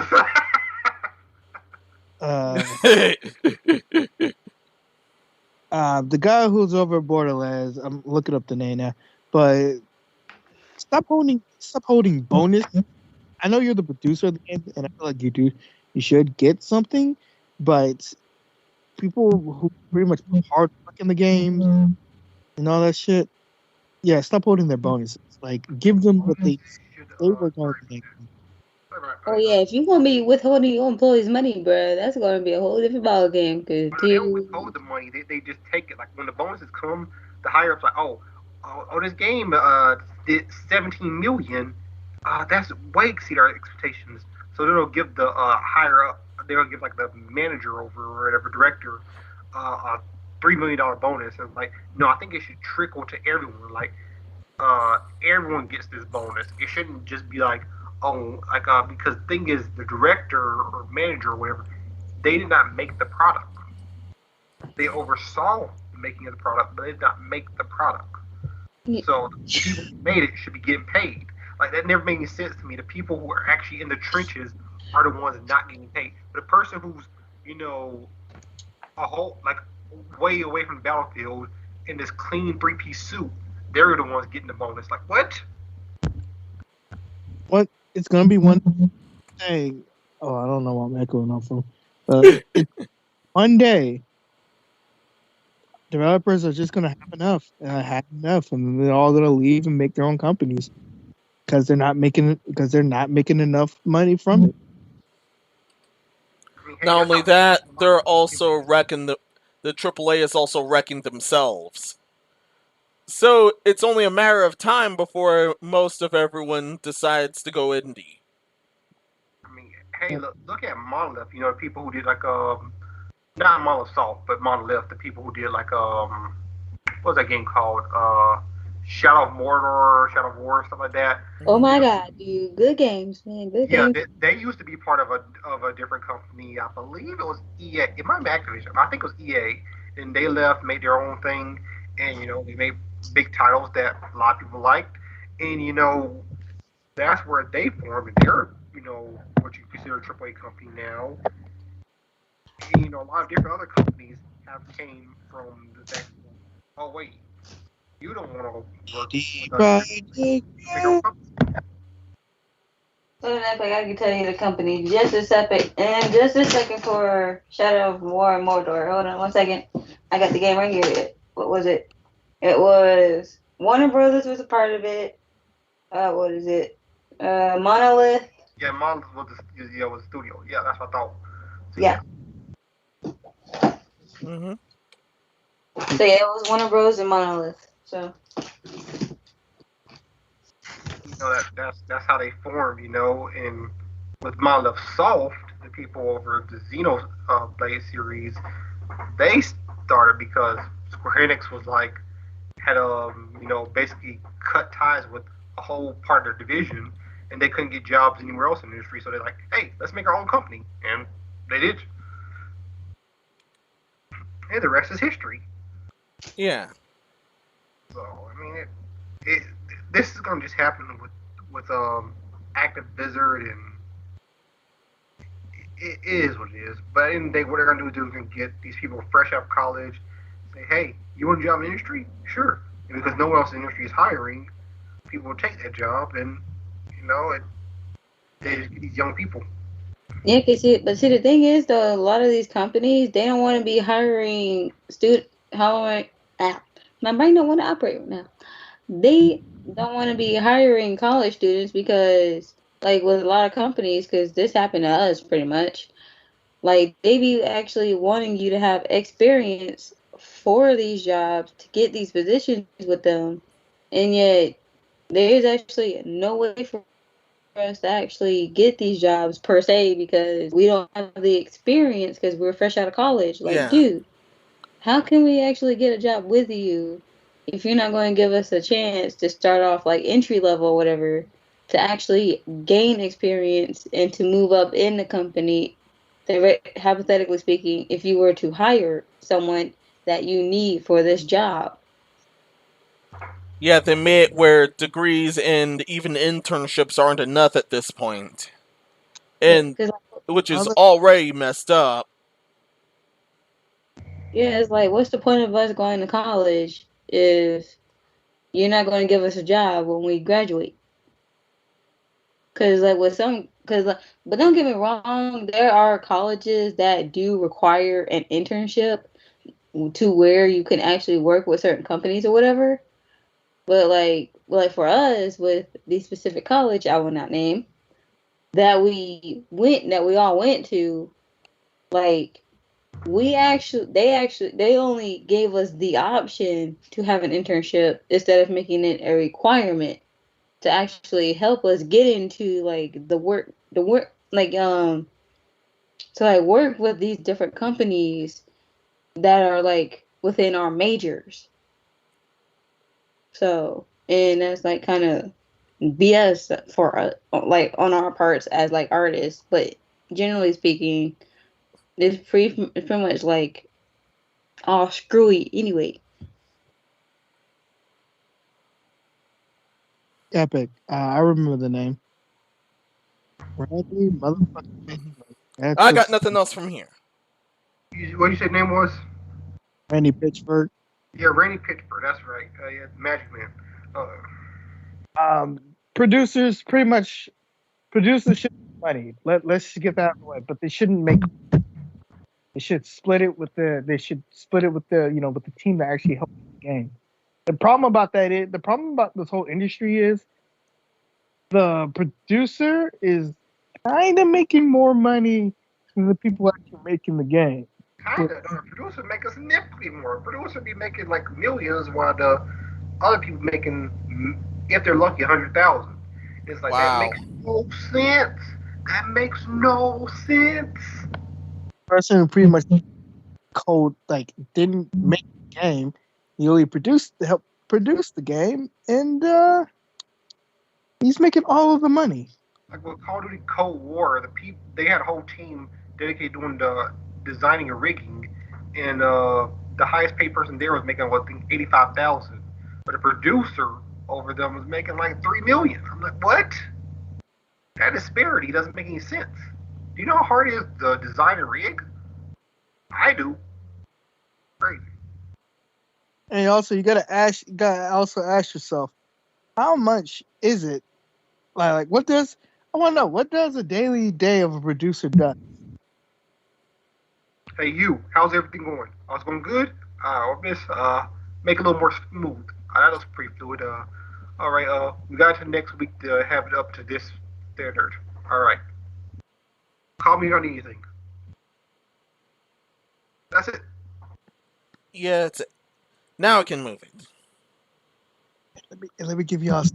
the guy who's over Borderlands, I'm looking up the name now, but stop holding bonus. I know you're the producer of the game, and I feel like you should get something, but people who pretty much put hard work in the game and all that shit, stop holding their bonuses. Like, give them what they were going to make. Oh yeah, if you want to be withholding your employees' money, bro, that's going to be a whole different ball game. Cause they don't withhold the money; they just take it. Like when the bonuses come, the higher ups like, oh, this game did 17 million. That's way exceed our expectations. So they'll give the higher up. They'll give like the manager over or whatever director a $3 million bonus. And like, no, I think it should trickle to everyone. Like, everyone gets this bonus. It shouldn't just be like, because the thing is, the director or manager or whatever, they did not make the product. They oversaw the making of the product, but they did not make the product. So the people who made it should be getting paid. Like, that never made any sense to me. The people who are actually in the trenches are the ones not getting paid. But a person who's, a whole, like, way away from the battlefield in this clean 3-piece suit they're the ones getting the bonus. Like what? It's gonna be one day. Oh, I don't know where I'm echoing off from. One day, developers are just gonna have enough, and then they're all gonna leave and make their own companies because they're not making enough money from it. I mean, hey, Not that's only how that, they're people also wrecking the AAA is also wrecking themselves. So it's only a matter of time before most of everyone decides to go indie. I mean, hey, look at Monolith. You know, people who did like not Monolith Soft, but Monolith, the people who did like what was that game called? Shadow of Mordor, Shadow of War, stuff like that. Oh my God, dude, good games, man, good Yeah, games. they used to be part of a different company. I believe it was EA. It might be Activision. I think it was EA. And they left, made their own thing, and you know they made big titles that a lot of people liked. And you know that's where they formed. And they're what you consider a AAA company now. And, a lot of different other companies have came from the fact. Oh wait, you don't want to work with us. Make our company. So next, I gotta tell you the company just a second, and just a second for Shadow of War and Mordor. Hold on 1 second. I got the game right here. What was it? It was Warner Brothers was a part of it. What is it? Monolith. Yeah, Monolith was was the studio. Yeah, that's what I thought. So, Yeah. Mm-hmm. So yeah, it was Warner Bros. And Monolith. So. That's how they formed, and with Monolith Soft, the people over the Xenoblade series, they started because Square Enix was like had basically cut ties with a whole part of their division, and they couldn't get jobs anywhere else in the industry, so they're like, hey, let's make our own company, and they did. And the rest is history. Yeah. So I mean, this is gonna just happen with Activision, and it is what it is. But in the day, what they're gonna do is gonna get these people fresh out of college, say, hey, you want a job in the industry? Sure. And because no one else in the industry is hiring, people will take that job, and they just get these young people. Yeah, but see, the thing is, though, a lot of these companies, they don't want to be hiring my brain don't want to operate right now. They don't want to be hiring college students because, like, with a lot of companies, because this happened to us pretty much. Like, they be actually wanting you to have experience for these jobs to get these positions with them, and yet there is actually no way for us to actually get these jobs per se because we don't have the experience because we're fresh out of college. Like, Yeah. dude, how can we actually get a job with you if you're not going to give us a chance to start off like entry level or whatever to actually gain experience and to move up in the company? Hypothetically speaking, if you were to hire someone that you need for this job. Yeah, they made it where degrees and even internships aren't enough at this point. And which is already messed up. Yeah, it's like, what's the point of us going to college if you're not going to give us a job when we graduate? Because, like, but don't get me wrong, there are colleges that do require an internship to where you can actually work with certain companies or whatever. But, like for us, with the specific college I will not name, that we all went to, like, they only gave us the option to have an internship instead of making it a requirement to actually help us get into like the work like to like work with these different companies that are like within our majors. So, and that's like kind of BS for like on our parts as like artists, but generally speaking, it's pretty much like all screwy anyway. Epic. I remember the name. Bradley motherfucking. I got nothing else from here. What you said name was? Randy Pitchford. Yeah, Randy Pitchford. That's right. Yeah, Magic Man. Producers should make money. Let's just get that out of the way. But they shouldn't make. They should split it with the. They should split it with the with the team that actually helps the game. The problem about this whole industry is the producer is kind of making more money than the people actually making the game. Kinda. The producer make us significantly more. Producer be making like millions, while the other people making, if they're lucky, 100,000. It's like that makes no sense. That makes no sense. Person who pretty much code didn't make the game. He only helped produce the game, and he's making all of the money. Like with Call of Duty Cold War, they had a whole team dedicated doing the designing and rigging, and the highest paid person there was making, I think, 85,000, but the producer over them was making like 3 million. I'm like, what? That disparity doesn't make any sense. Do you know how hard it is to design and rig? I do. Crazy. And also, you gotta also ask yourself, how much is it? Like what does a daily day of a producer do? Hey, how's everything going? Oh, it's going good? Make it a little more smooth. That was pretty fluid. All right, we got to next week to have it up to this standard. All right. Call me on anything. That's it. Yeah, it's it. Now I can move it. Let me give y'all.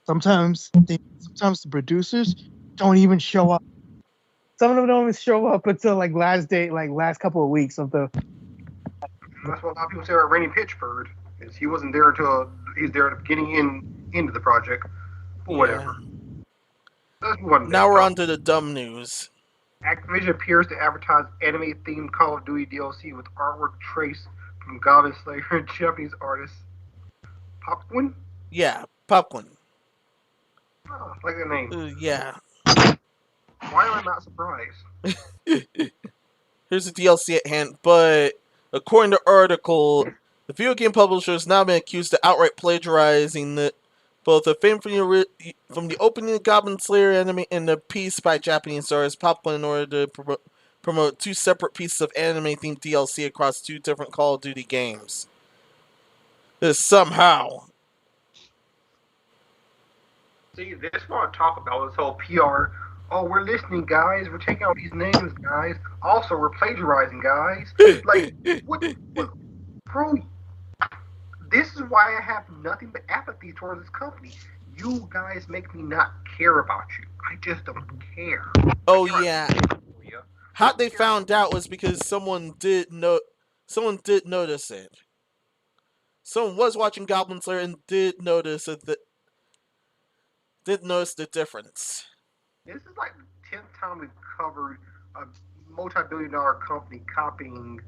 Sometimes the producers don't even show up. Some of them don't even show up until last couple of weeks of the. That's what a lot of people say about Randy Pitchford. Is he wasn't there until he's there at the beginning into the project. But whatever. Now we're on to the dumb news. Activision appears to advertise anime-themed Call of Duty DLC with artwork traced from Goblin Slayer and Japanese artist Popquin? Yeah, Popquin. Oh, like the name. Yeah. Why am I not surprised? Here's the DLC at hand, but according to the article, the video game publisher has now been accused of outright plagiarizing both the fame from the opening of Goblin Slayer anime and the piece by Japanese artist Popquin in order to promote two separate pieces of anime-themed DLC across two different Call of Duty games. This somehow. See, this is what I talk about, this whole PR. Oh, we're listening, guys. We're taking out these names, guys. Also, we're plagiarizing, guys. Like, what? Bro, this is why I have nothing but apathy towards this company. You guys make me not care about you. I just don't care. Oh, yeah. How they found out was because someone did notice it. Someone was watching Goblin Slayer and did notice the difference. This is like the 10th time we've covered a multi-billion-dollar company copying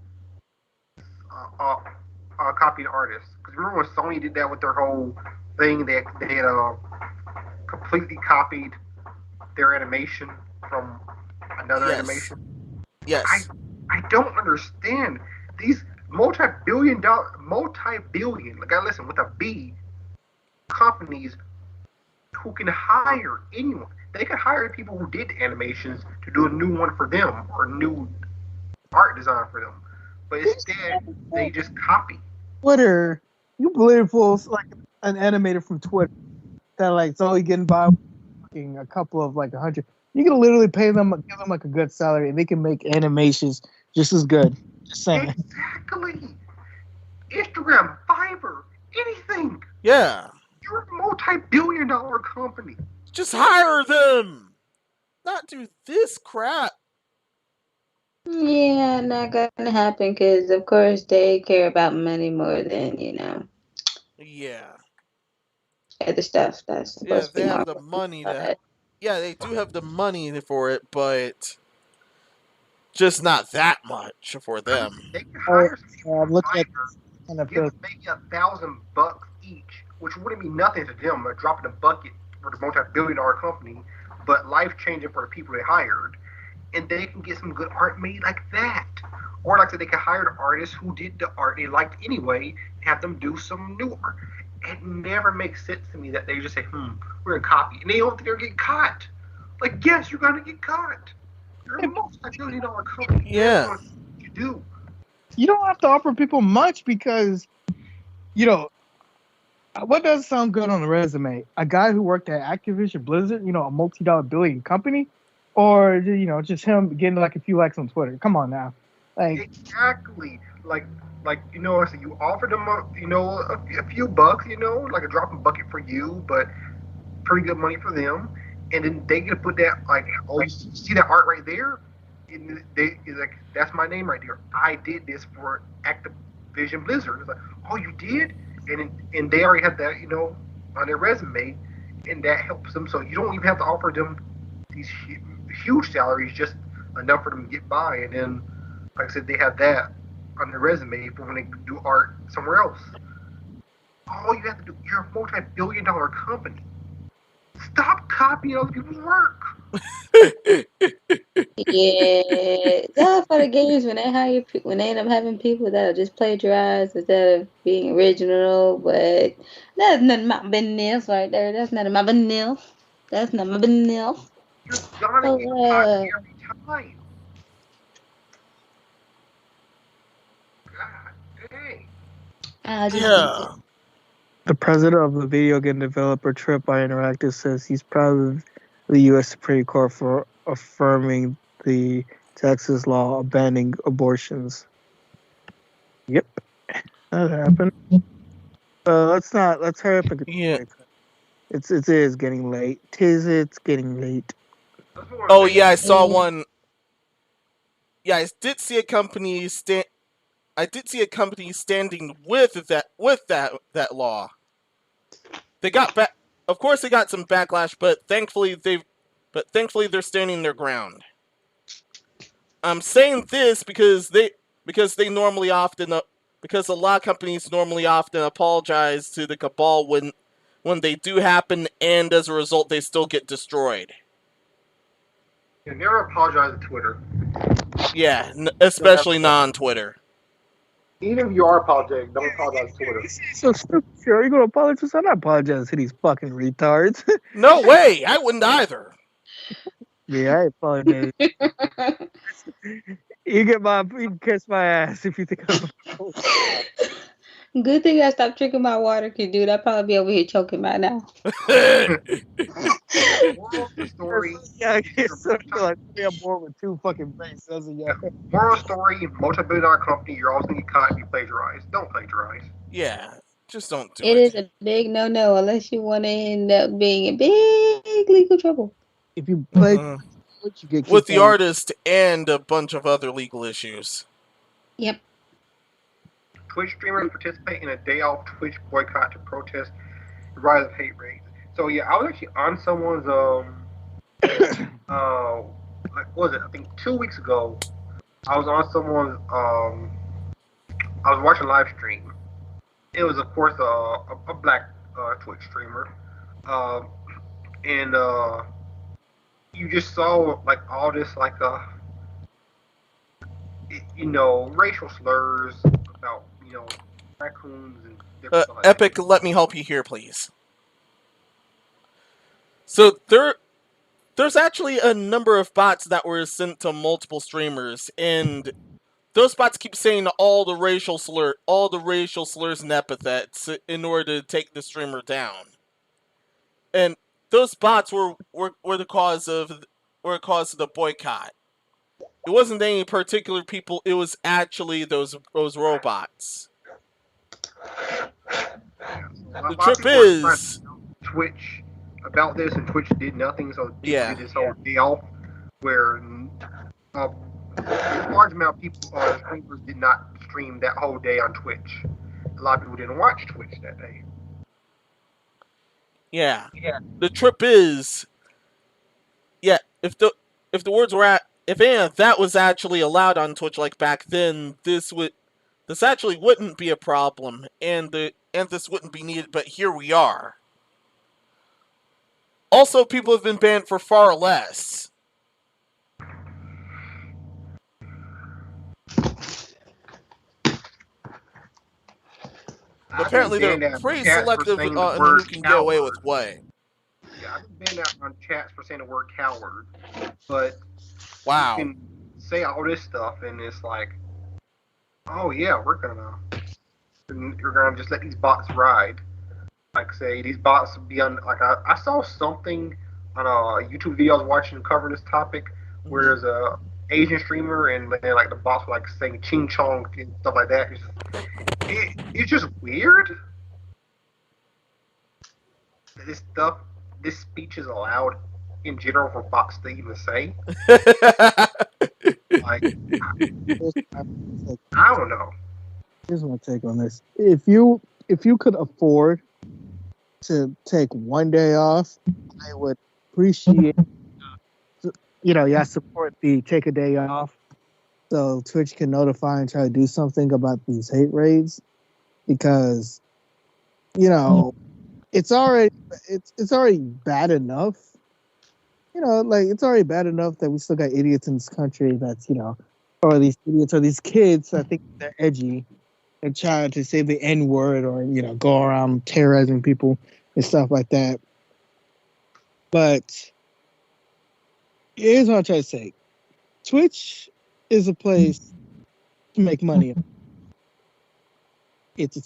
artists. Because remember when Sony did that with their whole thing? They had completely copied their animation from another animation. Yes. I don't understand these multi-billion, like I listen with a B, companies who can hire anyone. They could hire people who did animations to do a new one for them or new art design for them. But instead, they just copy. Twitter, you believe fools like an animator from Twitter that it's only getting by a couple of 100. You can literally pay them, give them a good salary, and they can make animations just as good. Just saying. Exactly. Instagram, Fiverr, anything. Yeah. You're a multi-billion-dollar company. Just hire them. Not do this crap. Yeah, not gonna happen because, of course, they care about money more than Yeah. Other stuff that's supposed to be they have more the money they do have the money for it, but just not that much for them. They can hire some people look at give them maybe $1,000 each, which wouldn't be nothing to them. They're dropping a bucket for the multi-billion-dollar company, but life-changing for the people they hired. And they can get some good art made like that. Or like I said, they could hire an artist who did the art they liked anyway, and have them do some new art. It never makes sense to me that they just say, we're gonna copy, and they don't think they're getting caught. Like, yes, you're gonna get caught. You're a multi-billion-dollar company. Yeah. What you do. You don't have to offer people much because, you know, what does sound good on the resume? A guy who worked at Activision Blizzard, you know, a multi-dollar billion company, or, you know, just him getting like a few likes on Twitter. Come on now. Like, Exactly. Like you know, so you offer them, a few bucks, you know, like a drop in bucket for you, but pretty good money for them, and then they get to put that like, oh, you see that art right there? And they like, that's my name right there. I did this for Activision Blizzard. It's like, oh, you did, and they already have that, you know, on their resume, and that helps them. So you don't even have to offer them these huge salaries, just enough for them to get by, and then, like I said, they have that on their resume for when they do art somewhere else. All you have to do, you're a multi-billion-dollar company. Stop copying other people's work. Yeah, that's for the games when they hire when they end up having people that'll just plagiarize instead of being original. But that's none of my business right there. That's none of my business. That's none of my business. You're gonna get caught every time. God dang. I just Yeah. the president of the video game developer Tripwire Interactive says he's proud of the U.S. Supreme Court for affirming the Texas law banning abortions. Yep, that happened. Let's hurry up and Yeah. It is getting late. It's getting late. Oh yeah, I saw one. Yeah, I did see a company standing with that law. They got back. Of course, they got some backlash, but thankfully they're standing their ground. I'm saying this because a lot of companies normally often apologize to the cabal when they do happen, and as a result, they still get destroyed. You never apologize to Twitter. Yeah, especially non-Twitter. Even if you are apologetic, don't apologize to Twitter. So stupid. Sure, you gonna apologize? I'm not apologizing to these fucking retards. No way, I wouldn't either. Yeah, I apologize. You can kiss my ass if you think I'm. Good thing I stopped drinking my water, cause dude, I'd probably be over here choking by now. Moral of the story. Yeah, I guess so. I feel like I'm born with two fucking brains, doesn't ya? Moral story: multi-billion-dollar company. You're always gonna get caught if you plagiarize. Don't plagiarize. Yeah, just don't do It it. is a big no unless you want to end up being in big legal trouble. If you play, you get with the out. artist and a bunch of other legal issues. Yep. Twitch streamers participate in a day off Twitch boycott to protest the rise of hate rates. So yeah, I was actually on someone's like, what was it? I think 2 weeks ago, I was on someone's I was watching a live stream. It was of course a black Twitch streamer, and you just saw like all this like racial slurs about raccoons and different stuff like that. Epic, let me help you here, please. So there's actually a number of bots that were sent to multiple streamers, and those bots keep saying all the racial slurs and epithets in order to take the streamer down. And those bots were the cause of the boycott. It wasn't any particular people, it was actually those robots. The trip is Twitch about this, and Twitch did nothing, so yeah. did this whole day off where a large amount of people, streamers did not stream that whole day on Twitch. A lot of people didn't watch Twitch that day. Yeah. The trip is, if the words were if any of that was actually allowed on Twitch like back then, this actually wouldn't be a problem, and this wouldn't be needed. But here we are. Also, people have been banned for far less. I've been Apparently, they're banned out of pretty chats for selective saying the on word who can get away with coward. what. Yeah, I've been banned out on chats for saying the word coward. But Wow. you can say all this stuff, and it's like, oh yeah, we're gonna just let these bots ride. Like say these bots be on. Like I saw something on a YouTube video I was watching cover this topic, where there's a Asian streamer and then like the bots were like saying ching chong and stuff like that. It's just weird. This speech is allowed in general for bots to even say. Like, I don't know. Here's my take on this. If you could afford to take one day off, I would appreciate. Yeah, support the take a day off, so Twitch can notify and try to do something about these hate raids, because it's already bad enough. It's already bad enough that we still got idiots in this country that's or these idiots or these kids that think they're edgy and trying to say the N word or go around terrorizing people and stuff like that. But here's what I'm trying to say: Twitch is a place to make money. It's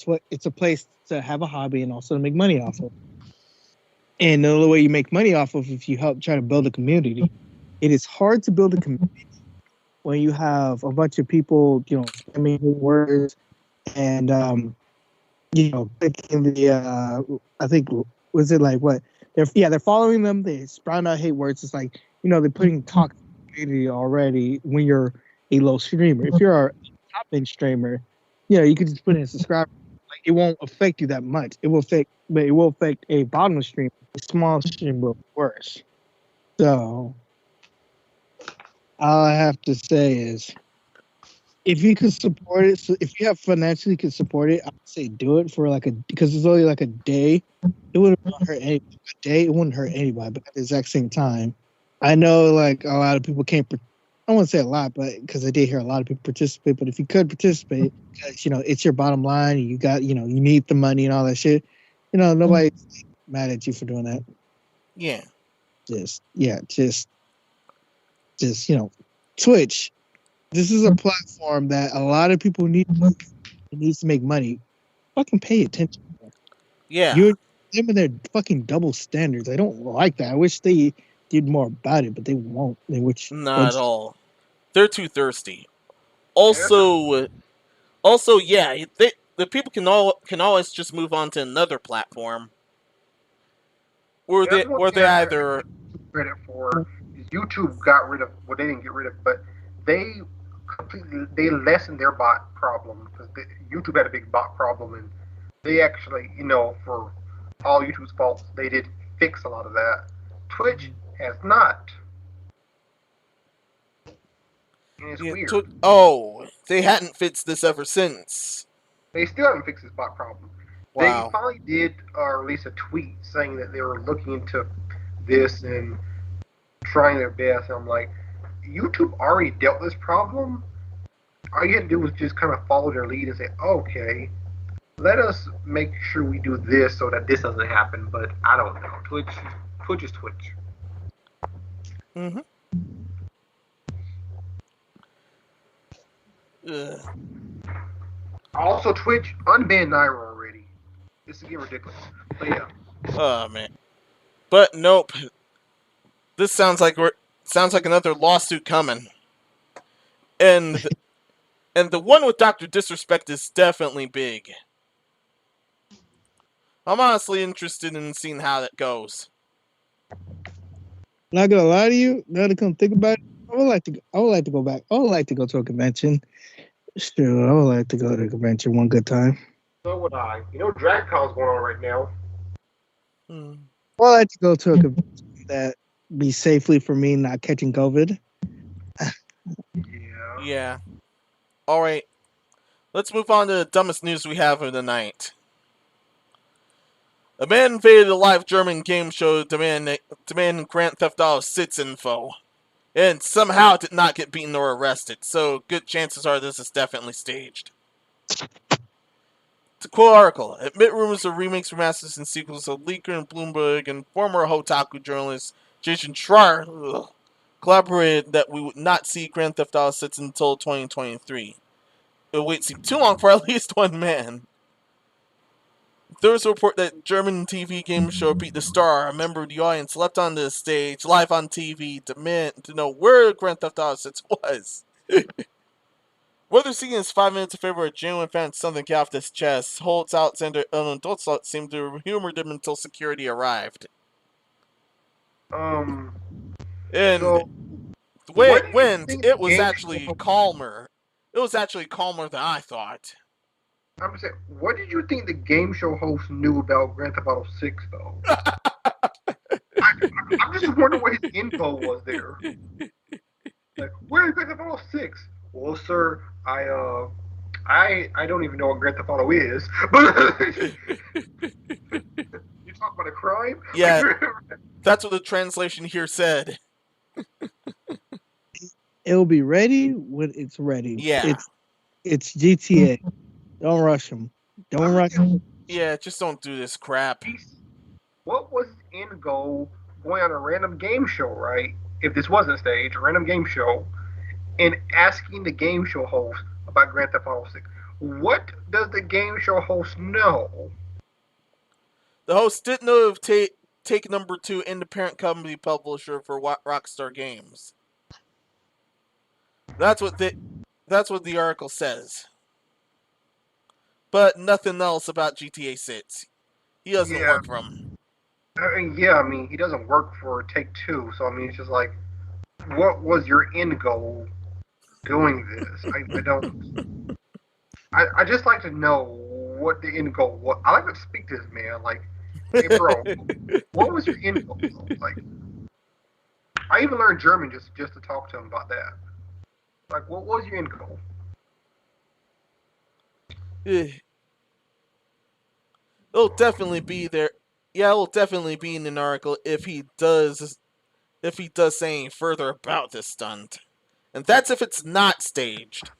a place to have a hobby and also to make money off of. And the only way you make money off of if you help try to build a community. It is hard to build a community when you have a bunch of people, spamming words and clicking the I think was it like what they're following them. They sprouting out hate words. It's like they're putting toxic community already when you're a low streamer. If you're a top end streamer, you could just put in a subscriber. Like it won't affect you that much. It will affect a bottom streamer. A small stream will be worse. So all I have to say is, if you could support it, so if you have financially could support it, I'd say do it for because it's only like a day. It wouldn't hurt anybody. A day, it wouldn't hurt anybody. But at the exact same time, I know like a lot of people can't. I won't say a lot, but because I did hear a lot of people participate. But if you could participate, because it's your bottom line, you got you need the money and all that shit. Nobody's mad at you for doing that. Yeah. Just Twitch. This is a platform that a lot of people need. It needs to make money. Fucking pay attention. Yeah. You're them and their fucking double standards. I don't like that. I wish they did more about it, but they won't. Not at all. They're too thirsty. Also, yeah, the people can always just move on to another platform. Or they either credit for YouTube got rid of they didn't get rid of, but they lessened their bot problem because YouTube had a big bot problem, and they actually for all YouTube's faults they did fix a lot of that. Twitch has not. And it's weird. They hadn't fixed this ever since. They still haven't fixed this bot problem. Wow. They finally did release a tweet saying that they were looking into this and trying their best. And I'm like, YouTube already dealt with this problem. All you had to do was just kind of follow their lead and say, okay, let us make sure we do this so that this doesn't happen. But I don't know. Twitch is Twitch. Mm-hmm. Also, Twitch unbanned Naira already. This is getting ridiculous. But yeah. Oh man. But nope. This sounds like another lawsuit coming. And the one with Dr. Disrespect is definitely big. I'm honestly interested in seeing how that goes. Not gonna lie to you, now to come think about it, I would like to go back. I would like to go to a convention. Sure, I would like to go to a convention one good time. So would I. DragCon's going on right now. I would like to go to a convention that be safely for me not catching COVID. Yeah. All right. Let's move on to the dumbest news we have of the night. A man invaded a live German game show demanding Grand Theft Auto 6 info, and somehow did not get beaten or arrested, so good chances are this is definitely staged. To quote article, admit rumors of remakes, remasters, and sequels of leaker and Bloomberg and former Hotaku journalist Jason Schreier collaborated that we would not see Grand Theft Auto 6 until 2023. It would wait seem too long for at least one man. There was a report that German TV game show Beat the Star, a member of the audience, leapt onto the stage live on TV to know where Grand Theft Auto 6 was. Whether seeing his 5 minutes of favor, a genuine fan something get off this chest, Holtz, Alexander, and adults seemed to have humored him until security arrived. So And the way what it do you went, think it was game actually show- calmer. It was actually calmer than I thought. I'm saying, what did you think the game show host knew about Grand Theft Auto 6, though? I'm just wondering what his info was there. Like, where's Grand Theft Auto 6? Well, sir, I don't even know what Grand Theft Auto is. But you talk about a crime? Yeah, that's what the translation here said. It'll be ready when it's ready. Yeah. It's GTA. Don't rush them. Don't rush them. Yeah, just don't do this crap. What was his end goal going on a random game show, right? If this wasn't staged, a random game show, and asking the game show host about Grand Theft Auto 6. What does the game show host know? The host didn't know of Take number 2 independent company publisher for Rockstar Games. That's what the article says. But nothing else about GTA 6. He doesn't work for them. I mean, he doesn't work for Take-Two, so I mean, it's just like, what was your end goal doing this? I just like to know what the end goal was. I like to speak to this man, like, hey bro, what was your end goal? Like, I even learned German just to talk to him about that. Like, what was your end goal? It'll definitely be there. Yeah, it'll definitely be in an article if he does say anything further about this stunt. And that's if it's not staged.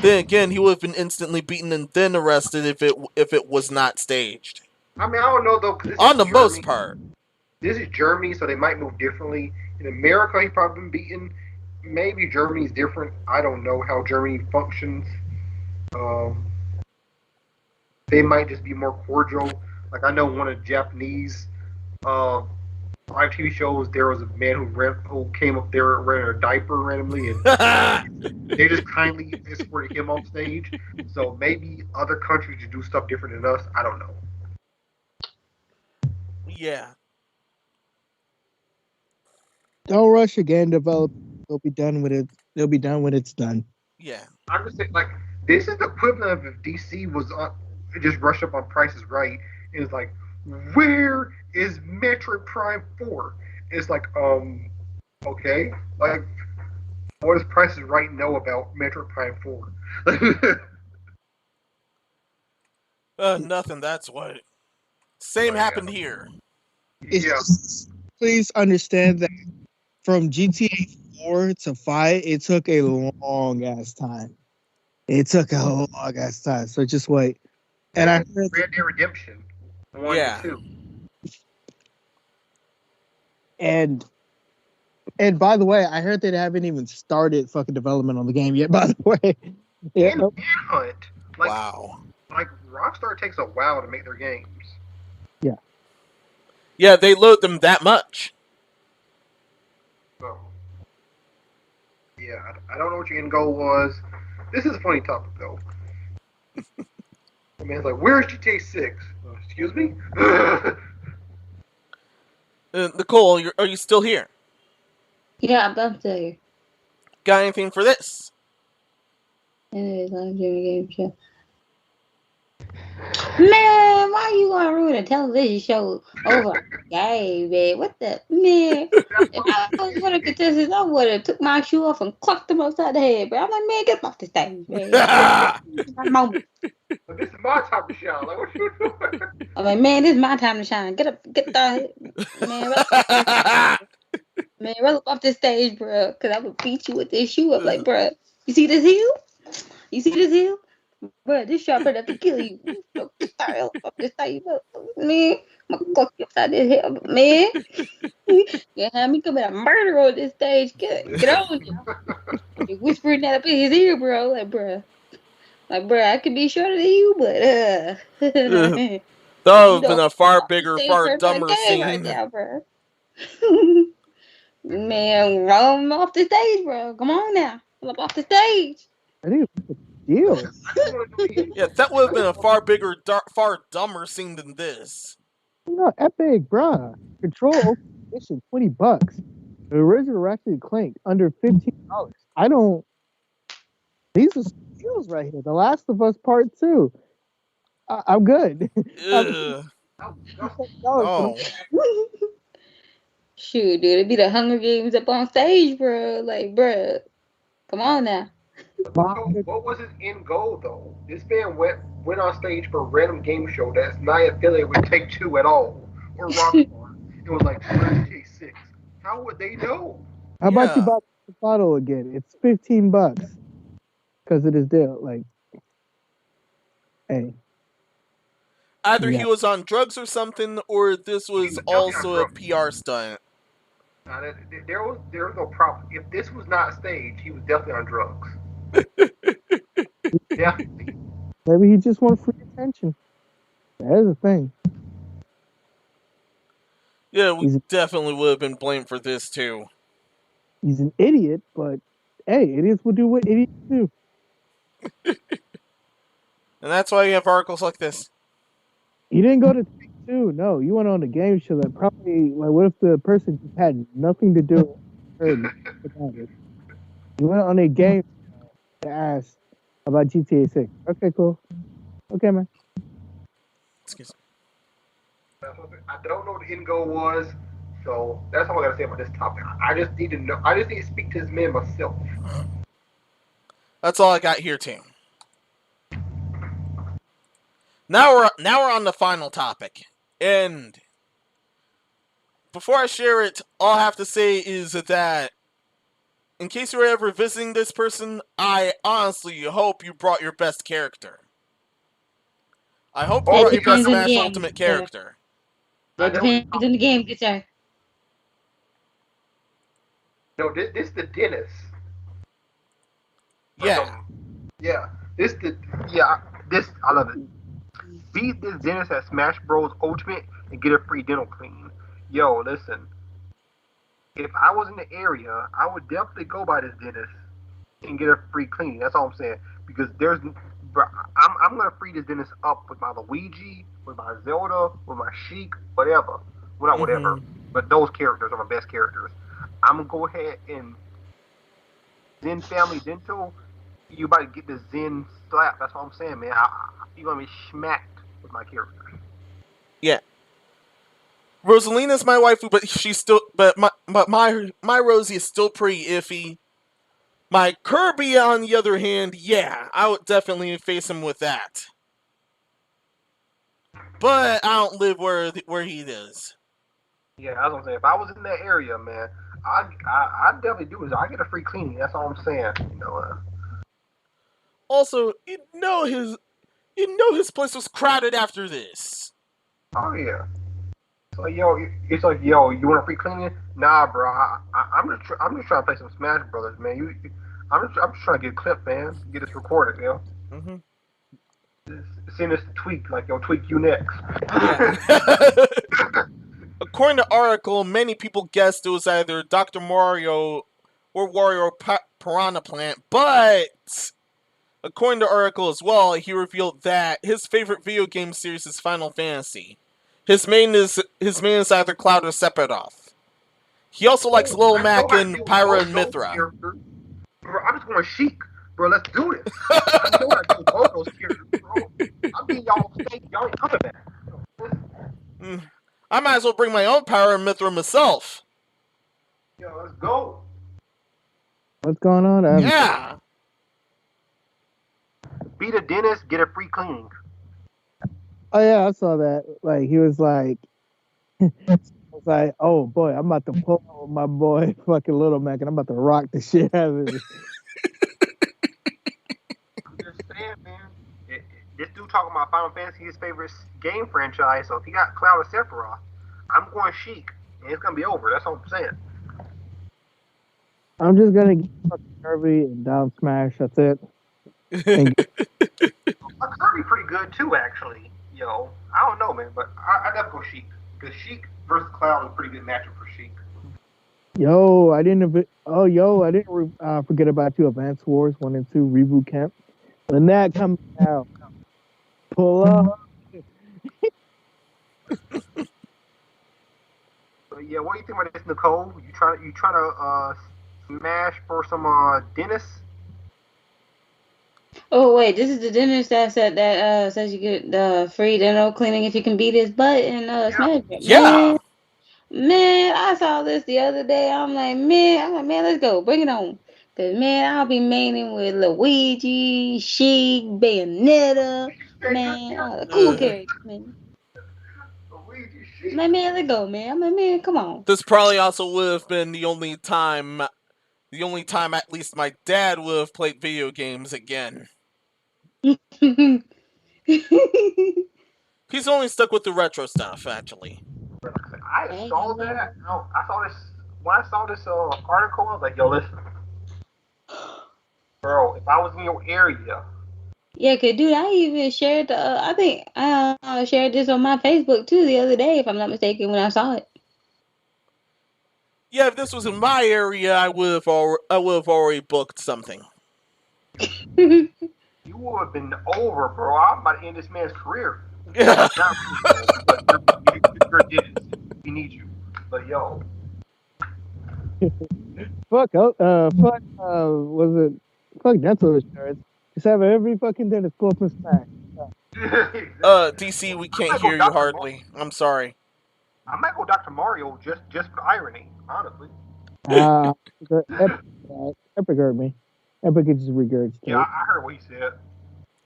Then again, he would have been instantly beaten and then arrested if it was not staged. I mean, I don't know though. 'Cause on the most part. This is Germany, so they might move differently. In America, he's probably been beaten. Maybe Germany's different. I don't know how Germany functions. They might just be more cordial. Like, I know one of the Japanese live TV shows, there was a man who came up there wearing a diaper randomly, and they just kindly escorted him off stage. So maybe other countries do stuff different than us. I don't know. Yeah. Don't rush your game develop. They'll be done with it. They'll be done when it's done. Yeah. I'm just saying, like, this is the equivalent of if DC was just rushed up on Price is Right. And it's like, where is Metroid Prime 4? It's like, okay. Like, what does Price is Right know about Metroid Prime 4? Nothing, that's what. Same happened here. Please understand that from GTA 4 to 5, it took a long ass time. So just wait. And I heard Red Dead Redemption 1 Yeah. and 2. And by the way, I heard they haven't even started fucking development on the game yet. By the way, yeah. And Manhunt. Like, Wow. Like, Rockstar takes a while to make their games. Yeah, they load them that much. So, yeah, I don't know what your end goal was. This is a funny topic, though. The man's like, where's GTA 6? Excuse me? Nicole, are you still here? Yeah, I'm still here. Got anything for this? Anyways, I'm doing a game show. Man, why you gonna ruin a television show over a game, man? What the man? If I was one of the contestants, I would have took my shoe off and clocked him upside the head, bro. I'm like, man, get him off the stage, man. This is my moment. This is my time to shine. Like, what you doing? I'm like, man, this is my time to shine. Get up, get the man, roll up off this stage, bro. Cause I would beat you with this shoe up, like, bro. You see this heel? You see this heel? Bro, this sharp enough to kill you. Sorry, I'm just saying, man. I'm gonna fuck you upside this head, man. You have me coming a murder on this stage. Get on you. You whispering that up in his ear, bro. Like, bro, I could be shorter than you, but That would you have been don't a far off the bigger, stage far hurt my dumber game right scene. now, bro. Man, roll him off the stage, bro. Come on now. Pull up off the stage. I think it's a deal. Yeah, that would have been a far bigger, far dumber scene than this. No, Epic, bruh. Control Edition, $20. The original Ratchet and Clank under $15. I don't. These are steals right here. The Last of Us Part 2. I'm good. Ugh. Oh. Shoot, dude, it'd be the Hunger Games up on stage, bro. Like, bro, come on now. What was his end goal though? This man went on stage for a random game show that's not affiliated with Take Two at all or Rockstar. It was like GTA 6. How would they know? How about you Yeah. buy the bottle again? It's $15 because of this deal. Like, hey, Either Yeah. he was on drugs or something, or this was was definitely on also a drugs. PR stunt. There was no problem. If this was not staged, he was definitely on drugs. Definitely. maybe he just wants free attention. That is the thing. Yeah, we He's- definitely would have been blamed for this too. He's an idiot, but hey, idiots will do what idiots do. And that's why you have articles like this. You didn't go to Take Two. No, you went on a game show that probably, like, what if the person just had nothing to do with it? You went on a game show to ask about GTA 6. Okay, cool. Okay, man. Excuse me. I don't know what the end goal was, so that's all I gotta say about this topic. I just need to know. I just need to speak to this man myself. That's all I got here too. Now we're on the final topic, and before I share it, all I have to say is that in case you're ever visiting this person, I honestly hope you brought your best character. I hope you brought your best depends on the Smash game, Ultimate sir. character. That depends on the game, good sir. No, this the Dennis. Yeah. Yeah. This I love it. Beat this Dennis at Smash Bros Ultimate and get a free dental clean. Yo, listen. If I was in the area, I would definitely go by this Dennis and get a free cleaning. That's all I'm saying. Because I'm gonna free this Dennis up with my Luigi, with my Zelda, with my Sheik, whatever. Well, not whatever, but those characters are my best characters. I'm gonna go ahead and Zen Family Dental. You about to get the Zen slap. That's all I'm saying, man. You're gonna be smacked with my characters. Yeah. Rosalina's my waifu, but she's still. But my Rosie is still pretty iffy. My Kirby, on the other hand, yeah, I would definitely face him with that. But I don't live where he is. Yeah, that's what I'm saying. If I was in that area, man, I'd definitely do it. I get a free cleaning. That's all I'm saying. You know. Also, you know his place was crowded after this. Oh yeah. It's like yo, you want a free cleaning? Nah, bro. I'm just trying to play some Smash Brothers, man. I'm just trying to get a clip, man. Get this recorded, yo. Send us the tweak, like yo, tweak you next. Yeah. According to the article, many people guessed it was either Dr. Mario or Wario Piranha Plant, but according to the article as well, he revealed that his favorite video game series is Final Fantasy. His main is either Cloud or Sephiroth. He also likes Lil Mac and Pyra and Mythra. Bro, I'm just going Sheik. Bro, let's do this. I know I do both those characters, bro. I mean, y'all ain't coming back. I might as well bring my own Pyra and Mythra myself. Yo, let's go. What's going on? Yeah. Beat a dentist, get a free cleaning. Oh yeah, I saw that. Like he was like, oh boy, I'm about to pull on my boy fucking Little Mac, and I'm about to rock the shit out of it. I'm just saying, man. this dude talking about Final Fantasy, his favorite game franchise. So if he got Cloud or Sephiroth, I'm going Sheik, and it's gonna be over. That's all I'm saying. I'm just gonna get fucking Kirby and down smash. That's it. And Kirby pretty good too, actually. Yo, I don't know, man, but I gotta go Sheik because Sheik versus Cloud is a pretty good matchup for Sheik. I didn't forget about you. Advance Wars 1 and 2 reboot camp. When that comes out, pull up. Yeah, what do you think about this, Nicole? You trying to smash for some Dennis? Oh wait, this is the dentist that says you get free dental cleaning if you can beat his butt and smash it. Yeah. Man, I saw this the other day. I'm like, man, let's go, bring it on. Cause man, I'll be maining with Luigi, Sheik, Bayonetta, man, all the cool characters, man. Man, let's go, man. I'm like, man, come on. This probably also would have been the only time at least my dad would have played video games again. He's only stuck with the retro stuff, actually. I saw that. I saw this when I saw this article. I was like, "Yo, listen, bro. If I was in your area." Yeah, cause dude, I even shared I think I shared this on my Facebook too the other day, if I'm not mistaken, when I saw it. Yeah, if this was in my area, I would have already booked something. You would have been over, bro. I'm about to end this man's career. Yeah. We need you, but yo. Fuck dental insurance. Just have every fucking dentist pull up and smash. DC, we can't hear you hardly. I'm sorry. I might go Dr. Mario just for irony, honestly. Epic hurt me. Epic could just regurgitate. Yeah, I heard what he said.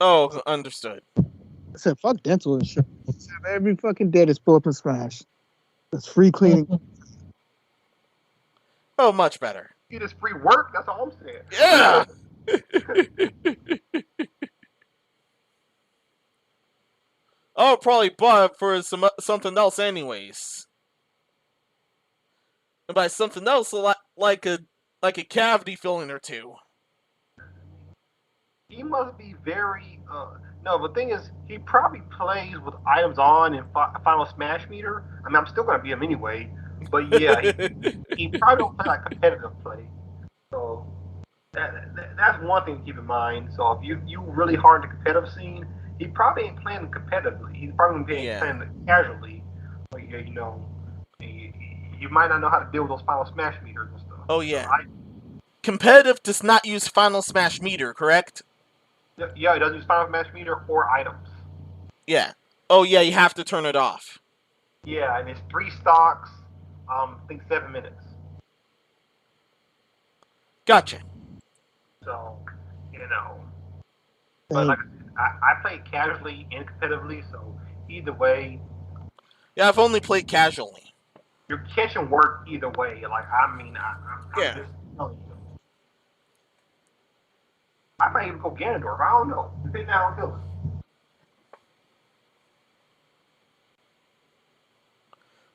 Oh, understood. I said, fuck dental insurance. Just have every fucking dentist pull up and smash. That's free cleaning. Oh, much better. It is free work. That's all I'm saying. Yeah. I'll probably buy it for something else, anyways. And by something else, like a cavity filling or two. He must be very. No, the thing is, he probably plays with items on in Final Smash Meter. I mean, I'm still gonna beat him anyway. But yeah, he probably don't play like competitive play. So that's one thing to keep in mind. So if you really hard in the competitive scene, he probably ain't playing competitively. He's probably playing casually. But yeah, you might not know how to deal with those Final Smash Meters and stuff. Oh yeah. Competitive does not use Final Smash Meter, correct? Yeah, it doesn't use Final Smash Meter or items. Yeah. Oh yeah, you have to turn it off. Yeah, and it's 3 stocks. I think 7 minutes. Gotcha. So, but like I play casually and competitively, so either way. Yeah, I've only played casually. You're catching work either way. Like I'm yeah. just telling you. I might even go Ganondorf. I don't know. Depending on how I'm feeling.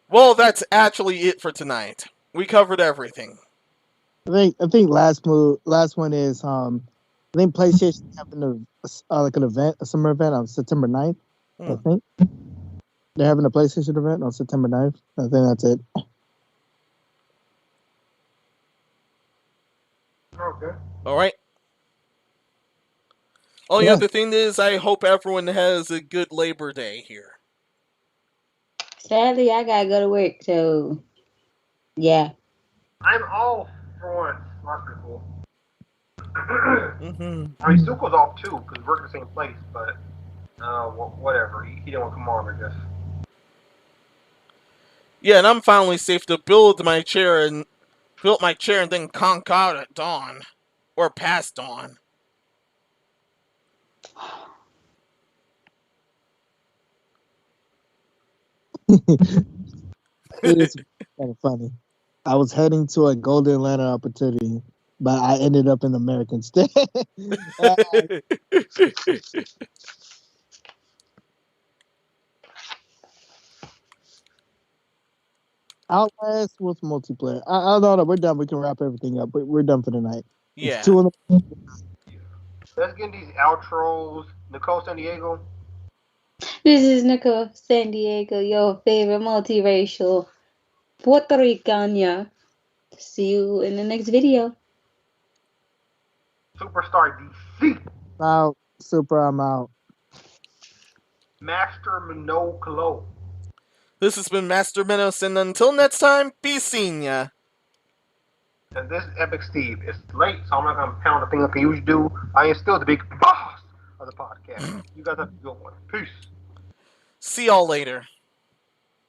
Well, that's actually it for tonight. We covered everything. I think last one is I think PlayStation having an event, a summer event on September 9th. I think they're having a PlayStation event on September 9th. I think that's it. Okay. All right. Only other thing is, I hope everyone has a good Labor Day here. Sadly, I gotta go to work, so yeah. I'm all for once. That's pretty cool. Mm-hmm. I mean, Zuko's off too because we work in the same place, but whatever. He didn't want to come on, I guess. Yeah, and I'm finally safe to build my chair and then conk out at dawn or past dawn. It's kind of funny. I was heading to a Golden Lantern opportunity, but I ended up in American instead. Outlast with multiplayer. No, we're done. We can wrap everything up. We're done for the night. Yeah. It's 2 in the Let's get these outros. Nicole San Diego. This is Nicole San Diego, your favorite multiracial Puerto Ricana. See you in the next video. Superstar DC. out. Super, I'm out. Master Minot Colo. This has been Master Minos, and until next time, be seeing ya. And this is Epic Steve. It's late, so I'm not going to pound the thing like I usually do. I am still the big boss of the podcast. You guys have a good one. Peace. See y'all later.